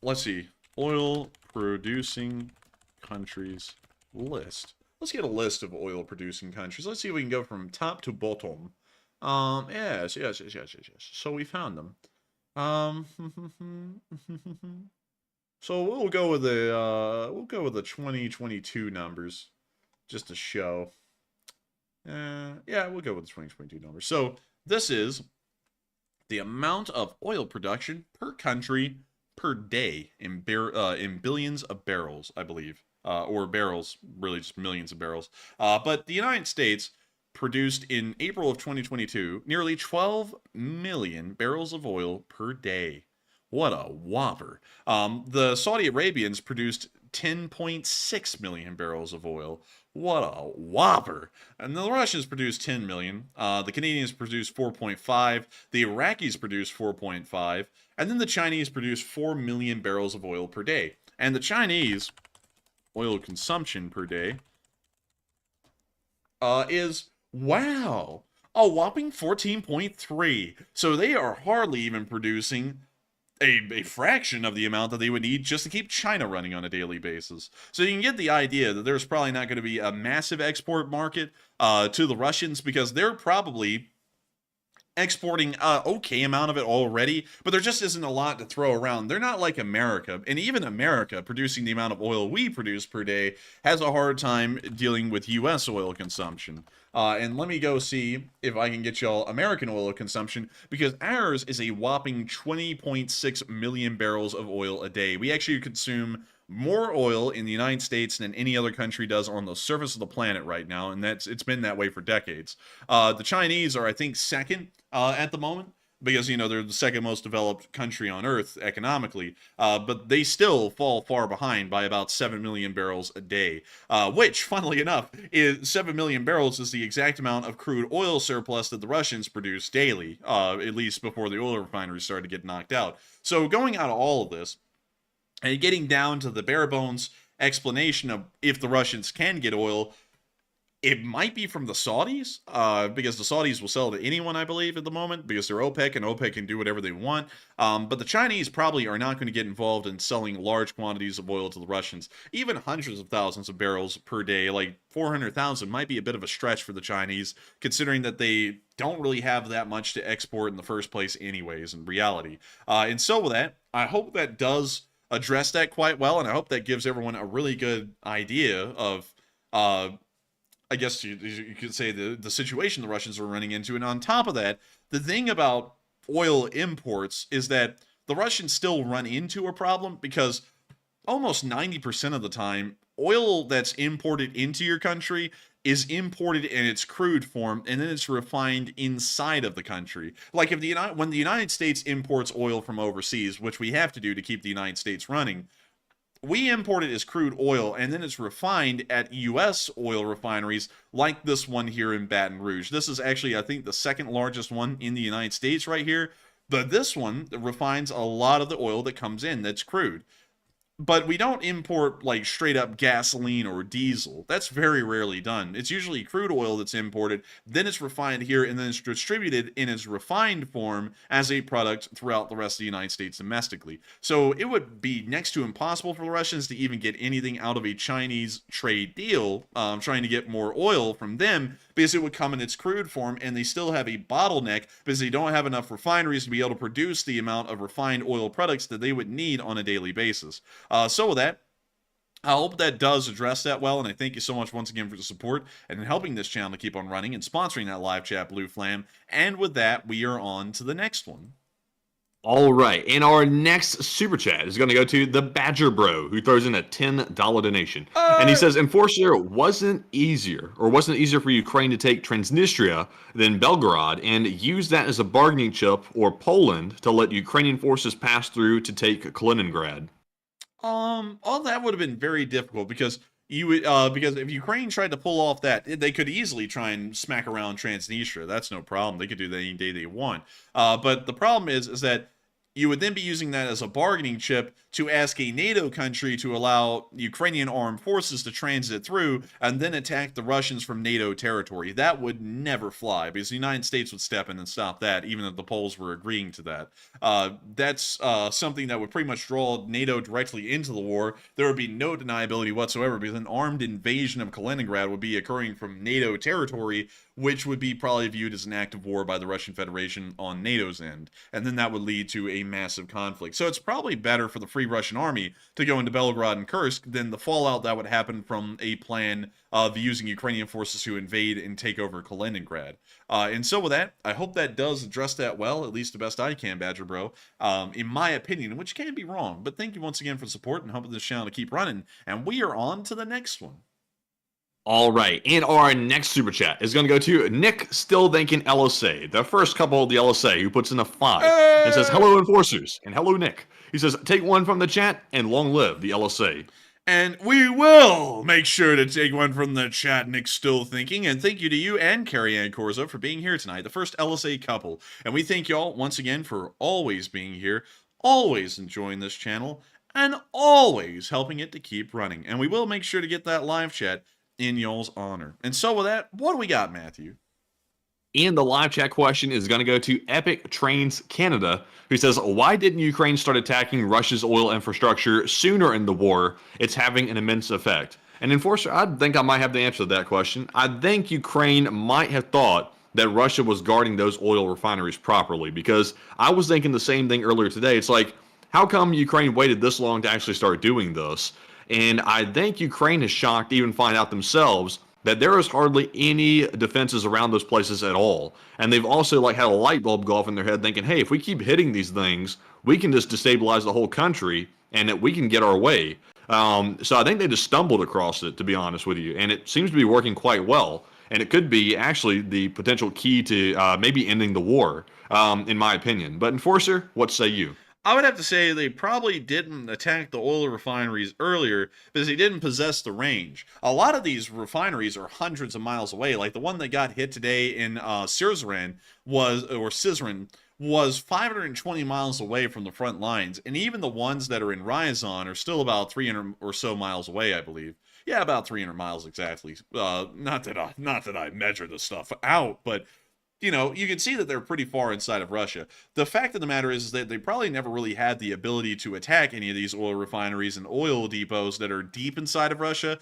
Let's see. Oil producing countries list. Let's get a list of oil producing countries. Let's see if we can go from top to bottom. Yes. So we found them. So we'll go with the 2022 numbers just to show. Yeah, we'll go with the 2022 numbers. So this is the amount of oil production per country per day in billions of barrels, I believe, or barrels, really just millions of barrels. But the United States produced in April of 2022 nearly 12 million barrels of oil per day. What a whopper. The Saudi Arabians produced 10.6 million barrels of oil. What a whopper. And the Russians produced 10 million. The Canadians produced 4.5. The Iraqis produced 4.5. And then the Chinese produced 4 million barrels of oil per day. And the Chinese oil consumption per day is, wow, a whopping 14.3. So they are hardly even producing a fraction of the amount that they would need just to keep China running on a daily basis. So you can get the idea that there's probably not going to be a massive export market to the Russians, because they're probably exporting okay amount of it already, but there just isn't a lot to throw around. They're not like America, and even America, producing the amount of oil we produce per day, has a hard time dealing with U.S. oil consumption. And let me go see if I can get y'all American oil consumption, because ours is a whopping 20.6 million barrels of oil a day. We actually consume more oil in the United States than any other country does on the surface of the planet right now, and it's been that way for decades. The Chinese are, I think, second at the moment, because, you know, they're the second most developed country on Earth economically, but they still fall far behind by about 7 million barrels a day, which, funnily enough, is 7 million barrels is the exact amount of crude oil surplus that the Russians produce daily, at least before the oil refineries started to get knocked out. So going out of all of this, and getting down to the bare bones explanation of if the Russians can get oil, it might be from the Saudis, because the Saudis will sell to anyone, I believe, at the moment, because they're OPEC, and OPEC can do whatever they want. But the Chinese probably are not going to get involved in selling large quantities of oil to the Russians. Even hundreds of thousands of barrels per day, like 400,000, might be a bit of a stretch for the Chinese, considering that they don't really have that much to export in the first place anyways, in reality. And so with that, I hope that does address that quite well, and I hope that gives everyone a really good idea of, I guess you could say, the situation the Russians are running into. And on top of that, the thing about oil imports is that the Russians still run into a problem, because almost 90% of the time, oil that's imported into your country is imported in its crude form, and then it's refined inside of the country. Like if when the United States imports oil from overseas, which we have to do to keep the United States running, we import it as crude oil, and then it's refined at U.S. oil refineries like this one here in Baton Rouge. This is actually, I think, the second largest one in the United States right here. But this one refines a lot of the oil that comes in that's crude. but we don't import like straight up gasoline or diesel. That's very rarely done. It's usually crude oil that's imported, then it's refined here, and then it's distributed in its refined form as a product throughout the rest of the United States domestically. So it would be next to impossible for the Russians to even get anything out of a Chinese trade deal, trying to get more oil from them, because it would come in its crude form, and they still have a bottleneck because they don't have enough refineries to be able to produce the amount of refined oil products that they would need on a daily basis. So with that, I hope that does address that well, and I thank you so much once again for the support and helping this channel to keep on running and sponsoring that live chat, Blue Flam. And with that, we are on to the next one. All right, and our next super chat is going to go to the Badger Bro, who throws in a $10 donation, and he says, "Enforcer, wasn't it easier for Ukraine to take Transnistria than Belgorod and use that as a bargaining chip, or Poland, to let Ukrainian forces pass through to take Kaliningrad?" All that would have been very difficult because you would, because if Ukraine tried to pull off that, they could easily try and smack around Transnistria. That's no problem. They could do that any day they want. But the problem is that you would then be using that as a bargaining chip to ask a NATO country to allow Ukrainian armed forces to transit through and then attack the Russians from NATO territory. That would never fly because the United States would step in and stop that, even if the Poles were agreeing to that. That's something that would pretty much draw NATO directly into the war. There would be no deniability whatsoever because an armed invasion of Kaliningrad would be occurring from NATO territory, which would be probably viewed as an act of war by the Russian Federation on NATO's end. And then that would lead to a massive conflict. So it's probably better for the Free Russian Army to go into Belgorod and Kursk than the fallout that would happen from a plan of using Ukrainian forces to invade and take over Kaliningrad. And so with that, I hope that does address that well, at least the best I can, Badger Bro, in my opinion, which can be wrong. But thank you once again for the support and helping this channel to keep running. And we are on to the next one. All right, and our next super chat is going to go to Nick Still Thinking LSA, the first couple of the LSA, who puts in a 5 and says, "Hello, enforcers," and "Hello, Nick." He says, "Take one from the chat and long live the LSA." And we will make sure to take one from the chat, Nick Still Thinking. And thank you to you and Carrie Ann Corzo for being here tonight, the first LSA couple. And we thank y'all once again for always being here, always enjoying this channel, and always helping it to keep running. And we will make sure to get that live chat in y'all's honor. And so with that, what do we got, Matthew? And the live chat question is going to go to Epic Trains Canada, who says, "Why didn't Ukraine start attacking Russia's oil infrastructure sooner in the war? It's having an immense effect." And Enforcer, I think I might have the answer to that question. I think Ukraine might have thought that Russia was guarding those oil refineries properly, because I was thinking the same thing earlier today. It's like, how come Ukraine waited this long to actually start doing this? And I think Ukraine is shocked to even find out themselves that there is hardly any defenses around those places at all. And they've also like had a light bulb go off in their head thinking, hey, if we keep hitting these things, we can just destabilize the whole country and that we can get our way. So I think they just stumbled across it, to be honest with you. And it seems to be working quite well. And it could be actually the potential key to maybe ending the war, in my opinion. But Enforcer, what say you? I would have to say they probably didn't attack the oil refineries earlier because they didn't possess the range. A lot of these refineries are hundreds of miles away. Like the one that got hit today in Sizran was 520 miles away from the front lines. And even the ones that are in Ryazan are still about 300 or so miles away, I believe. Yeah, about 300 miles exactly. Not that I measure this stuff out, but you know, you can see that they're pretty far inside of Russia. The fact of the matter is that they probably never really had the ability to attack any of these oil refineries and oil depots that are deep inside of Russia,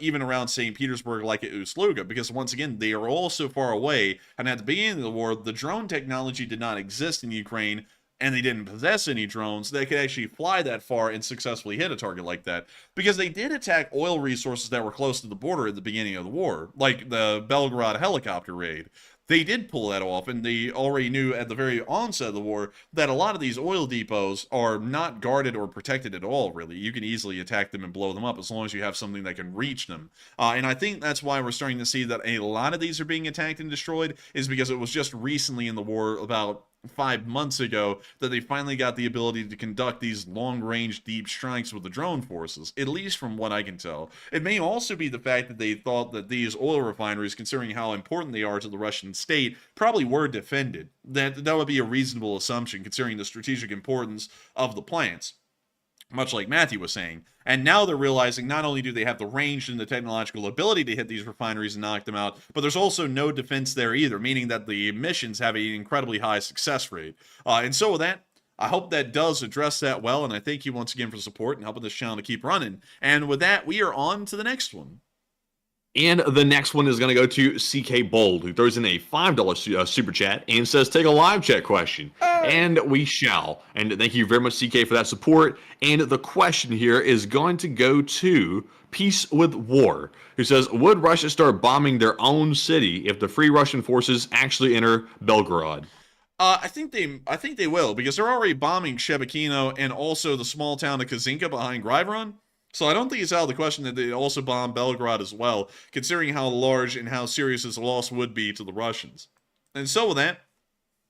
even around St. Petersburg, like at Ust-Luga, because once again, they are all so far away. And at the beginning of the war, the drone technology did not exist in Ukraine, and they didn't possess any drones that could actually fly that far and successfully hit a target like that. Because they did attack oil resources that were close to the border at the beginning of the war, like the Belgorod helicopter raid. They did pull that off, and they already knew at the very onset of the war that a lot of these oil depots are not guarded or protected at all, really. You can easily attack them and blow them up as long as you have something that can reach them. And I think that's why we're starting to see that a lot of these are being attacked and destroyed, is because it was just recently in the war, about 5 months ago, that they finally got the ability to conduct these long-range deep strikes with the drone forces, at least from what I can tell. It may also be the fact that they thought that these oil refineries, considering how important they are to the Russian state, probably were defended. That would be a reasonable assumption, considering the strategic importance of the plants. much like Matthew was saying. And now they're realizing not only do they have the range and the technological ability to hit these refineries and knock them out, but there's also no defense there either, meaning that the missions have an incredibly high success rate. And so with that, I hope that does address that well, and I thank you once again for the support and helping this channel to keep running. And with that, we are on to the next one. And the next one is going to go to CK Bold, who throws in a $5 super chat and says, take a live chat question. And we shall. And thank you very much, CK, for that support. And the question here is going to go to Peace with War, who says, would Russia start bombing their own city if the Free Russian forces actually enter Belgorod? I think they will, because they're already bombing Shebekino and also the small town of Kazinka behind Gryvron. So I don't think it's out of the question that they also bomb Belgorod as well, considering how large and how serious this loss would be to the Russians. And so with that,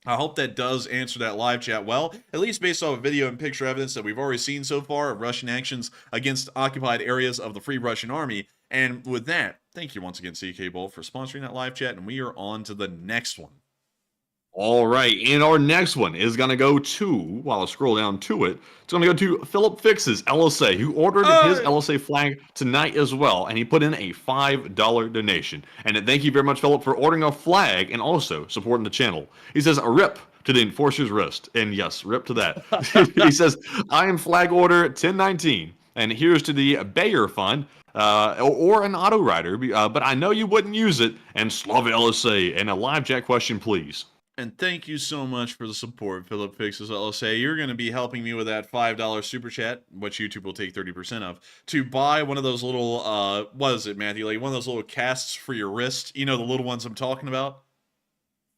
I hope that does answer that live chat well, at least based off of video and picture evidence that we've already seen so far of Russian actions against occupied areas of the Free Russian Army. And with that, thank you once again, CK Bolt, for sponsoring that live chat, and we are on to the next one. All right, and our next one is going to go to, while I scroll down to it, it's going to go to Philip Fix's LSA, who ordered his LSA flag tonight as well, and he put in a $5 donation. And thank you very much, Philip, for ordering a flag and also supporting the channel. He says, rip to the enforcer's wrist. And yes, rip to that. He says, I am flag order 1019, and here's to the Bayer Fund, or an auto rider, but I know you wouldn't use it, and Slava LSA, and a live chat question, please. And thank you so much for the support, Philip Fixes LSA. You're going to be helping me with that $5 super chat, which YouTube will take 30% of, to buy one of those little, what is it, Matthew? Like one of those little casts for your wrist. You know, the little ones I'm talking about?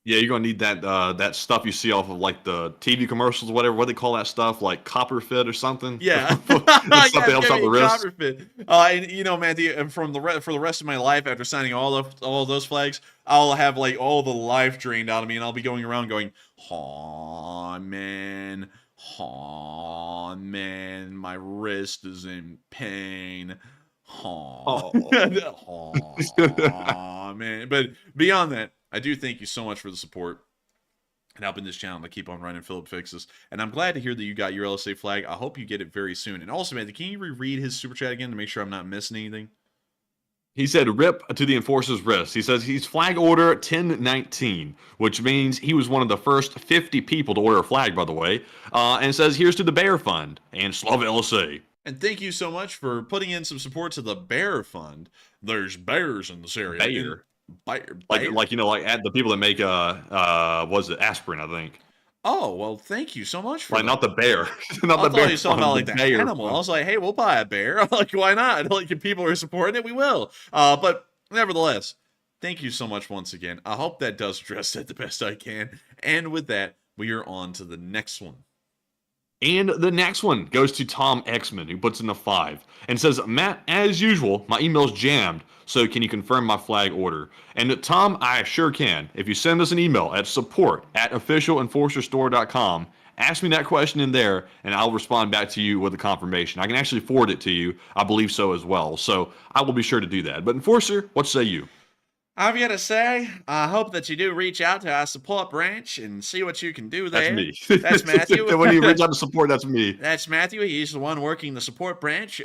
Yeah, you're gonna need that that stuff you see off of like the TV commercials or whatever. What do they call that stuff? Like copper fit or something? Yeah, stuff that helps out the wrist. Copper fit. And you know, Matthew, and for the rest of my life, after signing all of those flags, I'll have like all the life drained out of me, and I'll be going around going, "Aw, man, my wrist is in pain." Aw, man. But beyond that, I do thank you so much for the support and helping this channel to keep on running Philip Fixes. And I'm glad to hear that you got your LSA flag. I hope you get it very soon. And also, man, can you reread his super chat again to make sure I'm not missing anything? He said, rip to the enforcer's wrist. He says he's flag order 1019, which means he was one of the first 50 people to order a flag, by the way. And says, here's to the Bayer Fund and Slava LSA. And thank you so much for putting in some support to the Bayer Fund. There's bears in this area. Bayer. Bayer. Like you know, like at the people that make was it aspirin, I think. Oh, well, thank you so much for that. Not the bear. Not I the bear. You talking about like the animal. I was like, hey, we'll buy a bear. Like, why not? Like, if people are supporting it, we will. But nevertheless, thank you so much once again. I hope that does address it the best I can. And with that, we are on to the next one. And the next one goes to Tom Xman, who puts in a 5 and says, Matt, as usual, my email's jammed, so can you confirm my flag order? And Tom, I sure can. If you send us an email at support@officialenforcerstore.com, ask me that question in there, and I'll respond back to you with a confirmation. I can actually forward it to you. I believe so as well. So I will be sure to do that. But Enforcer, what say you? I've got to say, I hope that you do reach out to our support branch and see what you can do there. That's me. That's Matthew. When you reach out to support, that's me. That's Matthew. He's the one working the support branch.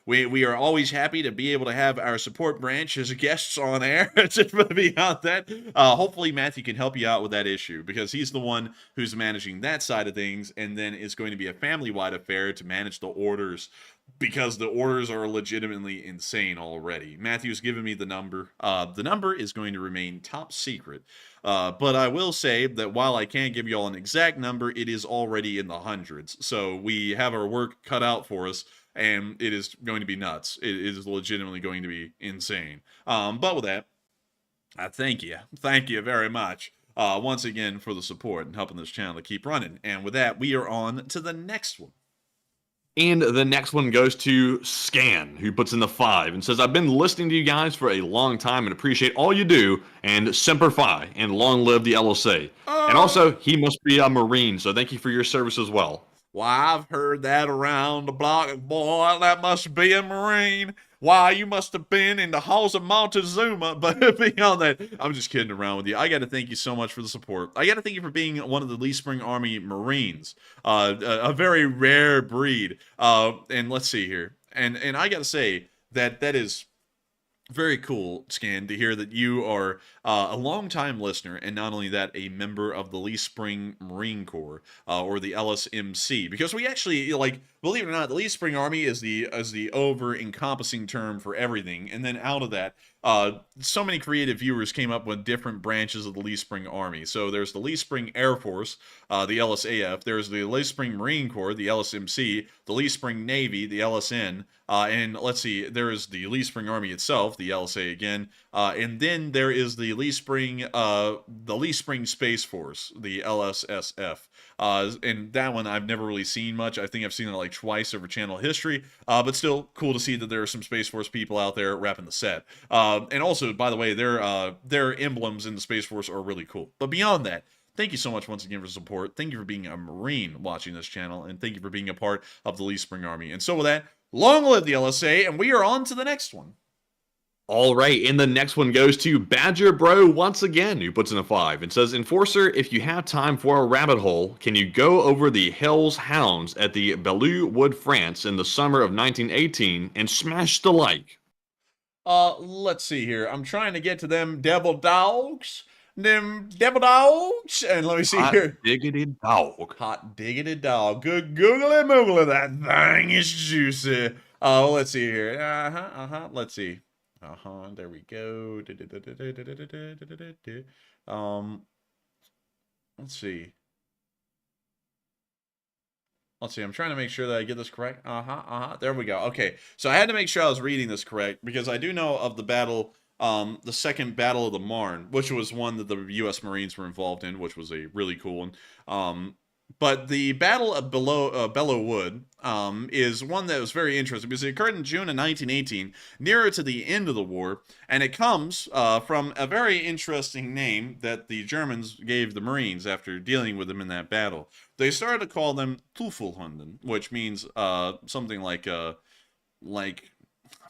We are always happy to be able to have our support branch as guests on air. Just beyond that, hopefully Matthew can help you out with that issue, because he's the one who's managing that side of things, and then it's going to be a family-wide affair to manage the orders, because the orders are legitimately insane already. Matthew's given me the number. The number is going to remain top secret. But I will say that while I can't give you all an exact number, it is already in the hundreds. So we have our work cut out for us, and it is going to be nuts. It is legitimately going to be insane. But with that, I thank you. Thank you very much once again for the support and helping this channel to keep running. And with that, we are on to the next one. And the next one goes to Scan, who puts in the 5 and says, I've been listening to you guys for a long time and appreciate all you do, and Semper Fi, and long live the LSA. And also, he must be a Marine, so thank you for your service as well. Why, I've heard that around the block. Boy, that must be a Marine. Why, you must have been in the halls of Montezuma. But beyond that, I'm just kidding around with you. I got to thank you so much for the support. I got to thank you for being one of the Lee Spring Army Marines, a very rare breed. And let's see here. And I got to say that is very cool, Scan, to hear that you are a longtime listener, and not only that, a member of the Lee Spring Marine Corps, or the LSMC. Because we actually, like, believe it or not, the Lee Spring Army is the over-encompassing term for everything. And then out of that, so many creative viewers came up with different branches of the Lee Spring Army. So there's the Lee Spring Air Force, the LSAF. There's the Lee Spring Marine Corps, the LSMC. The Lee Spring Navy, the LSN. And let's see, there is the Lee Spring Army itself, the LSA again. And then there is the Lee Spring Space Force, the LSSF. And that one I've never really seen much. I think I've seen it like twice over channel history. But still cool to see that there are some Space Force people out there wrapping the set. And also, by the way, their emblems in the Space Force are really cool. But beyond that, thank you so much once again for support. Thank you for being a Marine watching this channel, and thank you for being a part of the Lee Spring Army. And so with that, long live the LSA, and we are on to the next one. All right, and the next one goes to Badger Bro once again, who puts in a 5 and says, Enforcer, if you have time for a rabbit hole, can you go over the Hell's Hounds at the Belleau Wood, France in the summer of 1918 and smash the like? Let's see here. I'm trying to get to them devil dogs. Them devil dogs. And let me see Hot here. diggity dog. Hot diggity dog. Good googly moogly. That thing is juicy. Let's see here. Let's see. There we go. Let's see. Let's see, I'm trying to make sure that I get this correct. There we go. Okay, so I had to make sure I was reading this correct, because I do know of the battle, the second Battle of the Marne, which was one that the U.S. Marines were involved in, which was a really cool one. But the Battle of Belleau Wood is one that was very interesting, because it occurred in June of 1918, nearer to the end of the war, and it comes from a very interesting name that the Germans gave the Marines after dealing with them in that battle. They started to call them Teufelhunden, which means something like I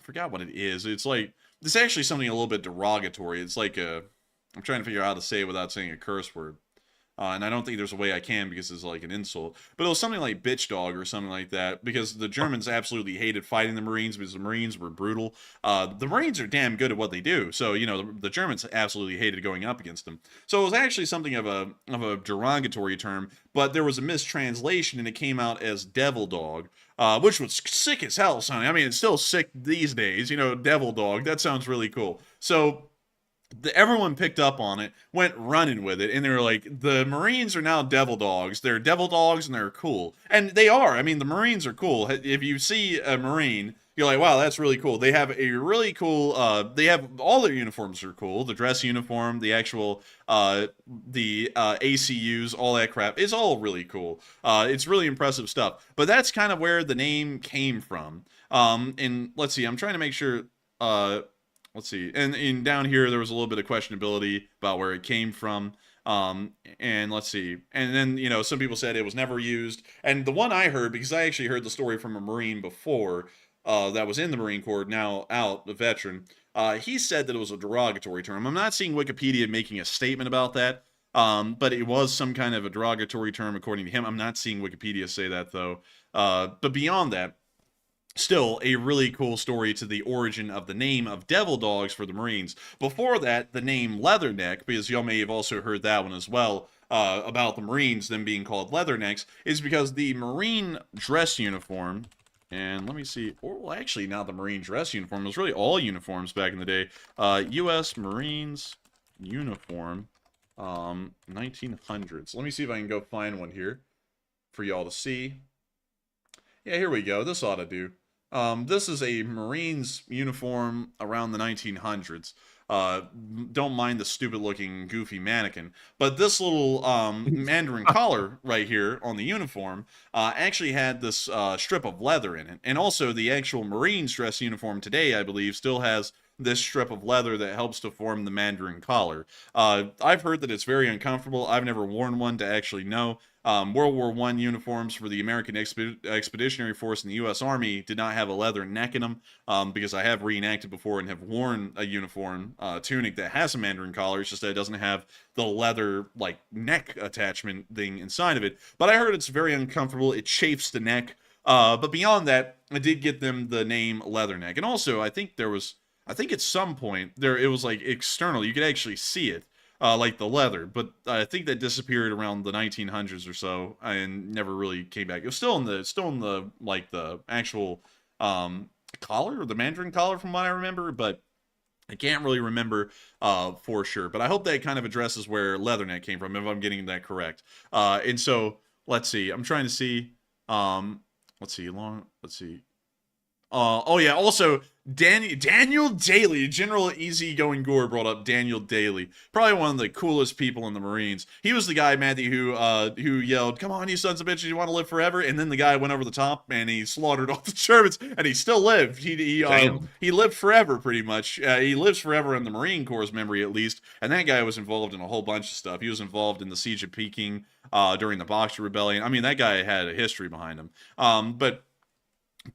forgot what it is. It's actually something a little bit derogatory. It's like I'm trying to figure out how to say it without saying a curse word. And I don't think there's a way I can, because it's like an insult. But it was something like bitch dog or something like that, because the Germans absolutely hated fighting the Marines, because the Marines were brutal. The Marines are damn good at what they do. So, you know, the Germans absolutely hated going up against them. So it was actually something of a derogatory term, but there was a mistranslation, and it came out as devil dog, which was sick as hell, son. I mean, it's still sick these days, you know, devil dog. That sounds really cool. So everyone picked up on it, went running with it, and they were like, the Marines are now devil dogs. They're devil dogs, and they're cool. And they are. I mean, the Marines are cool. If you see a Marine, you're like, wow, that's really cool. They have a really cool, they have, all their uniforms are cool. The dress uniform, the actual, the ACUs, all that crap. It's all really cool. It's really impressive stuff. But that's kind of where the name came from. And let's see, I'm trying to make sure, let's see, and down here there was a little bit of questionability about where it came from. And let's see, and then, you know, some people said it was never used. And the one I heard, because I actually heard the story from a Marine before, that was in the Marine Corps, now out, the veteran, he said that it was a derogatory term. I'm not seeing Wikipedia making a statement about that, but it was some kind of a derogatory term according to him. I'm not seeing Wikipedia say that, though. But beyond that, still a really cool story to the origin of the name of devil dogs for the Marines. Before that, the name Leatherneck, because y'all may have also heard that one as well, about the Marines, them being called Leathernecks, is because the Marine dress uniform, and let me see, well, actually, not the Marine dress uniform, it was really all uniforms back in the day. U.S. Marines uniform, 1900s. Let me see if I can go find one here for y'all to see. Yeah, here we go. This ought to do. This is a Marines uniform around the 1900s. Don't mind the stupid-looking, goofy mannequin. But this little Mandarin collar right here on the uniform actually had this strip of leather in it. And also, the actual Marines dress uniform today, I believe, still has this strip of leather that helps to form the Mandarin collar. I've heard that it's very uncomfortable. I've never worn one to actually know. World War I uniforms for the American Expeditionary Force and the U.S. Army did not have a leather neck in them, because I have reenacted before and have worn a uniform tunic that has a Mandarin collar. It's just that it doesn't have the leather like neck attachment thing inside of it. But I heard it's very uncomfortable. It chafes the neck. But beyond that, I did get them the name Leatherneck. And also, I think at some point it was like external. You could actually see it. Like the leather, but I think that disappeared around the 1900s or so, and never really came back. It was still in the like the actual collar, or the Mandarin collar, from what I remember, but I can't really remember for sure. But I hope that kind of addresses where Leatherneck came from, if I'm getting that correct. And so let's see. I'm trying to see. Let's see. Oh yeah, also Daniel Daly, General Easygoing Gore brought up Daniel Daly, probably one of the coolest people in the Marines. He was the guy, Matthew, who yelled, "Come on, you sons of bitches, you want to live forever?" And then the guy went over the top and he slaughtered all the Germans, and he still lived. He lived forever, pretty much. He lives forever in the Marine Corps' memory, at least. And that guy was involved in a whole bunch of stuff. He was involved in the Siege of Peking during the Boxer Rebellion. I mean, that guy had a history behind him. But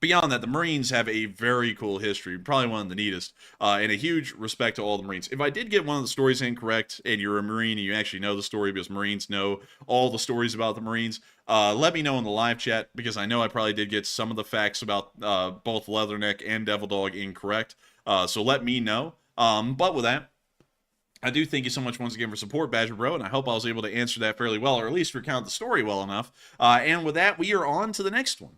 beyond that, the Marines have a very cool history, probably one of the neatest, and a huge respect to all the Marines. If I did get one of the stories incorrect, and you're a Marine and you actually know the story, because Marines know all the stories about the Marines, let me know in the live chat, because I know I probably did get some of the facts about both Leatherneck and Devil Dog incorrect, so let me know. But with that, I do thank you so much once again for support, Badger Bro, and I hope I was able to answer that fairly well, or at least recount the story well enough. And with that, we are on to the next one.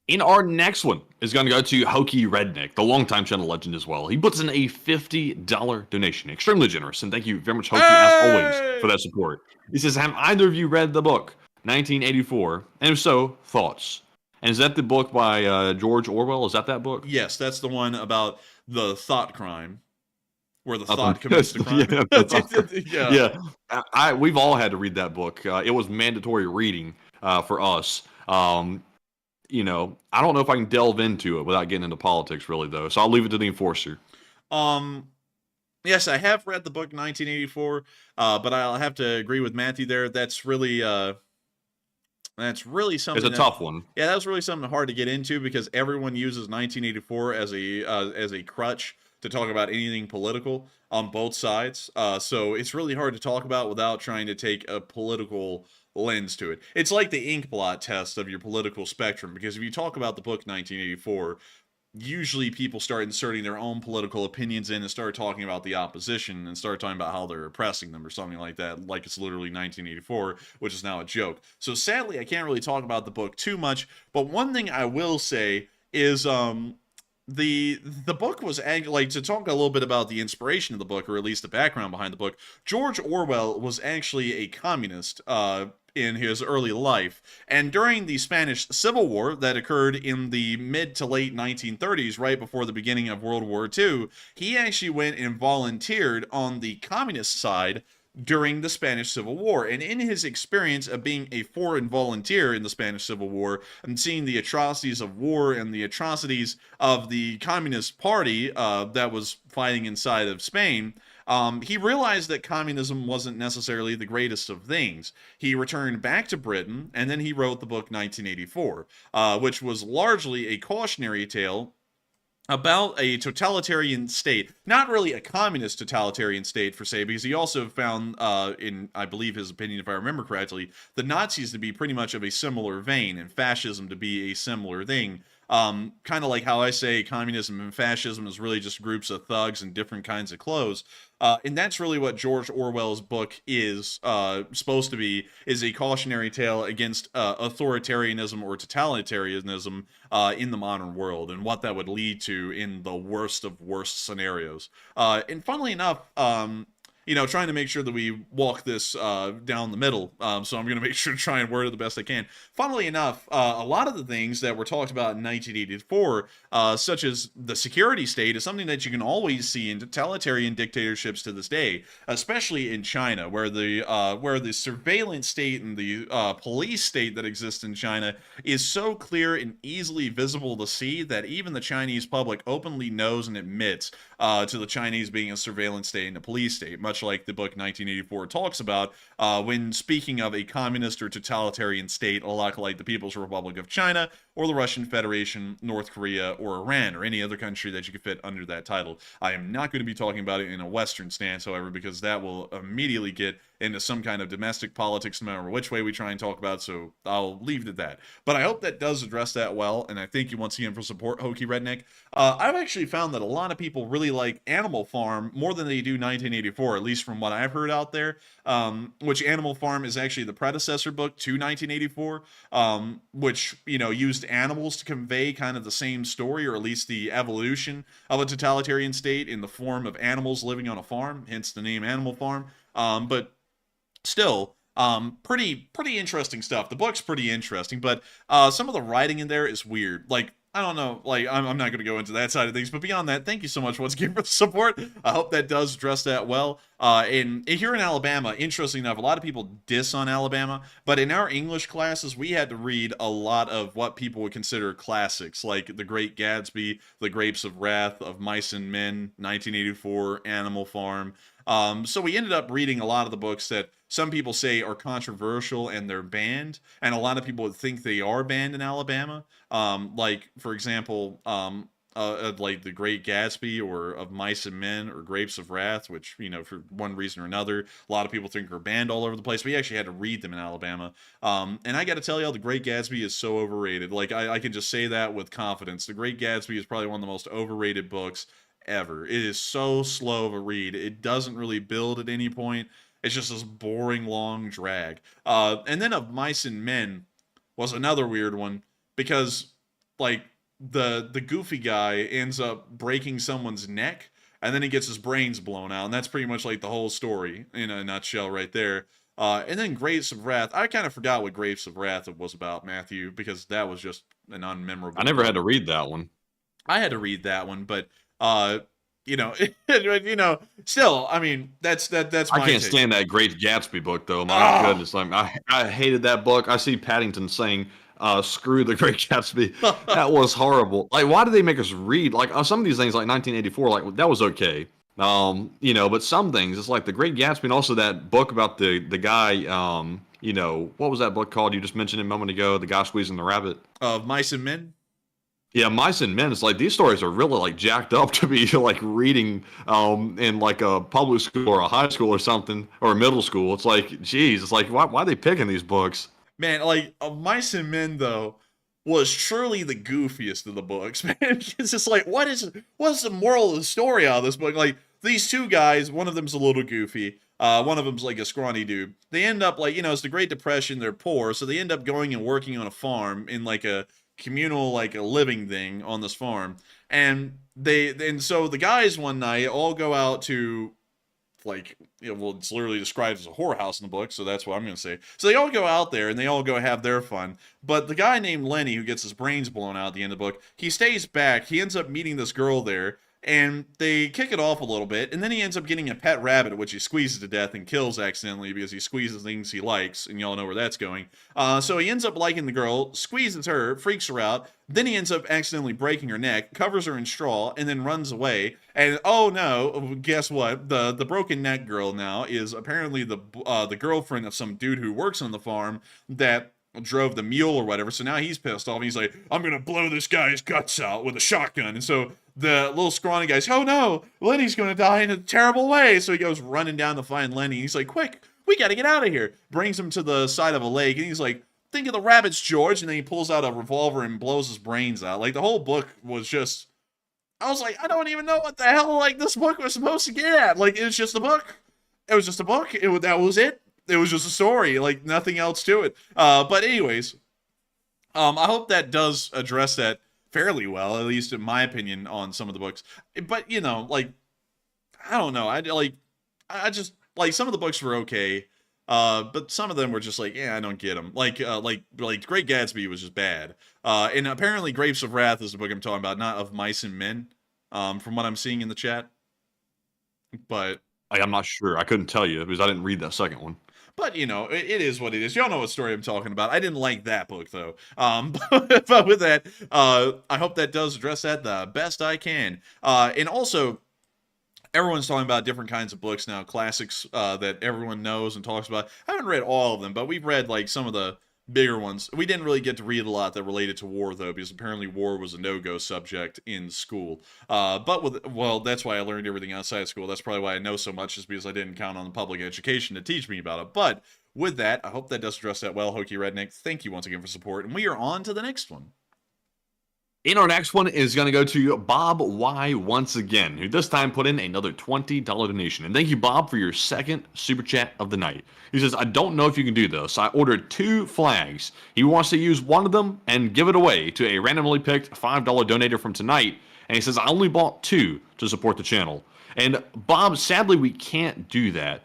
In our next one is going to go to Hokey Redneck, the longtime channel legend as well. He puts in a $50 donation. Extremely generous, and thank you very much, Hokey, as always, for that support. He says, have either of you read the book, 1984? And if so, thoughts? And is that the book by George Orwell? Is that book? Yes, that's the one about the thought crime, where the thought commits the crime. Yeah. We've all had to read that book. It was mandatory reading for us. You know, I don't know if I can delve into it without getting into politics, really, though. So I'll leave it to the enforcer. Yes, I have read the book 1984, but I'll have to agree with Matthew there. That's really something. It's a tough one. Yeah, that was really something hard to get into, because everyone uses 1984 as a crutch to talk about anything political on both sides. So it's really hard to talk about without trying to take a political lens to it. It's like the ink blot test of your political spectrum, because if you talk about the book 1984, usually people start inserting their own political opinions in and start talking about the opposition and start talking about how they're oppressing them or something like that, like it's literally 1984, which is now a joke. So sadly, I can't really talk about the book too much, but one thing I will say is the book was like, to talk a little bit about the inspiration of the book, or at least the background behind the book. George Orwell was actually a communist in his early life, and during the Spanish Civil War that occurred in the mid to late 1930s, right before the beginning of World War II, he actually went and volunteered on the communist side during the Spanish Civil War. And in his experience of being a foreign volunteer in the Spanish Civil War and seeing the atrocities of war and the atrocities of the Communist Party that was fighting inside of Spain, he realized that communism wasn't necessarily the greatest of things. He returned back to Britain, and then he wrote the book 1984, which was largely a cautionary tale about a totalitarian state, not really a communist totalitarian state per se, because he also found, in, I believe his opinion, if I remember correctly, the Nazis to be pretty much of a similar vein, and fascism to be a similar thing. Kind of like how I say communism and fascism is really just groups of thugs in different kinds of clothes. And that's really what George Orwell's book is supposed to be, is a cautionary tale against authoritarianism or totalitarianism in the modern world, and what that would lead to in the worst of worst scenarios. And funnily enough, trying to make sure that we walk this down the middle. So I'm going to make sure to try and word it the best I can. Funnily enough, a lot of the things that were talked about in 1984, such as the security state, is something that you can always see in totalitarian dictatorships to this day, especially in China, where the surveillance state and the police state that exists in China is so clear and easily visible to see that even the Chinese public openly knows and admits to the Chinese being a surveillance state and a police state, much like the book 1984 talks about when speaking of a communist or totalitarian state, a lot like the People's Republic of China or the Russian Federation, North Korea, or Iran, or any other country that you could fit under that title. I am not going to be talking about it in a Western stance, however, because that will immediately get into some kind of domestic politics no matter which way we try and talk about, so I'll leave it at that. But I hope that does address that well, and I thank you once again for support, Hokey Redneck. I've actually found that a lot of people really like Animal Farm more than they do 1984, at least from what I've heard out there, which Animal Farm is actually the predecessor book to 1984, which, used animals to convey kind of the same story, or at least the evolution of a totalitarian state in the form of animals living on a farm, hence the name Animal Farm. But still, pretty interesting stuff. The book's pretty interesting, but some of the writing in there is weird. Like, I don't know, like, I'm not going to go into that side of things, but beyond that, thank you so much once again for the support. I hope that does address that well. And here in Alabama, interesting enough, a lot of people diss on Alabama, but in our English classes, we had to read a lot of what people would consider classics, like The Great Gatsby, The Grapes of Wrath, Of Mice and Men, 1984, Animal Farm. So we ended up reading a lot of the books that some people say are controversial and they're banned, and a lot of people would think they are banned in Alabama. Like, for example, like The Great Gatsby, or Of Mice and Men, or Grapes of Wrath, which, for one reason or another, a lot of people think are banned all over the place. We actually had to read them in Alabama. And I got to tell y'all, The Great Gatsby is so overrated. Like, I can just say that with confidence. The Great Gatsby is probably one of the most overrated books ever. It is so slow of a read. It doesn't really build at any point. It's just this boring, long drag. And then Of Mice and Men was another weird one, because, like, the goofy guy ends up breaking someone's neck, and then he gets his brains blown out, and that's pretty much like the whole story in a nutshell right there. And then Grapes of Wrath. I kind of forgot what Grapes of Wrath was about, Matthew, because that was just an unmemorable I never had to read that one. I had to read that one, but still, I mean, that's my I can't take. stand that Great Gatsby book, though. My goodness, like, I hated that book. I see Paddington saying, "Screw the Great Gatsby." That was horrible. Like, why did they make us read? Like, some of these things, like 1984, like, that was okay. But some things, it's like The Great Gatsby, and also that book about the guy. What was that book called? You just mentioned it a moment ago. The guy squeezing the rabbit. Of Mice and Men. Yeah, Mice and Men. It's like these stories are really like jacked up to be like reading in like a public school or a high school or something, or a middle school. It's like, geez, it's like, why are they picking these books? Man, like, Of Mice and Men, though, was truly the goofiest of the books, man. It's just like, what's the moral of the story out of this book? Like, these two guys, one of them's a little goofy, one of them's like a scrawny dude. They end up, like, it's the Great Depression, they're poor, so they end up going and working on a farm in like a communal, like a living thing on this farm. And so the guys one night all go out to, like, it's literally described as a whorehouse in the book, so that's what I'm going to say. So they all go out there, and they all go have their fun. But the guy named Lenny, who gets his brains blown out at the end of the book, he stays back. He ends up meeting this girl there, and they kick it off a little bit, and then he ends up getting a pet rabbit, which he squeezes to death and kills accidentally because he squeezes things he likes, and y'all know where that's going. So he ends up liking the girl, squeezes her, freaks her out, then he ends up accidentally breaking her neck, covers her in straw, and then runs away. And oh no, guess what? The broken neck girl now is apparently the girlfriend of some dude who works on the farm that drove the mule or whatever. So now he's pissed off, and he's like, I'm gonna blow this guy's guts out with a shotgun. And so the little scrawny guy's, oh no, Lenny's gonna die in a terrible way. So he goes running down to find Lenny. He's like, quick, we gotta get out of here. Brings him to the side of a lake, and he's like, think of the rabbits, George. And then he pulls out a revolver and blows his brains out. Like, the whole book was just, I was like, I don't even know what the hell, like, this book was supposed to get at. Like, it was just a book. It was just a book. That was it. It was just a story, like, nothing else to it. But anyways, I hope that does address that fairly well, at least in my opinion, on some of the books. But, like, I don't know. I just like some of the books were okay, but some of them were just like, yeah, I don't get them. Like Great Gatsby was just bad. And apparently, Grapes of Wrath is the book I'm talking about, not Of Mice and Men. From what I'm seeing in the chat, but I'm not sure. I couldn't tell you because I didn't read that second one. But, you know, it is what it is. Y'all know what story I'm talking about. I didn't like that book, though. But with that, I hope that does address that the best I can. And also, everyone's talking about different kinds of books now, classics that everyone knows and talks about. I haven't read all of them, but we've read, like, some of the bigger ones. We didn't really get to read a lot that related to war, though, because apparently war was a no-go subject in school. Well, that's why I learned everything outside of school. That's probably why I know so much, is because I didn't count on the public education to teach me about it. But with that, I hope that does address that well, Hokey Redneck. Thank you once again for support, and we are on to the next one. In our next one is going to go to Bob Y once again, who this time put in another $20 donation. And thank you, Bob, for your second super chat of the night. He says, I don't know if you can do this. I ordered 2 flags. He wants to use one of them and give it away to a randomly picked $5 donator from tonight. And he says, I only bought 2 to support the channel. And Bob, sadly, we can't do that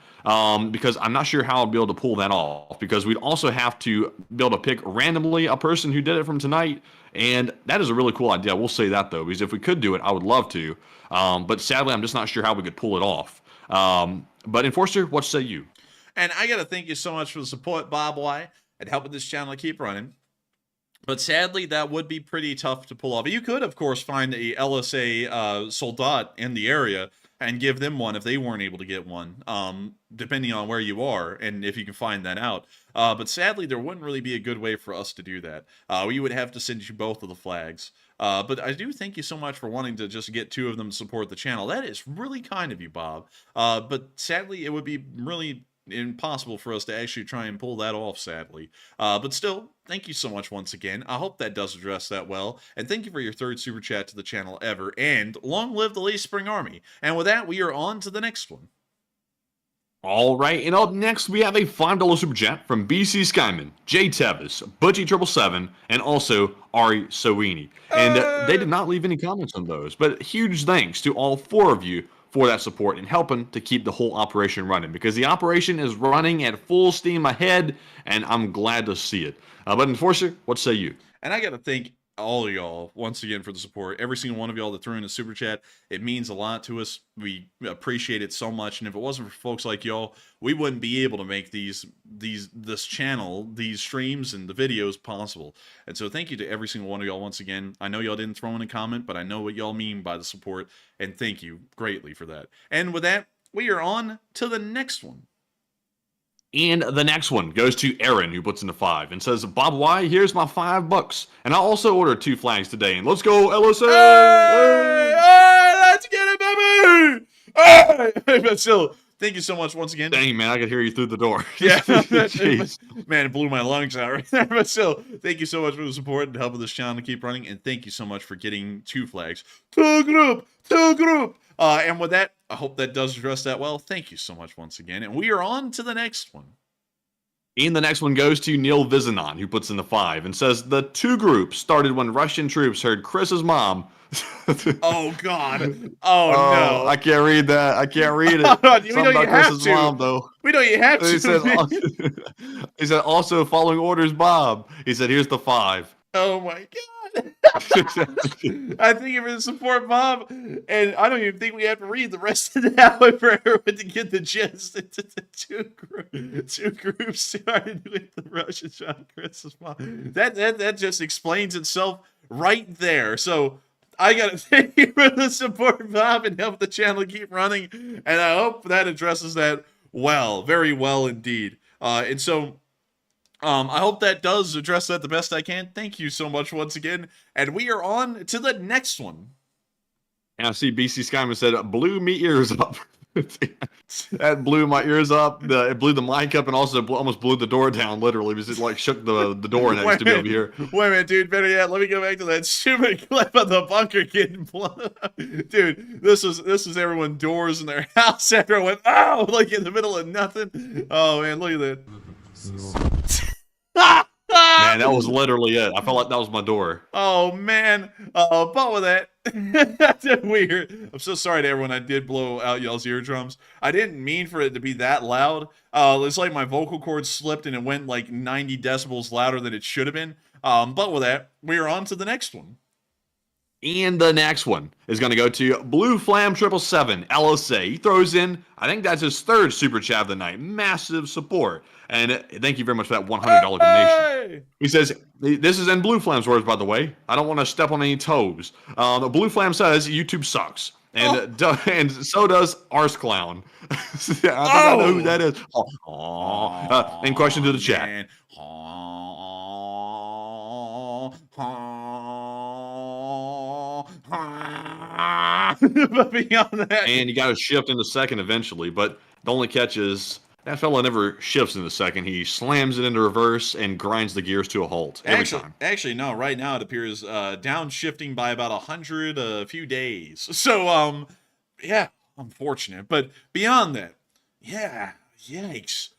because I'm not sure how I'll be able to pull that off, because we'd also have to be able to pick randomly a person who did it from tonight. And that is a really cool idea. We'll say that, though, because if we could do it, I would love to. But sadly, I'm just not sure how we could pull it off. But Enforcer, what say you? And I got to thank you so much for the support, Bob Y, and helping this channel keep running. But sadly, that would be pretty tough to pull off. You could, of course, find a LSA soldat in the area and give them one if they weren't able to get one, depending on where you are and if you can find that out. But sadly, there wouldn't really be a good way for us to do that. We would have to send you both of the flags. But I do thank you so much for wanting to just get 2 of them to support the channel. That is really kind of you, Bob. But sadly, it would be really impossible for us to actually try and pull that off, sadly. But still, thank you so much once again. I hope that does address that well. And thank you for your 3rd super chat to the channel ever. And long live the Late Spring Army. And with that, we are on to the next one. All right, and up next, we have a $5 super chat from BC Skyman, Jay Tevis, Butchie777, and also Ari Soini. And they did not leave any comments on those, but huge thanks to all 4 of you for that support and helping to keep the whole operation running, because the operation is running at full steam ahead, and I'm glad to see it. But Enforcer, what say you? And I got to thank all of y'all once again for the support. Every single one of y'all that threw in a super chat, it means a lot to us. We appreciate it so much, and if it wasn't for folks like y'all, we wouldn't be able to make this channel, these streams and the videos possible. And so thank you to every single one of y'all once again. I know y'all didn't throw in a comment, but I know what y'all mean by the support, and thank you greatly for that. And with that, we are on to the next one. And the next one goes to Aaron, who puts in a 5 and says, Bob Y, here's my $5. And I also ordered 2 flags today. And let's go, LSA! Hey, hey, let's get it, baby! Hey! But still, thank you so much once again. Dang, man, I could hear you through the door. Yeah, man, it blew my lungs out right there. But still, thank you so much for the support and helping this channel to keep running. And thank you so much for getting 2 flags. Two group! And with that, I hope that does address that well. Thank you so much once again. And we are on to the next one. And the next one goes to Neil Vizanon, who puts in the 5 and says, the 2 groups started when Russian troops heard Chris's mom. Oh, God. Oh, no. I can't read that. I can't read it. We know you have Chris's to. Mom, though. We know you have to. He said, also following orders, Bob. He said, here's the 5. Oh, my God. I think for the support, Bob, and I don't even think we have to read the rest of that one for everyone to get the gist. It's the 2 groups started with the Russian John Chris's mom. That just explains itself right there. So I gotta thank you for the support, Bob, and help the channel keep running. And I hope that addresses that well, very well indeed. And so I hope that does address that the best I can. Thank you so much once again. And we are on to the next one. And I see BC Skyman said, blew me ears up. That blew my ears up. It blew the mic up and also almost blew the door down, literally, because it like shook the door next to me over here. Wait a minute, dude. Better yet, let me go back to that stupid clip of the bunker getting blown up. Dude, this is everyone doors in their house. Everyone went, oh, like in the middle of nothing. Oh, man, look at that. Man, that was literally it. I felt like that was my door. Oh man. But with that, that's weird. I'm so sorry to everyone. I did blow out y'all's eardrums. I didn't mean for it to be that loud. It's like my vocal cord slipped and it went like 90 decibels louder than it should have been. But with that, we are on to the next one. And the next one is going to go to Blue Flam 777 LSA. He throws in, I think that's his third super chat of the night. Massive support. And thank you very much for that $100 donation. He says, this is in Blue Flam's words, by the way. I don't want to step on any toes. Blue Flam says YouTube sucks. And and so does Arse Clown. I think I know who that is. And question to the chat. But beyond that, and you got to shift into second eventually. But the only catch is that fella never shifts into second. He slams it into reverse and grinds the gears to a halt every time. Actually, no. Right now, it appears downshifting by about 100 a few days. So, yeah, unfortunate. But beyond that, yeah, yikes,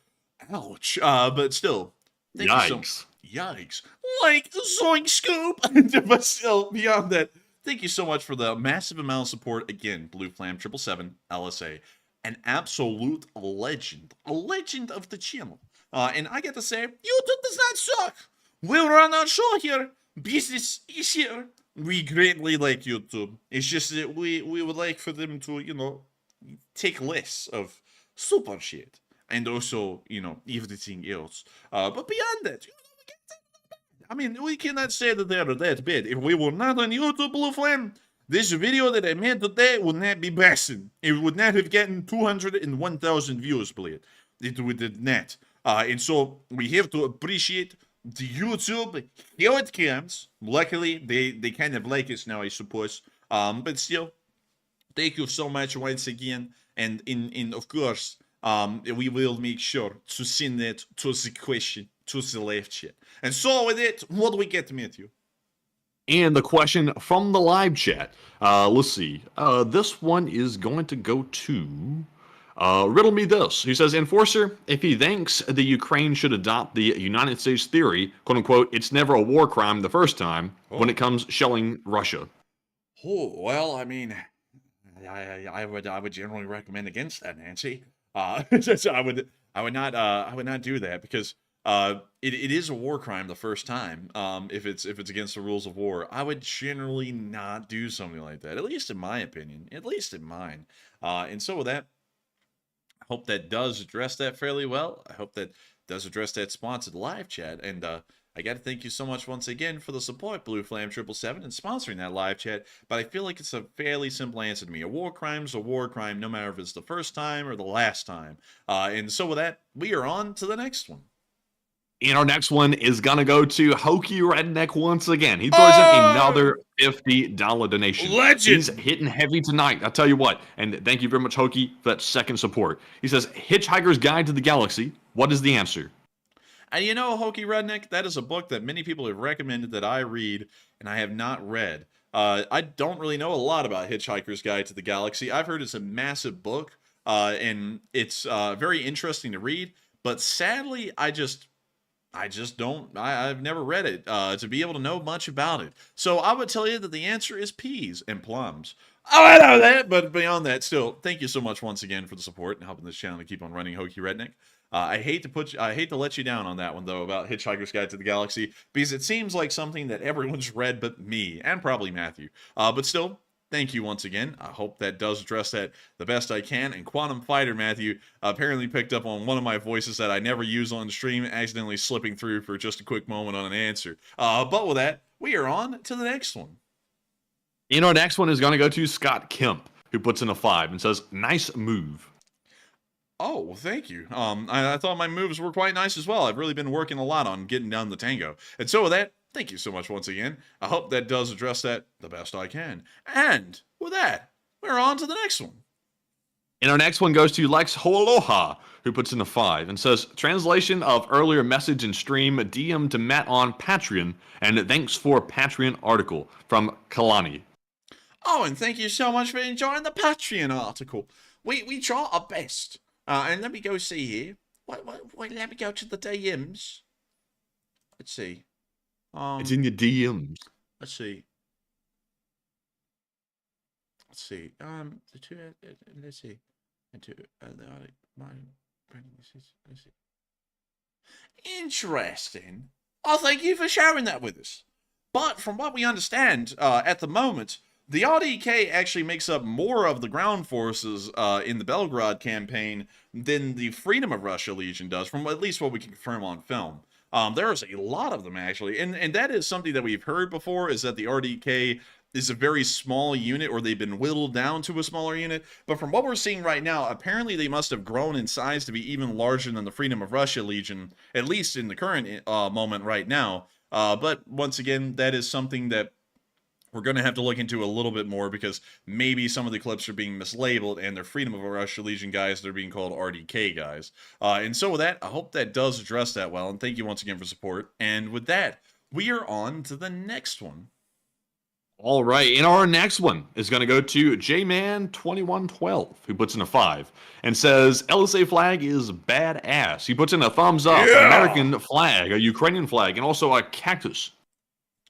ouch. But still, Yikes. Yikes. Like, zoink scoop. But still, beyond that, thank you so much for the massive amount of support. Again, Blue Flam 777 LSA. An absolute legend. A legend of the channel. And I get to say, YouTube does not suck. We'll run our show here. Business is here. We greatly like YouTube. It's just that we would like for them to, you know, take less of super shit. And also, you know, everything else. But beyond that, you know, I mean, we cannot say that they're that bad. If we were not on YouTube, Blue Flame, this video that I made today would not be passing. It would not have gotten 201,000 views, please. It would not. And so we have to appreciate the YouTube, how it comes. Luckily, they kind of like us now, I suppose. But still, thank you so much once again. And of course, we will make sure to send that to the question to the live chat. And so with it, what do we get, Matthew? And the question from the live chat. Let's see. This one is going to go to Riddle Me This. He says, Enforcer, if he thinks the Ukraine should adopt the United States theory, quote unquote, it's never a war crime the first time when it comes shelling Russia. Oh, well, I mean, I would generally recommend against that, Nancy. I would not do that because it is a war crime the first time. If it's against the rules of war, I would generally not do something like that. At least in my opinion, at least in mine. And so with that, I hope that does address that fairly well. I hope that does address that sponsored live chat. And I got to thank you so much once again for the support, Blue Flame 777, and sponsoring that live chat. But I feel like it's a fairly simple answer to me. A war crime's a war crime, no matter if it's the first time or the last time. And so with that, we are on to the next one. And our next one is going to go to Hokey Redneck once again. He throws in another $50 donation. Legend! He's hitting heavy tonight, I'll tell you what. And thank you very much, Hokey, for that second support. He says, Hitchhiker's Guide to the Galaxy. What is the answer? And you know, Hokey Redneck, that is a book that many people have recommended that I read, and I have not read. I don't really know a lot about Hitchhiker's Guide to the Galaxy. I've heard it's a massive book, and it's very interesting to read. But sadly, I've never read it to be able to know much about it. So I would tell you that the answer is peas and plums. Oh, I know that, but beyond that, still, thank you so much once again for the support and helping this channel to keep on running, Hokey Redneck. I hate to let you down on that one though about Hitchhiker's Guide to the Galaxy because it seems like something that everyone's read but me and probably Matthew. But still, thank you once again. I hope that does address that the best I can. And Quantum Fighter Matthew apparently picked up on one of my voices that I never use on the stream, accidentally slipping through for just a quick moment on an answer. But with that, we are on to the next one. And our next one is going to go to Scott Kemp, who puts in a 5 and says, nice move. Oh, well, thank you. I thought my moves were quite nice as well. I've really been working a lot on getting down the tango. And so with that, thank you so much once again. I hope that does address that the best I can. And with that, we're on to the next one. And our next one goes to Lex Hoaloha, who puts in a 5 and says, translation of earlier message in stream, DM to Matt on Patreon, and thanks for Patreon article from Kalani. Oh, and thank you so much for enjoying the Patreon article. We try our best. And let me go see here. Wait, let me go to the DMs. Let's see. It's in your DMs. Let's see. Let's see. The two. Let's see. And two. Let's see. Interesting. Oh, thank you for sharing that with us. But from what we understand, at the moment, the RDK actually makes up more of the ground forces in the Belgorod campaign than the Freedom of Russia Legion does, from at least what we can confirm on film. There's a lot of them, actually, and that is something that we've heard before, is that the RDK is a very small unit, or they've been whittled down to a smaller unit. But from what we're seeing right now, apparently they must have grown in size to be even larger than the Freedom of Russia Legion, at least in the current moment right now. But once again, that is something that we're going to have to look into a little bit more, because maybe some of the clips are being mislabeled and they're Freedom of Russia Legion guys, they're being called RDK guys. And so with that, I hope that does address that well, and thank you once again for support. And with that, we are on to the next one. All right, and our next one is going to go to JMan2112, who puts in a 5 and says, LSA flag is badass. He puts in a thumbs up, American flag, a Ukrainian flag, and also a cactus.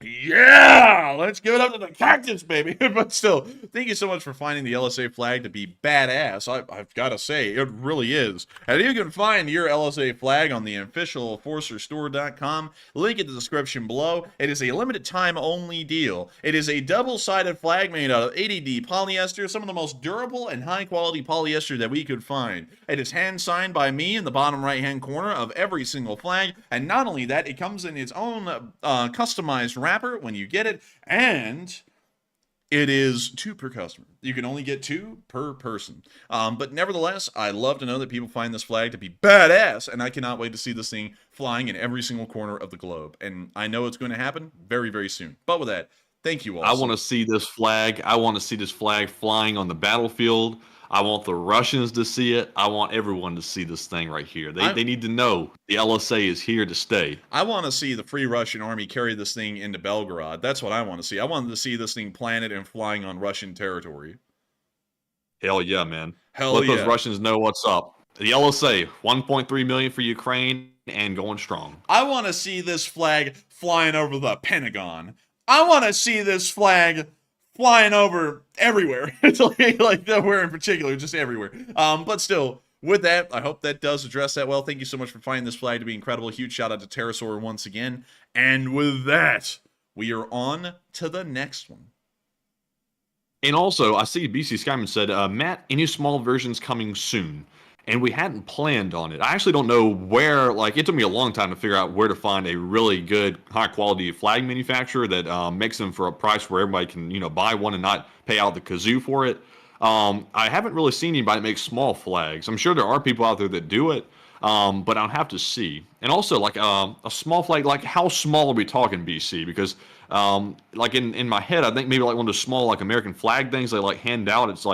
Yeah, let's give it up to the cactus, baby. But still, thank you so much for finding the LSA flag to be badass. I've got to say, it really is. And you can find your LSA flag on the official ForcerStore.com. Link in the description below. It is a limited time only deal. It is a double-sided flag made out of 80D polyester, some of the most durable and high-quality polyester that we could find. It is hand-signed by me in the bottom right-hand corner of every single flag. And not only that, it comes in its own customized wrapper when you get it, and it is 2 per customer. You can only get 2 per person. But nevertheless, I love to know that people find this flag to be badass, and I cannot wait to see this thing flying in every single corner of the globe. And I know it's going to happen very, very soon. But with that, thank you all. I want to see this flag. I want to see this flag flying on the battlefield. I want the Russians to see it. I want everyone to see this thing right here. They need to know the LSA is here to stay. I want to see the Free Russian Army carry this thing into Belgorod. That's what I want to see. I want to see this thing planted and flying on Russian territory. Hell yeah, man. Let those Russians know what's up. The LSA, 1.3 million for Ukraine and going strong. I want to see this flag flying over the Pentagon. I want to see this flag flying over everywhere. It's like nowhere in particular, just everywhere. But still, with that, I hope that does address that well. Thank you so much for finding this flag to be incredible. Huge shout out to Pterosaur once again. And with that, we are on to the next one. And also, I see BC Skyman said, Matt, any small versions coming soon? And we hadn't planned on it. I actually don't know where, it took me a long time to figure out where to find a really good, high-quality flag manufacturer that makes them for a price where everybody can, buy one and not pay out the kazoo for it. I haven't really seen anybody that makes small flags. I'm sure there are people out there that do it, but I'll have to see. And also, a small flag, how small are we talking, BC? Because, in my head, I think maybe one of those small, American flag things they, hand out. It's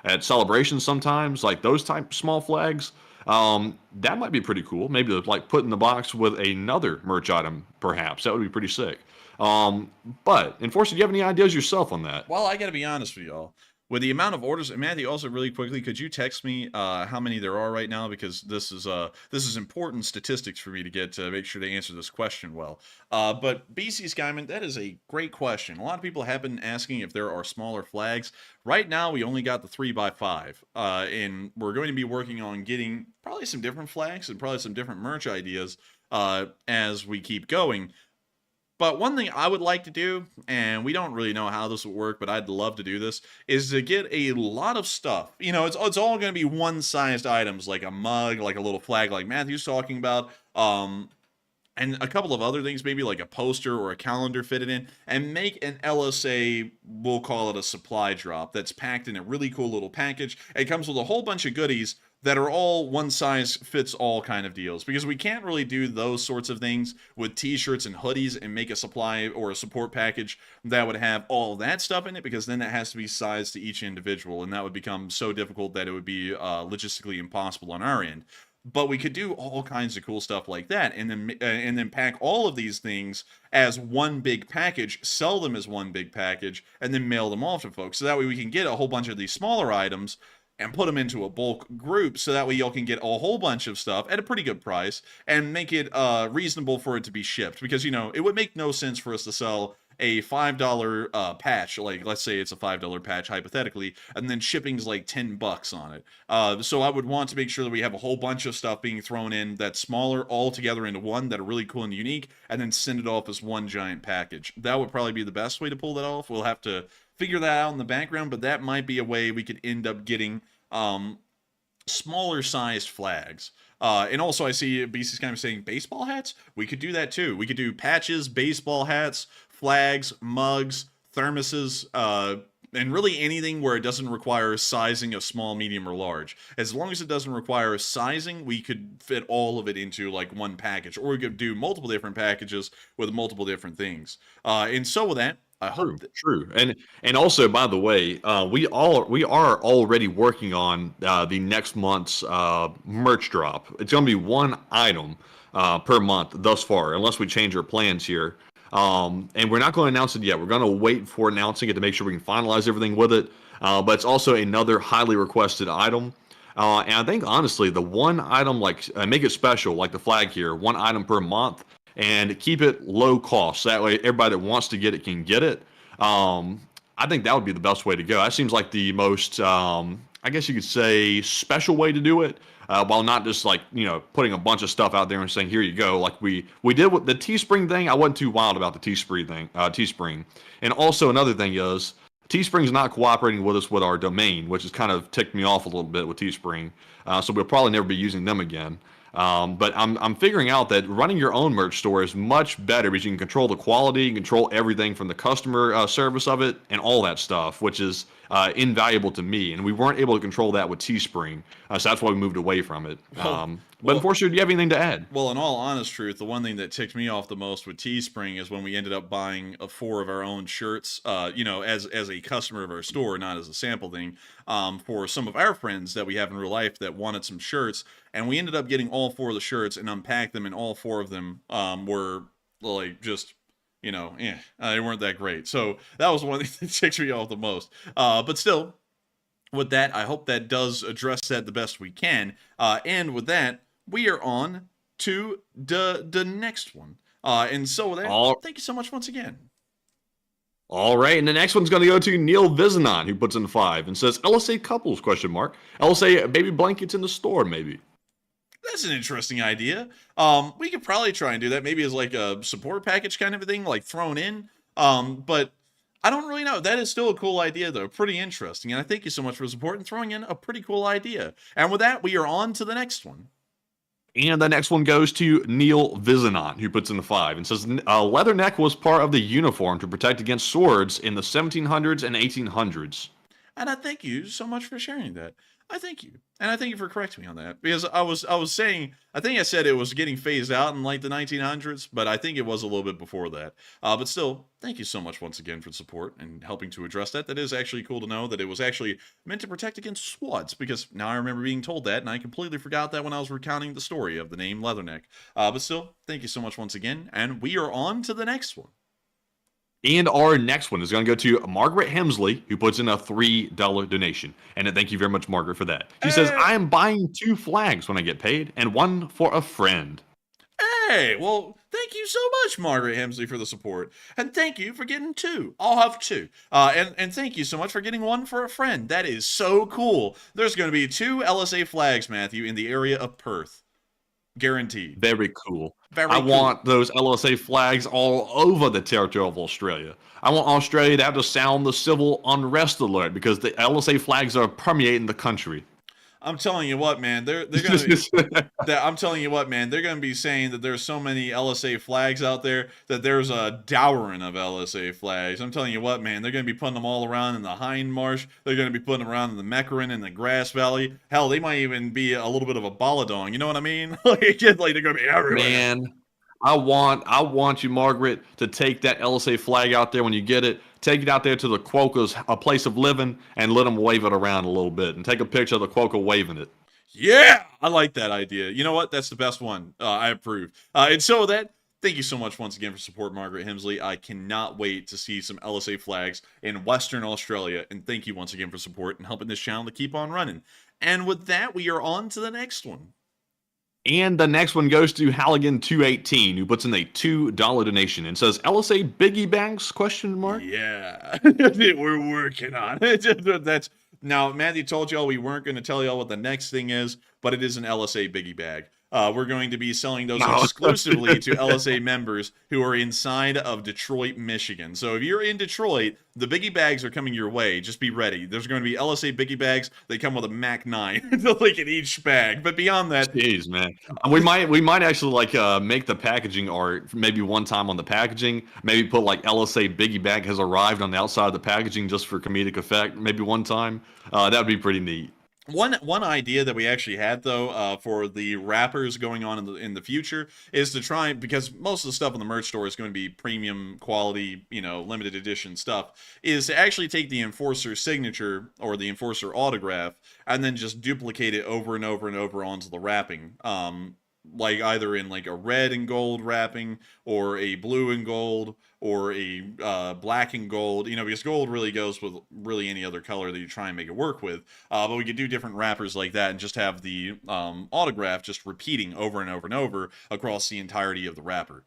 at celebrations sometimes, those type small flags. That might be pretty cool. Maybe to, put in the box with another merch item, perhaps. That would be pretty sick. But, Enforcer, do you have any ideas yourself on that? Well, I got to be honest with y'all. With the amount of orders, and Matthew, also really quickly, could you text me how many there are right now? Because this is important statistics for me to get to make sure to answer this question well. But BC Skyman, that is a great question. A lot of people have been asking if there are smaller flags. Right now, we only got the 3x5, and we're going to be working on getting probably some different flags and probably some different merch ideas as we keep going. But one thing I would like to do, and we don't really know how this will work, but I'd love to do this, is to get a lot of stuff. It's all going to be one-sized items, like a mug, like a little flag like Matthew's talking about, and a couple of other things, maybe like a poster or a calendar fitted in, and make an LSA, we'll call it a supply drop, that's packed in a really cool little package. It comes with a whole bunch of goodies that are all one-size-fits-all kind of deals, because we can't really do those sorts of things with t-shirts and hoodies and make a supply or a support package that would have all that stuff in it, because then that has to be sized to each individual, and that would become so difficult that it would be logistically impossible on our end. But we could do all kinds of cool stuff like that, and then pack all of these things as one big package, sell them as one big package, and then mail them off to folks. So that way we can get a whole bunch of these smaller items, and put them into a bulk group so that way y'all can get a whole bunch of stuff at a pretty good price and make it reasonable for it to be shipped. Because, you know, it would make no sense for us to sell a $5 patch, like let's say it's a $5 patch hypothetically, and then shipping's like $10 on it. So I would want to make sure that we have a whole bunch of stuff being thrown in that's smaller all together into one that are really cool and unique, and then send it off as one giant package. That would probably be the best way to pull that off. We'll have to figure that out in the background, but that might be a way we could end up getting smaller sized flags. And also I see BC's kind of saying baseball hats. We could do that too. We could do patches, baseball hats, flags, mugs, thermoses, and really anything where it doesn't require sizing of small, medium, or large. As long as it doesn't require sizing, we could fit all of it into like one package, or we could do multiple different packages with multiple different things. And so with that, I hope True. And also, by the way, we are already working on the next month's merch drop. It's going to be one item per month thus far, unless we change our plans here. And we're not going to announce it yet. We're going to wait for announcing it to make sure we can finalize everything with it. But it's also another highly requested item. And I think, honestly, the one item, like, make it special, like the flag here, one item per month, and keep it low cost. That way, everybody that wants to get it can get it. I think that would be the best way to go. That seems like the most, I guess you could say, special way to do it. While not just like, you know, putting a bunch of stuff out there and saying, here you go. Like we did with the Teespring thing. I wasn't too wild about the Teespring thing, Teespring. And also another thing is Teespring's not cooperating with us with our domain, which has kind of ticked me off a little bit with Teespring. So we'll probably never be using them again. But I'm figuring out that running your own merch store is much better because you can control the quality, you can control everything from the customer service of it and all that stuff, which is invaluable to me. And we weren't able to control that with Teespring, so that's why we moved away from it. But unfortunately, do you have anything to add? Well, in all honest truth, the one thing that ticked me off the most with Teespring is when we ended up buying 4 of our own shirts, you know, as a customer of our store, not as a sample thing, for some of our friends that we have in real life that wanted some shirts. And we ended up getting all 4 of the shirts and unpacked them, and all 4 of them were like just, you know, they weren't that great. So that was one thing that ticked me off the most. But still, with that, I hope that does address that the best we can. And with that, we are on to the next one. And so with that, thank you so much once again. All right, and the next one's going to go to Neil Vizanon, who puts in 5 and says, LSA couples, question mark. LSA baby blankets in the store, maybe. That's an interesting idea. We could probably try and do that, maybe as like a support package kind of a thing, like thrown in. But I don't really know. That is still a cool idea, though. Pretty interesting. And I thank you so much for support and throwing in a pretty cool idea. And with that, we are on to the next one. And the next one goes to Neil Vizanon, who puts in the 5 and says, leatherneck was part of the uniform to protect against swords in the 1700s and 1800s. And I thank you so much for sharing that. I thank you. And I thank you for correcting me on that. Because I was saying, I think I said it was getting phased out in like the 1900s, but I think it was a little bit before that. But still, thank you so much once again for the support and helping to address that. That is actually cool to know that it was actually meant to protect against swords, because now I remember being told that, and I completely forgot that when I was recounting the story of the name Leatherneck. But still, thank you so much once again, and we are on to the next one. And our next one is going to go to Margaret Hemsley, who puts in a $3 donation. And thank you very much, Margaret, for that. She says, I am buying 2 flags when I get paid, and one for a friend. Hey, well, thank you so much, Margaret Hemsley, for the support. And thank you for getting 2. I'll have 2. And thank you so much for getting one for a friend. That is so cool. There's going to be 2 LSA flags, Matthew, in the area of Perth. Guaranteed. Very cool. I want those LSA flags all over the territory of Australia. I want Australia to have to sound the civil unrest alert because the LSA flags are permeating the country. I'm telling you what, man. They're gonna be, I'm telling you what, man. They're gonna be saying that there's so many LSA flags out there that there's a dowering of LSA flags. I'm telling you what, man. They're gonna be putting them all around in the Hindmarsh. They're gonna be putting them around in the Meccarin and the Grass Valley. Hell, they might even be a little bit of a balladong. You know what I mean? like they're gonna be everywhere. Man, I want you, Margaret, to take that LSA flag out there when you get it. Take it out there to the Quokkas, a place of living, and let them wave it around a little bit. And take a picture of the Quokka waving it. Yeah, I like that idea. You know what? That's the best one. I approve. And so that, thank you so much once again for support, Margaret Hemsley. I cannot wait to see some LSA flags in Western Australia. And thank you once again for support and helping this channel to keep on running. And with that, we are on to the next one. And the next one goes to Halligan218, who puts in a $2 donation and says, LSA Biggie Bags, question mark? Yeah, we're working on it. That's now, Matthew told y'all we weren't going to tell y'all what the next thing is, but it is an LSA Biggie Bag. We're going to be selling those exclusively to LSA members who are inside of Detroit, Michigan. So if you're in Detroit, the Biggie Bags are coming your way. Just be ready. There's going to be LSA Biggie Bags. They come with a Mac 9, like in each bag. But beyond that, jeez, man, we might actually like make the packaging art maybe one time on the packaging. Maybe put like LSA Biggie Bag has arrived on the outside of the packaging just for comedic effect. Maybe one time. That would be pretty neat. One idea that we actually had though for the wrappers going on in the future is to try, because most of the stuff in the merch store is going to be premium quality, you know, limited edition stuff, is to actually take the enforcer signature or the enforcer autograph and then just duplicate it over and over and over onto the wrapping. Like either in like a red and gold wrapping or a blue and gold or a black and gold, you know, because gold really goes with really any other color that you try and make it work with. But we could do different wrappers like that and just have the autograph just repeating over and over and over across the entirety of the wrapper.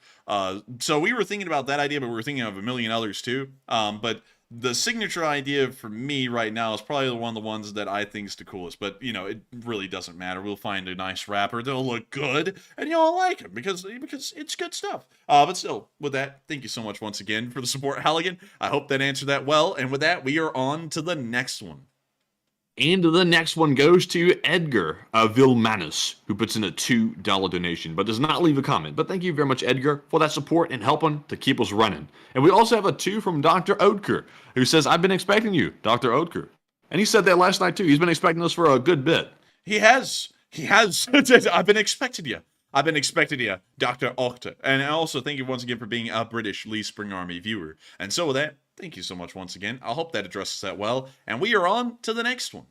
So we were thinking about that idea, but we were thinking of a million others too. But the signature idea for me right now is probably one of the ones that I think is the coolest. But, you know, it really doesn't matter. We'll find a nice wrapper that'll look good, and y'all like it because it's good stuff. But still, with that, thank you so much once again for the support, Halligan. I hope that answered that well. And with that, we are on to the next one. And the next one goes to Edgar Vilmanus, who puts in a $2 donation, but does not leave a comment. But thank you very much, Edgar, for that support and helping to keep us running. And we also have a 2 from Dr. Oetker, who says, I've been expecting you, Dr. Oetker. And he said that last night, too. He's been expecting us for a good bit. He has. I've been expecting you. I've been expecting you, Dr. Oetker. And also, thank you once again for being a British Lee Spring Army viewer. And so with that, thank you so much once again. I hope that addresses that well. And we are on to the next one.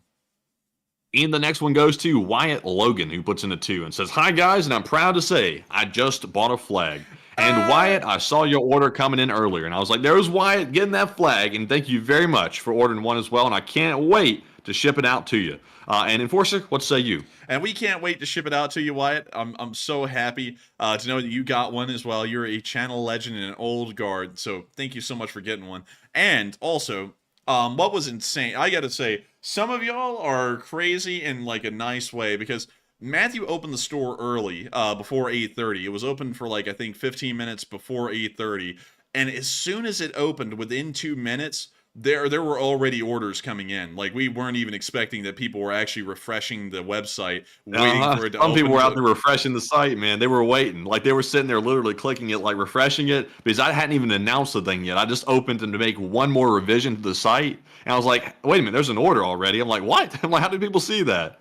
And the next one goes to Wyatt Logan, who puts in a 2 and says, Hi, guys, and I'm proud to say I just bought a flag. And Wyatt, I saw your order coming in earlier, and I was like, there's Wyatt getting that flag, and thank you very much for ordering one as well, and I can't wait to ship it out to you. And Enforcer, what say you? And we can't wait to ship it out to you, Wyatt. I'm so happy to know that you got one as well. You're a channel legend and an old guard, so thank you so much for getting one. And also, what was insane, I gotta say, some of y'all are crazy in like a nice way, because Matthew opened the store early, before 8:30. It was open for like, I think 15 minutes before 8:30. And as soon as it opened, within 2 minutes, there were already orders coming in. Like, we weren't even expecting that people were actually refreshing the website, waiting for it to open. Some people were out there refreshing the site, man. They were waiting. Like, they were sitting there literally clicking it, like refreshing it, because I hadn't even announced the thing yet. I just opened to make one more revision to the site, and I was like, wait a minute, there's an order already. I'm like, what? I'm like, how did people see that?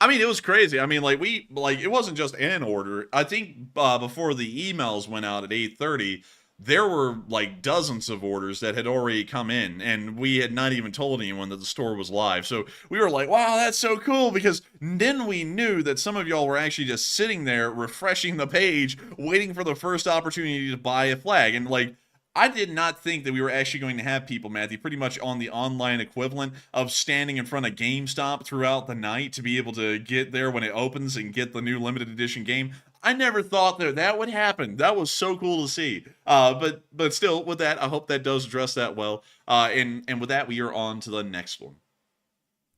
I mean, it was crazy. I mean, like, it wasn't just an order. I think before the emails went out at 8:30, there were like dozens of orders that had already come in, and we had not even told anyone that the store was live. So we were like, wow, that's so cool, because then we knew that some of y'all were actually just sitting there refreshing the page, waiting for the first opportunity to buy a flag. And like, I did not think that we were actually going to have people, Matthew, pretty much on the online equivalent of standing in front of GameStop throughout the night to be able to get there when it opens and get the new limited edition game. I never thought that would happen. That was so cool to see. But still, with that, I hope that does address that well. And with that, we are on to the next one.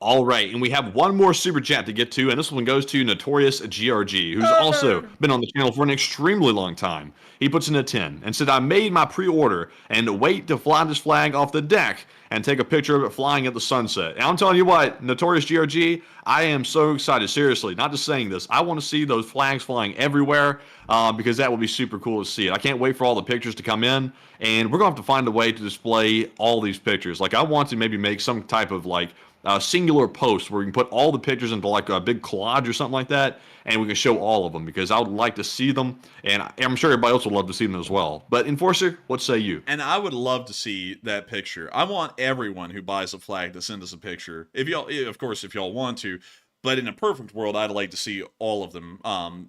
All right, and we have one more super chat to get to, and this one goes to Notorious GRG, who's also been on the channel for an extremely long time. He puts in a 10 and said, I made my pre-order and wait to fly this flag off the deck and take a picture of it flying at the sunset. And I'm telling you what, Notorious GRG, I am so excited, seriously, not just saying this. I want to see those flags flying everywhere because that would be super cool to see it. I can't wait for all the pictures to come in, and we're going to have to find a way to display all these pictures. Like, I want to maybe make some type of like singular post where we can put all the pictures into like a big collage or something like that, and we can show all of them, because I would like to see them, and I'm sure everybody else would love to see them as well. But Enforcer, what say you? And I would love to see that picture. I want everyone who buys a flag to send us a picture. If y'all, of course, if y'all want to. But in a perfect world, I'd like to see all of them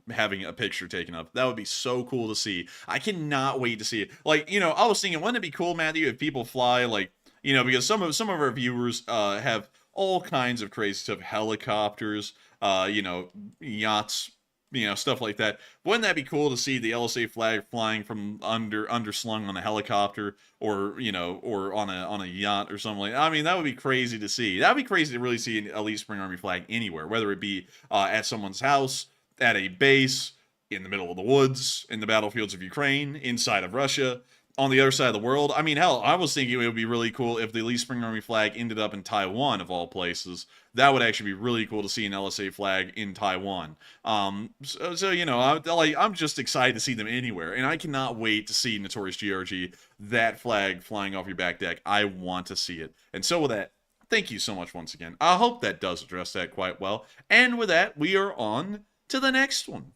having a picture taken up. That would be so cool to see. I cannot wait to see it. Like, you know, I was thinking, wouldn't it be cool, Matthew, if people fly, like, you know, because some of our viewers have all kinds of crazy stuff, helicopters, you know, yachts, you know, stuff like that. Wouldn't that be cool to see the LSA flag flying from underslung on a helicopter, or, you know, or on a yacht or something like that? I mean, that would be crazy to see. That would be crazy to really see an Elite Spring Army flag anywhere, whether it be at someone's house, at a base, in the middle of the woods, in the battlefields of Ukraine, inside of Russia, on the other side of the world. I mean, hell, I was thinking it would be really cool if the Elite Spring Army flag ended up in Taiwan, of all places. That would actually be really cool to see an LSA flag in Taiwan. So you know, I'm just excited to see them anywhere, and I cannot wait to see Notorious GRG, that flag flying off your back deck. I want to see it. And so with that, thank you so much once again. I hope that does address that quite well. And with that, we are on to the next one.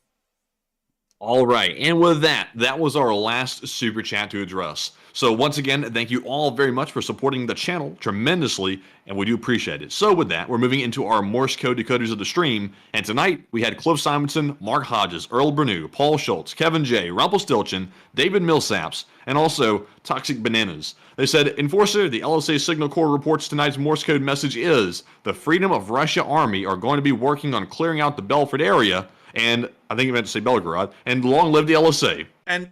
All right, and with that, that was our last super chat to address. So once again, thank you all very much for supporting the channel tremendously, and we do appreciate it. So with that, we're moving into our Morse code decoders of the stream, and tonight we had Cliff Simonson, Mark Hodges, Earl Bernew, Paul Schultz, Kevin J, Rumpelstiltskin, David Millsaps, and also Toxic Bananas. They said, Enforcer, the LSA Signal Corps reports tonight's Morse code message is, the Freedom of Russia Army are going to be working on clearing out the Belford area, and I think he meant to say Belgorod, and long live the LSA. And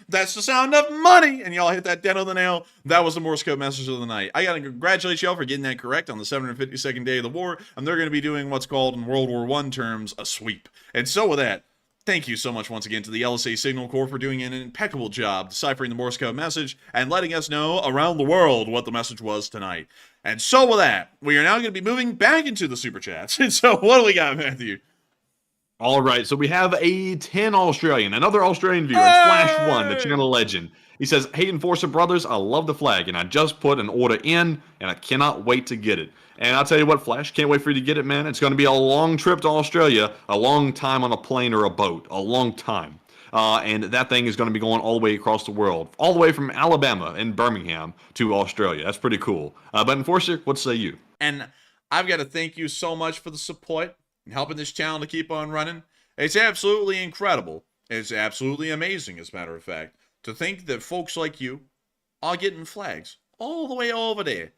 that's the sound of money, and y'all hit that dent on the nail. That was the Morse code message of the night. I gotta congratulate y'all for getting that correct on the 752nd day of the war, and they're gonna be doing what's called in World War I terms a sweep. And so with that, thank you so much once again to the LSA Signal Corps for doing an impeccable job deciphering the Morse code message and letting us know around the world what the message was tonight. And so with that, we are now going to be moving back into the Super Chats. And so what do we got, Matthew? All right, so we have a 10 Australian, another Australian viewer. It's Flash1, the channel legend. He says, hey, Enforcer Brothers, I love the flag, and I just put an order in, and I cannot wait to get it. And I'll tell you what, Flash, can't wait for you to get it, man. It's going to be a long trip to Australia, a long time on a plane or a boat, a long time. And that thing is going to be going all the way across the world, all the way from Alabama and Birmingham to Australia. That's pretty cool. But Enforcer, what say you? And I've got to thank you so much for the support and helping this channel to keep on running. It's absolutely incredible. It's absolutely amazing, as a matter of fact, to think that folks like you are getting flags all the way over there,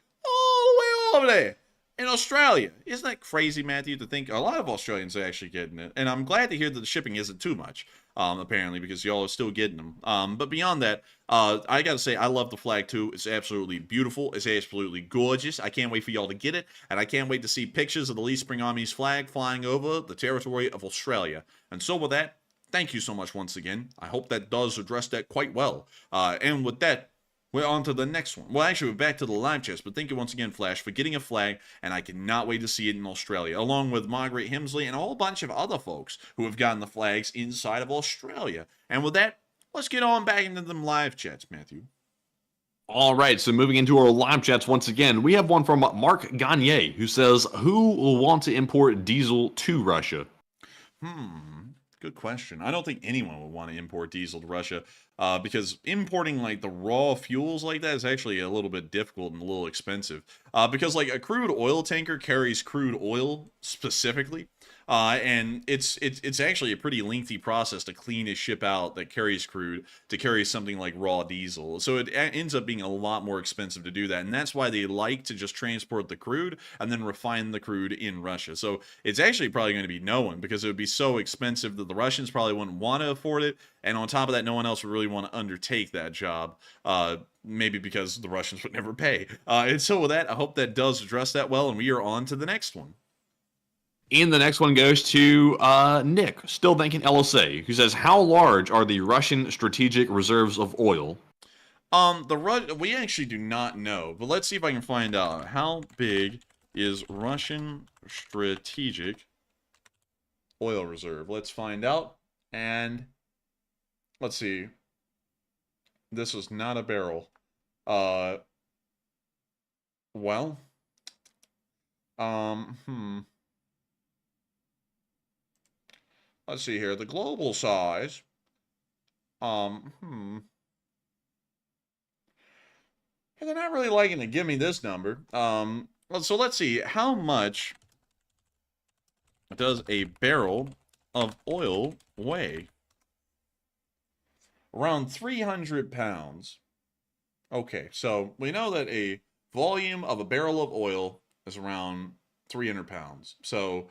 in Australia. Isn't that crazy, Matthew, to think a lot of Australians are actually getting it? And I'm glad to hear that the shipping isn't too much, apparently, because y'all are still getting them. But beyond that, I gotta say, I love the flag too. It's absolutely beautiful. It's absolutely gorgeous. I can't wait for y'all to get it, and I can't wait to see pictures of the Elite Spring Army's flag flying over the territory of Australia. And so with that, thank you so much once again. I hope that does address that quite well. And with that, we're on to the next one. Well, actually, we're back to the live chats, but thank you once again, Flash, for getting a flag, and I cannot wait to see it in Australia, along with Margaret Hemsley and a whole bunch of other folks who have gotten the flags inside of Australia. And with that, let's get on back into them live chats, Matthew. All right, so moving into our live chats once again, we have one from Mark Gagne, who says, who will want to import diesel to Russia? Good question. I don't think anyone would want to import diesel to Russia because importing like the raw fuels like that is actually a little bit difficult and a little expensive because like a crude oil tanker carries crude oil specifically. And it's actually a pretty lengthy process to clean a ship out that carries crude to carry something like raw diesel. So it ends up being a lot more expensive to do that. And that's why they like to just transport the crude and then refine the crude in Russia. So it's actually probably going to be no one because it would be so expensive that the Russians probably wouldn't want to afford it. And on top of that, no one else would really want to undertake that job. Maybe because the Russians would never pay. And so with that, I hope that does address that well. And we are on to the next one. And the next one goes to Nick, still thinking LSA, who says, how large are the Russian strategic reserves of oil? We actually do not know, but let's see if I can find out. How big is Russian strategic oil reserve? Let's find out. And let's see. This is not a barrel. Well. Let's see here. The global size. And they're not really liking to give me this number. Well, so let's see. How much does a barrel of oil weigh? Around 300 pounds. Okay, so we know that a volume of a barrel of oil is around 300 pounds. So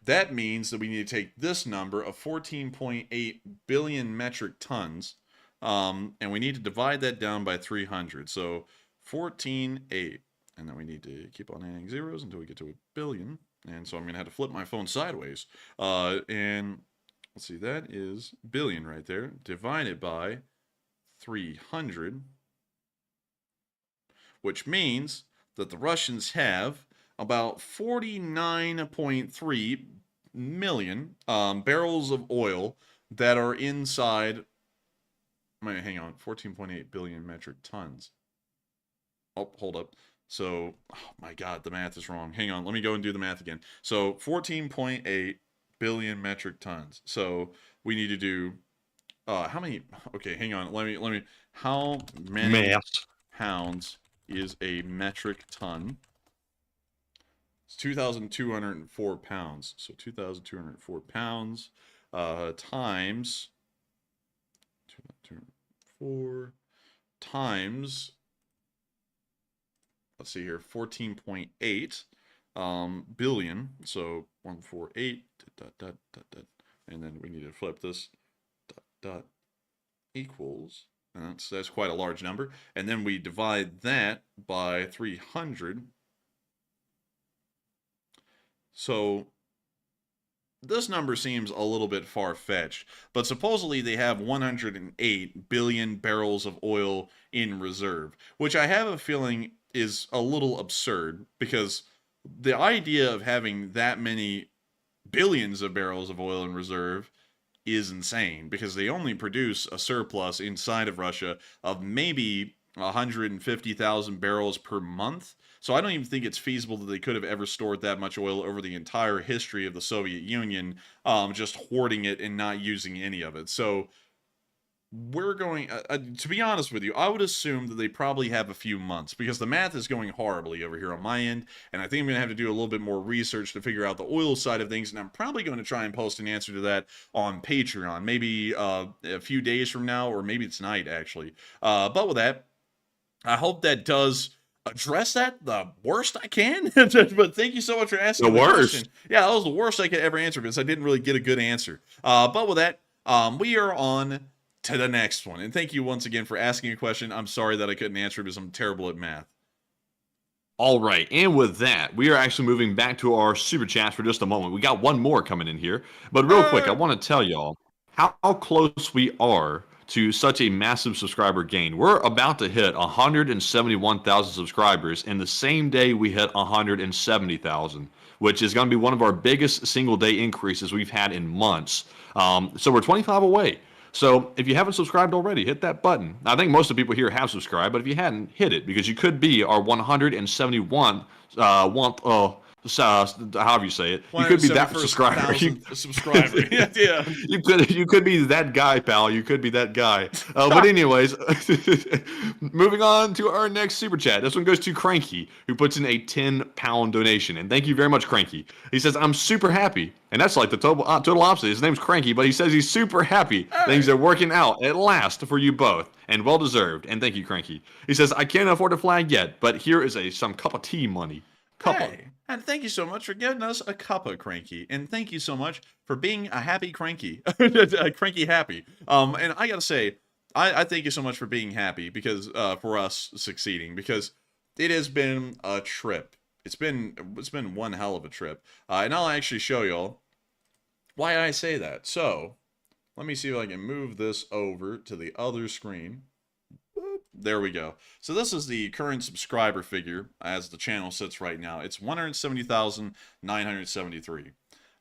that means that we need to take this number of 14.8 billion metric tons, and we need to divide that down by 300. So 14.8, and then we need to keep on adding zeros until we get to a billion. And so I'm going to have to flip my phone sideways. And let's see, that is billion right there, divided by 300, which means that the Russians have about 49.3 million barrels of oil that are inside. Hang on, 14.8 billion metric tons. Oh, hold up. So, oh my God, the math is wrong. Hang on, let me go and do the math again. So, 14.8 billion metric tons. So, we need to do how many? Okay, hang on. Let me. How many pounds is a metric ton? It's 2,204 pounds. So 2,204 pounds times 2,204 times, let's see here, 14.8 billion. So 148 and then we need to flip this equals, and that's quite a large number. And then we divide that by 300. So this number seems a little bit far-fetched, but supposedly they have 108 billion barrels of oil in reserve, which I have a feeling is a little absurd, because the idea of having that many billions of barrels of oil in reserve is insane, because they only produce a surplus inside of Russia of maybe 150,000 barrels per month. So I don't even think it's feasible that they could have ever stored that much oil over the entire history of the Soviet Union, just hoarding it and not using any of it. So we're going, to be honest with you, I would assume that they probably have a few months, because the math is going horribly over here on my end, and I think I'm going to have to do a little bit more research to figure out the oil side of things, and I'm probably going to try and post an answer to that on Patreon, maybe a few days from now, or maybe tonight, actually. But with that, I hope that does address that the worst I can. But thank you so much for asking the question. Yeah, that was the worst I could ever answer, because I didn't really get a good answer. But with that, we are on to the next one. And thank you once again for asking a question. I'm sorry that I couldn't answer it because I'm terrible at math. All right, and with that, we are actually moving back to our super chats for just a moment. We got one more coming in here, but real quick, I want to tell y'all how close we are to such a massive subscriber gain. We're about to hit 171,000 subscribers in the same day we hit 170,000, which is going to be one of our biggest single day increases we've had in months. So we're 25 away. So if you haven't subscribed already, hit that button. I think most of the people here have subscribed, but if you hadn't, hit it, because you could be our 171 however you say it, you could be that subscriber. Yeah. You could be that guy, pal. You could be that guy. But anyways, moving on to our next super chat. This one goes to Cranky, who puts in a 10-pound donation, and thank you very much, Cranky. He says, "I'm super happy," and that's like the total opposite. His name's Cranky, but he says he's super happy. Things are working out at last for you both, and well deserved. And thank you, Cranky. He says, "I can't afford a flag yet, but here is some cup of tea money." Hey, and thank you so much for giving us a cup of Cranky, and thank you so much for being a happy Cranky, Cranky happy. And I gotta say, I thank you so much for being happy, because for us succeeding, because it has been a trip. It's been one hell of a trip, and I'll actually show y'all why I say that. So let me see if I can move this over to the other screen. There we go. So this is the current subscriber figure as the channel sits right now. It's 170,973.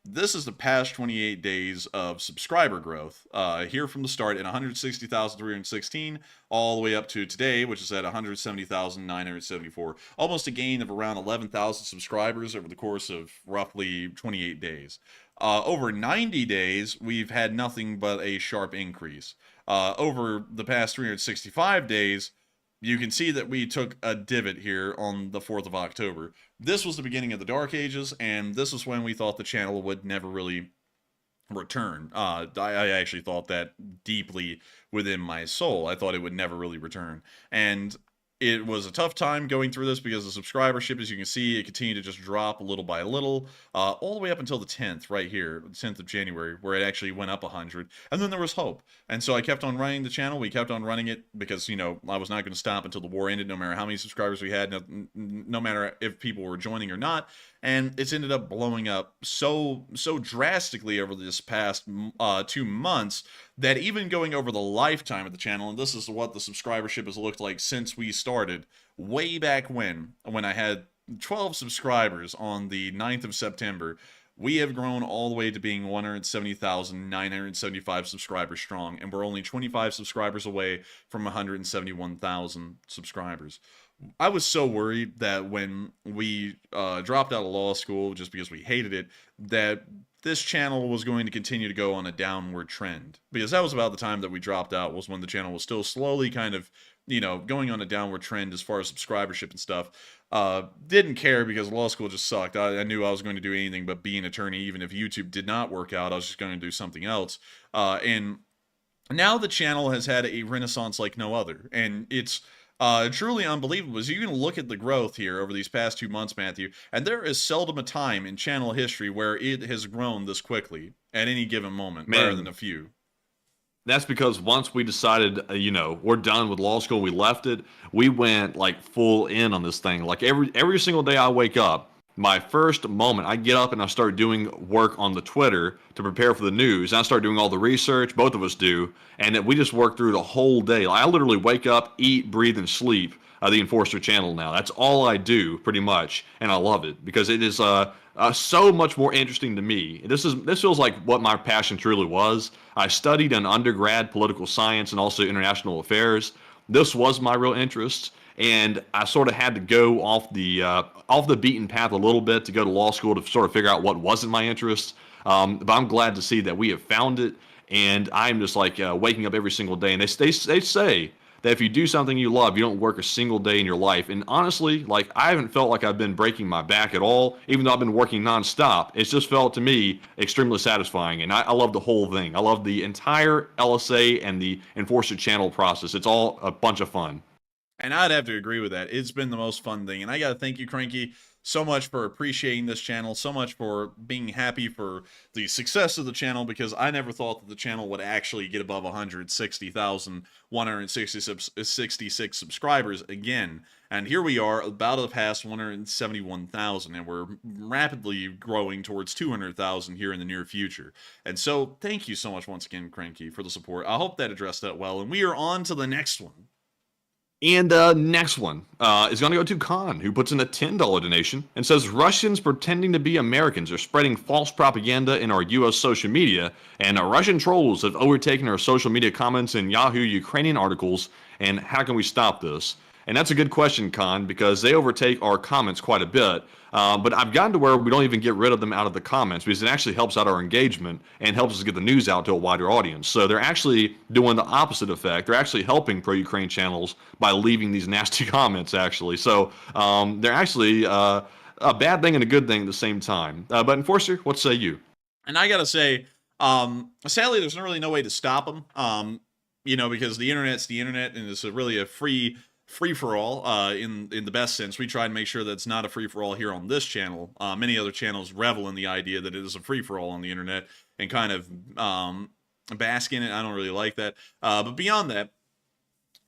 This is the past 28 days of subscriber growth. Here from the start at 160,316 all the way up to today, which is at 170,974. Almost a gain of around 11,000 subscribers over the course of roughly 28 days. Over 90 days, we've had nothing but a sharp increase. Over the past 365 days, you can see that we took a divot here on the 4th of October. This was the beginning of the Dark Ages, and this is when we thought the channel would never really return. I actually thought that deeply within my soul. I thought it would never really return. And it was a tough time going through this because the subscribership, as you can see, it continued to just drop little by little, all the way up until the 10th, right here, the 10th of January, where it actually went up 100. And then there was hope. And so I kept on running the channel. We kept on running it because, you know, I was not going to stop until the war ended, no matter how many subscribers we had, no matter if people were joining or not. And it's ended up blowing up so drastically over this past 2 months that even going over the lifetime of the channel, and this is what the subscribership has looked like since we started, way back when I had 12 subscribers on the 9th of September, we have grown all the way to being 170,975 subscribers strong, and we're only 25 subscribers away from 171,000 subscribers. I was so worried that when we dropped out of law school, just because we hated it, that this channel was going to continue to go on a downward trend. Because that was about the time that we dropped out, was when the channel was still slowly kind of, you know, going on a downward trend as far as subscribership and stuff. Didn't care because law school just sucked. I knew I was going to do anything but be an attorney. Even if YouTube did not work out, I was just going to do something else. And now the channel has had a renaissance like no other. And it's truly unbelievable. As you can look at the growth here over these past 2 months, Matthew, and there is seldom a time in channel history where it has grown this quickly at any given moment, rather than a few. That's because once we decided, you know, we're done with law school, we left it, we went like full in on this thing. Like every single day I wake up, my first moment, I get up and I start doing work on the Twitter to prepare for the news. I start doing all the research, both of us do, and we just work through the whole day. I literally wake up, eat, breathe, and sleep the Enforcer channel now. That's all I do, pretty much, and I love it because it is so much more interesting to me. This feels like what my passion truly was. I studied in undergrad political science and also international affairs. This was my real interest. And I sort of had to go off the beaten path a little bit to go to law school to sort of figure out what wasn't my interest. But I'm glad to see that we have found it, and I'm just like waking up every single day. And they say that if you do something you love, you don't work a single day in your life. And honestly, like I haven't felt like I've been breaking my back at all, even though I've been working nonstop. It's just felt to me extremely satisfying, and I love the whole thing. I love the entire LSA and the Enforcer channel process. It's all a bunch of fun. And I'd have to agree with that. It's been the most fun thing. And I got to thank you, Cranky, so much for appreciating this channel, so much for being happy for the success of the channel, because I never thought that the channel would actually get above 160,166 subscribers again. And here we are, about to pass 171,000, and we're rapidly growing towards 200,000 here in the near future. And so thank you so much once again, Cranky, for the support. I hope that addressed that well. And we are on to the next one. And next one is going to go to Khan, who puts in a $10 donation and says Russians pretending to be Americans are spreading false propaganda in our U.S. social media, and Russian trolls have overtaken our social media comments in Yahoo Ukrainian articles, and how can we stop this? And that's a good question, Khan, because they overtake our comments quite a bit. But I've gotten to where we don't even get rid of them out of the comments because it actually helps out our engagement and helps us get the news out to a wider audience. So they're actually doing the opposite effect. They're actually helping pro-Ukraine channels by leaving these nasty comments, actually. So they're actually a bad thing and a good thing at the same time. But Enforcer, what say you? And I got to say, sadly, there's really no way to stop them, you know, because the internet's the internet, and it's really a free-for-all in the best sense. We try and make sure that it's not a free-for-all here on this channel. Many other channels revel in the idea that it is a free-for-all on the internet and kind of bask in it. I don't really like that. But beyond that,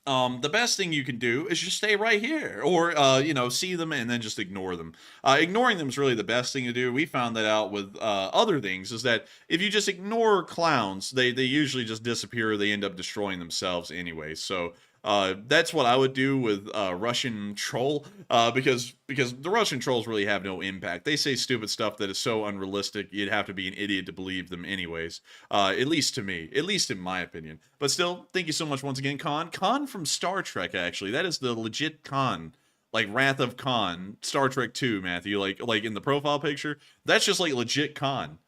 the best thing you can do is just stay right here, or you know, see them and then just ignore them. Ignoring them is really the best thing to do. We found that out with other things, is that if you just ignore clowns, they usually just disappear. They end up destroying themselves anyway. So that's what I would do with Russian troll, because the Russian trolls really have no impact. They say stupid stuff that is so unrealistic, you'd have to be an idiot to believe them anyways, at least to me, at least in my opinion. But still, thank you so much once again, Khan. Khan from Star Trek, actually. That is the legit Khan. Like Wrath of Khan, Star Trek 2, Matthew. Like in the profile picture, that's just like legit Khan.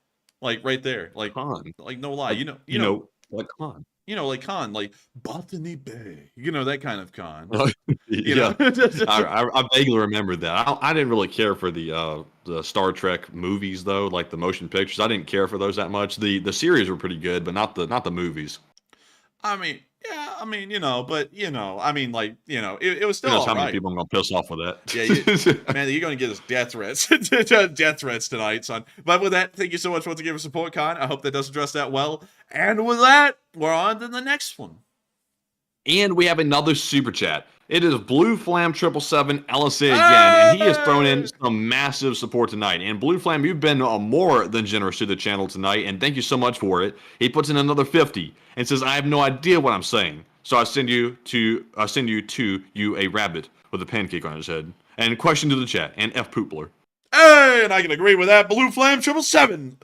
Like right there. Like Khan. Like no lie. You know like Khan. You know, like Khan, like Botany Bay. You know, that kind of Khan. You Yeah, know? I vaguely remember that. I didn't really care for the Star Trek movies though, like the motion pictures. I didn't care for those that much. The series were pretty good, but not the movies. I mean, yeah, I mean, you know, but you know, I mean, like, you know, it was Who still knows all how many right. people I'm gonna piss off with that? Yeah, man, you're going to get us death threats, death threats tonight, son. But with that, thank you so much once again for support, Con. I hope that does address that well. And with that, we're on to the next one. And we have another super chat. It is Blue Flam 777 LSA again, and he has thrown in some massive support tonight. And Blue Flam, you've been more than generous to the channel tonight, and thank you so much for it. He puts in another 50 and says, "I have no idea what I'm saying, so I send you a rabbit with a pancake on his head." And question to the chat and F Poopler. Hey, and I can agree with that. Blue Flame 777,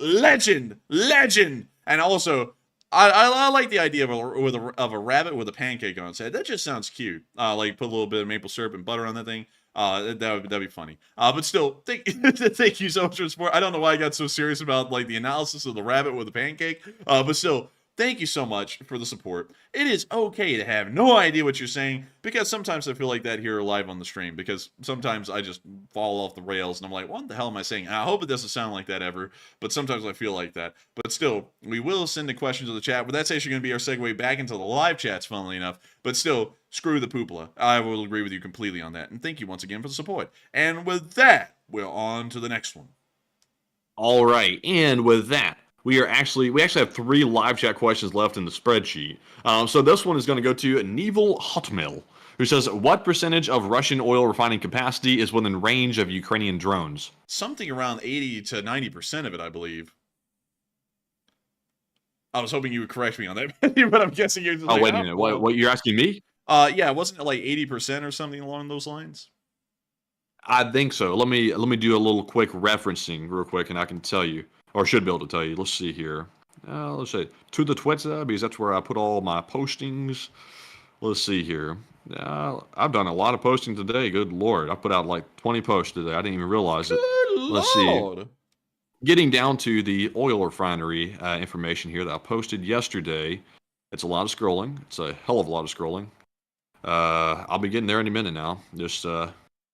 legend. And also, I like the idea of a rabbit with a pancake on its head. That just sounds cute. Like put a little bit of maple syrup and butter on that thing. That'd be funny. But still, thank you so much for the support. I don't know why I got so serious about like the analysis of the rabbit with the pancake. But still, thank you so much for the support. It is okay to have no idea what you're saying, because sometimes I feel like that here live on the stream, because sometimes I just fall off the rails and I'm like, what the hell am I saying? And I hope it doesn't sound like that ever, but sometimes I feel like that. But still, we will send the questions to the chat, but that's actually going to be our segue back into the live chats, funnily enough. But still, screw the poopla. I will agree with you completely on that. And thank you once again for the support. And with that, we're on to the next one. All right, and with that, we actually have 3 live chat questions left in the spreadsheet. So this one is going to go to Neville Hotmail, who says, "What percentage of Russian oil refining capacity is within range of Ukrainian drones?" Something around 80 to 90% of it, I believe. I was hoping you would correct me on that, but I'm guessing you're just Oh, like, wait a minute. What you're asking me? Yeah, wasn't it like 80% or something along those lines? I think so. Let me do a little quick referencing real quick, and I can tell you, or should be able to tell you. Let's see here. Let's say to the Twitter, because that's where I put all my postings. Let's see here. I've done a lot of posting today. Good Lord. I put out like 20 posts today. I didn't even realize it. Let's see. Getting down to the oil refinery information here that I posted yesterday. It's a lot of scrolling. It's a hell of a lot of scrolling. I'll be getting there any minute now. Just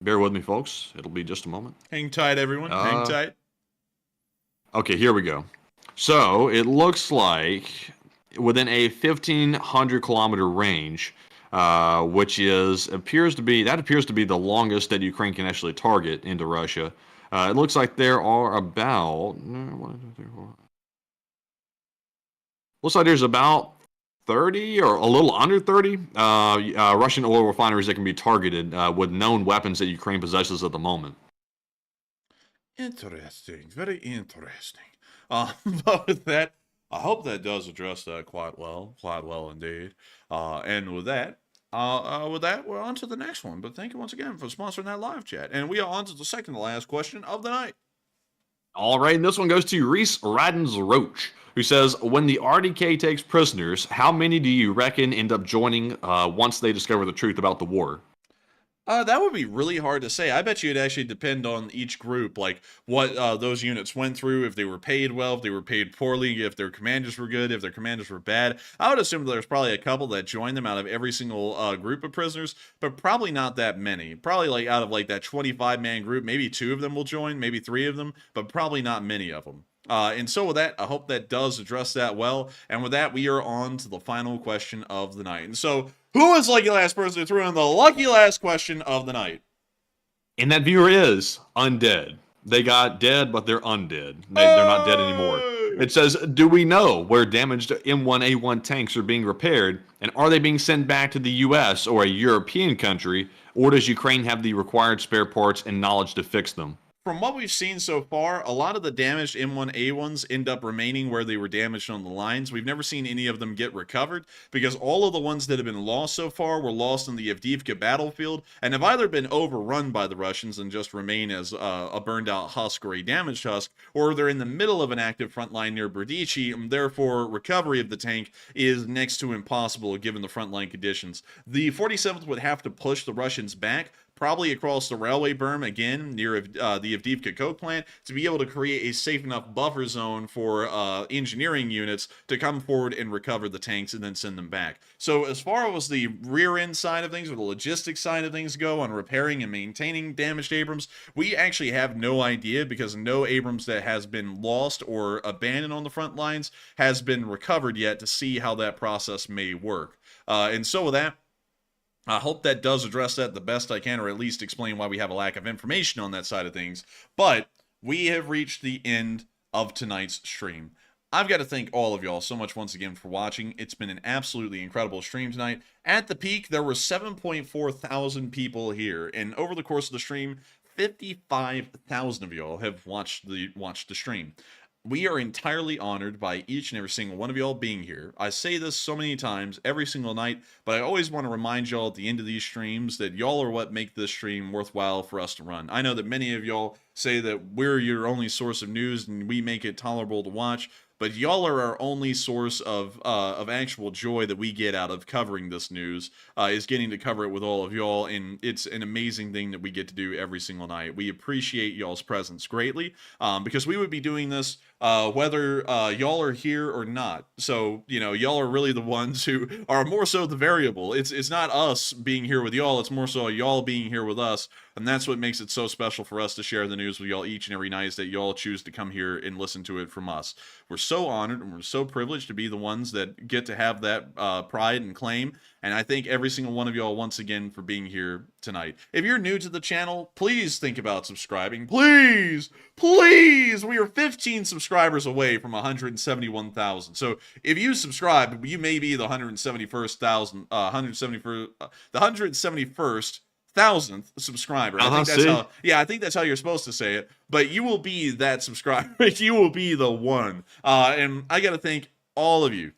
bear with me, folks. It'll be just a moment. Hang tight, everyone. Hang tight. Okay, here we go. So it looks like within a 1,500 kilometer range, which appears to be the longest that Ukraine can actually target into Russia. It looks like there are about looks like there's about 30 or a little under 30 Russian oil refineries that can be targeted with known weapons that Ukraine possesses at the moment. Interesting. Very interesting. But with that, I hope that does address that quite well indeed. And with that, we're on to the next one. But thank you once again for sponsoring that live chat. And we are on to the second to last question of the night. All right, and this one goes to Reese Radens Roach, who says, "When the RDK takes prisoners, how many do you reckon end up joining once they discover the truth about the war?" That would be really hard to say. I bet you it'd actually depend on each group, like what those units went through, if they were paid well, if they were paid poorly, if their commanders were good, if their commanders were bad. I would assume there's probably a couple that joined them out of every single group of prisoners, but probably not that many. Probably like out of like that 25-man group, maybe 2 of them will join, maybe 3 of them, but probably not many of them. And so with that, I hope that does address that well. And with that, we are on to the final question of the night. And so, who is lucky last person who threw in the lucky last question of the night? And that viewer is Undead. They got dead, but they're undead. They're not dead anymore. It says, "Do we know where damaged M1A1 tanks are being repaired? And are they being sent back to the US or a European country? Or does Ukraine have the required spare parts and knowledge to fix them?" From what we've seen so far, a lot of the damaged M1A1s end up remaining where they were damaged on the lines. We've never seen any of them get recovered, because all of the ones that have been lost so far were lost in the Avdiivka battlefield and have either been overrun by the Russians and just remain as a burned out husk or a damaged husk, or they're in the middle of an active front line near Berdichi, and therefore recovery of the tank is next to impossible given the frontline conditions. The 47th would have to push the Russians back, probably across the railway berm, again, near the Avdiivka coke plant, to be able to create a safe enough buffer zone for engineering units to come forward and recover the tanks and then send them back. So as far as the rear end side of things, or the logistics side of things go on repairing and maintaining damaged Abrams, we actually have no idea, because no Abrams that has been lost or abandoned on the front lines has been recovered yet to see how that process may work. And so with that, I hope that does address that the best I can, or at least explain why we have a lack of information on that side of things. But we have reached the end of tonight's stream. I've got to thank all of y'all so much once again for watching. It's been an absolutely incredible stream tonight. At the peak, there were 7.4 thousand people here, and over the course of the stream, 55,000 of y'all have watched the stream. We are entirely honored by each and every single one of y'all being here. I say this so many times every single night, but I always want to remind y'all at the end of these streams that y'all are what make this stream worthwhile for us to run. I know that many of y'all say that we're your only source of news and we make it tolerable to watch, but y'all are our only source of actual joy that we get out of covering this news, is getting to cover it with all of y'all, and it's an amazing thing that we get to do every single night. We appreciate y'all's presence greatly, because we would be doing this whether y'all are here or not. So, you know, y'all are really the ones who are more so the variable. It's not us being here with y'all, it's more so y'all being here with us, and that's what makes it so special for us to share the news with y'all each and every night, is that y'all choose to come here and listen to it from us. We're so honored and we're so privileged to be the ones that get to have that pride and claim. And I thank every single one of y'all once again for being here tonight. If you're new to the channel, please think about subscribing. Please, please. We are 15 subscribers away from 171,000. So if you subscribe, you may be the 171st thousandth subscriber. I think that's how, I think that's how you're supposed to say it. But you will be that subscriber. You will be the one. And I got to thank all of you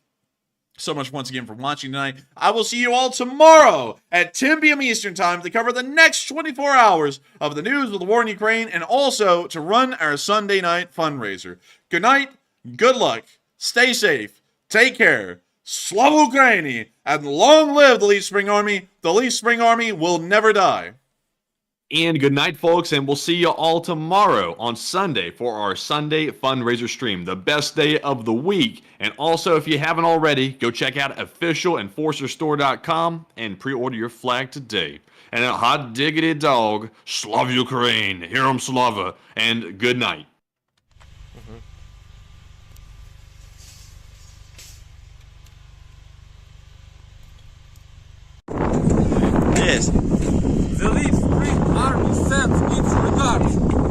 so much once again for watching tonight. I will see you all tomorrow at 10 p.m. Eastern Time to cover the next 24 hours of the news of the war in Ukraine, and also to run our Sunday night fundraiser. Good night, good luck, stay safe, take care, Slava Ukraini, and long live the Leaf Spring Army. The Leaf Spring Army will never die. And good night, folks, and we'll see you all tomorrow on Sunday for our Sunday fundraiser stream, the best day of the week. And also, if you haven't already, go check out officialenforcerstore.com and pre-order your flag today. And a hot diggity dog, Slava Ukraine, Herom Slava, and good night. Yes. The Leaf Spring Army sends its regards.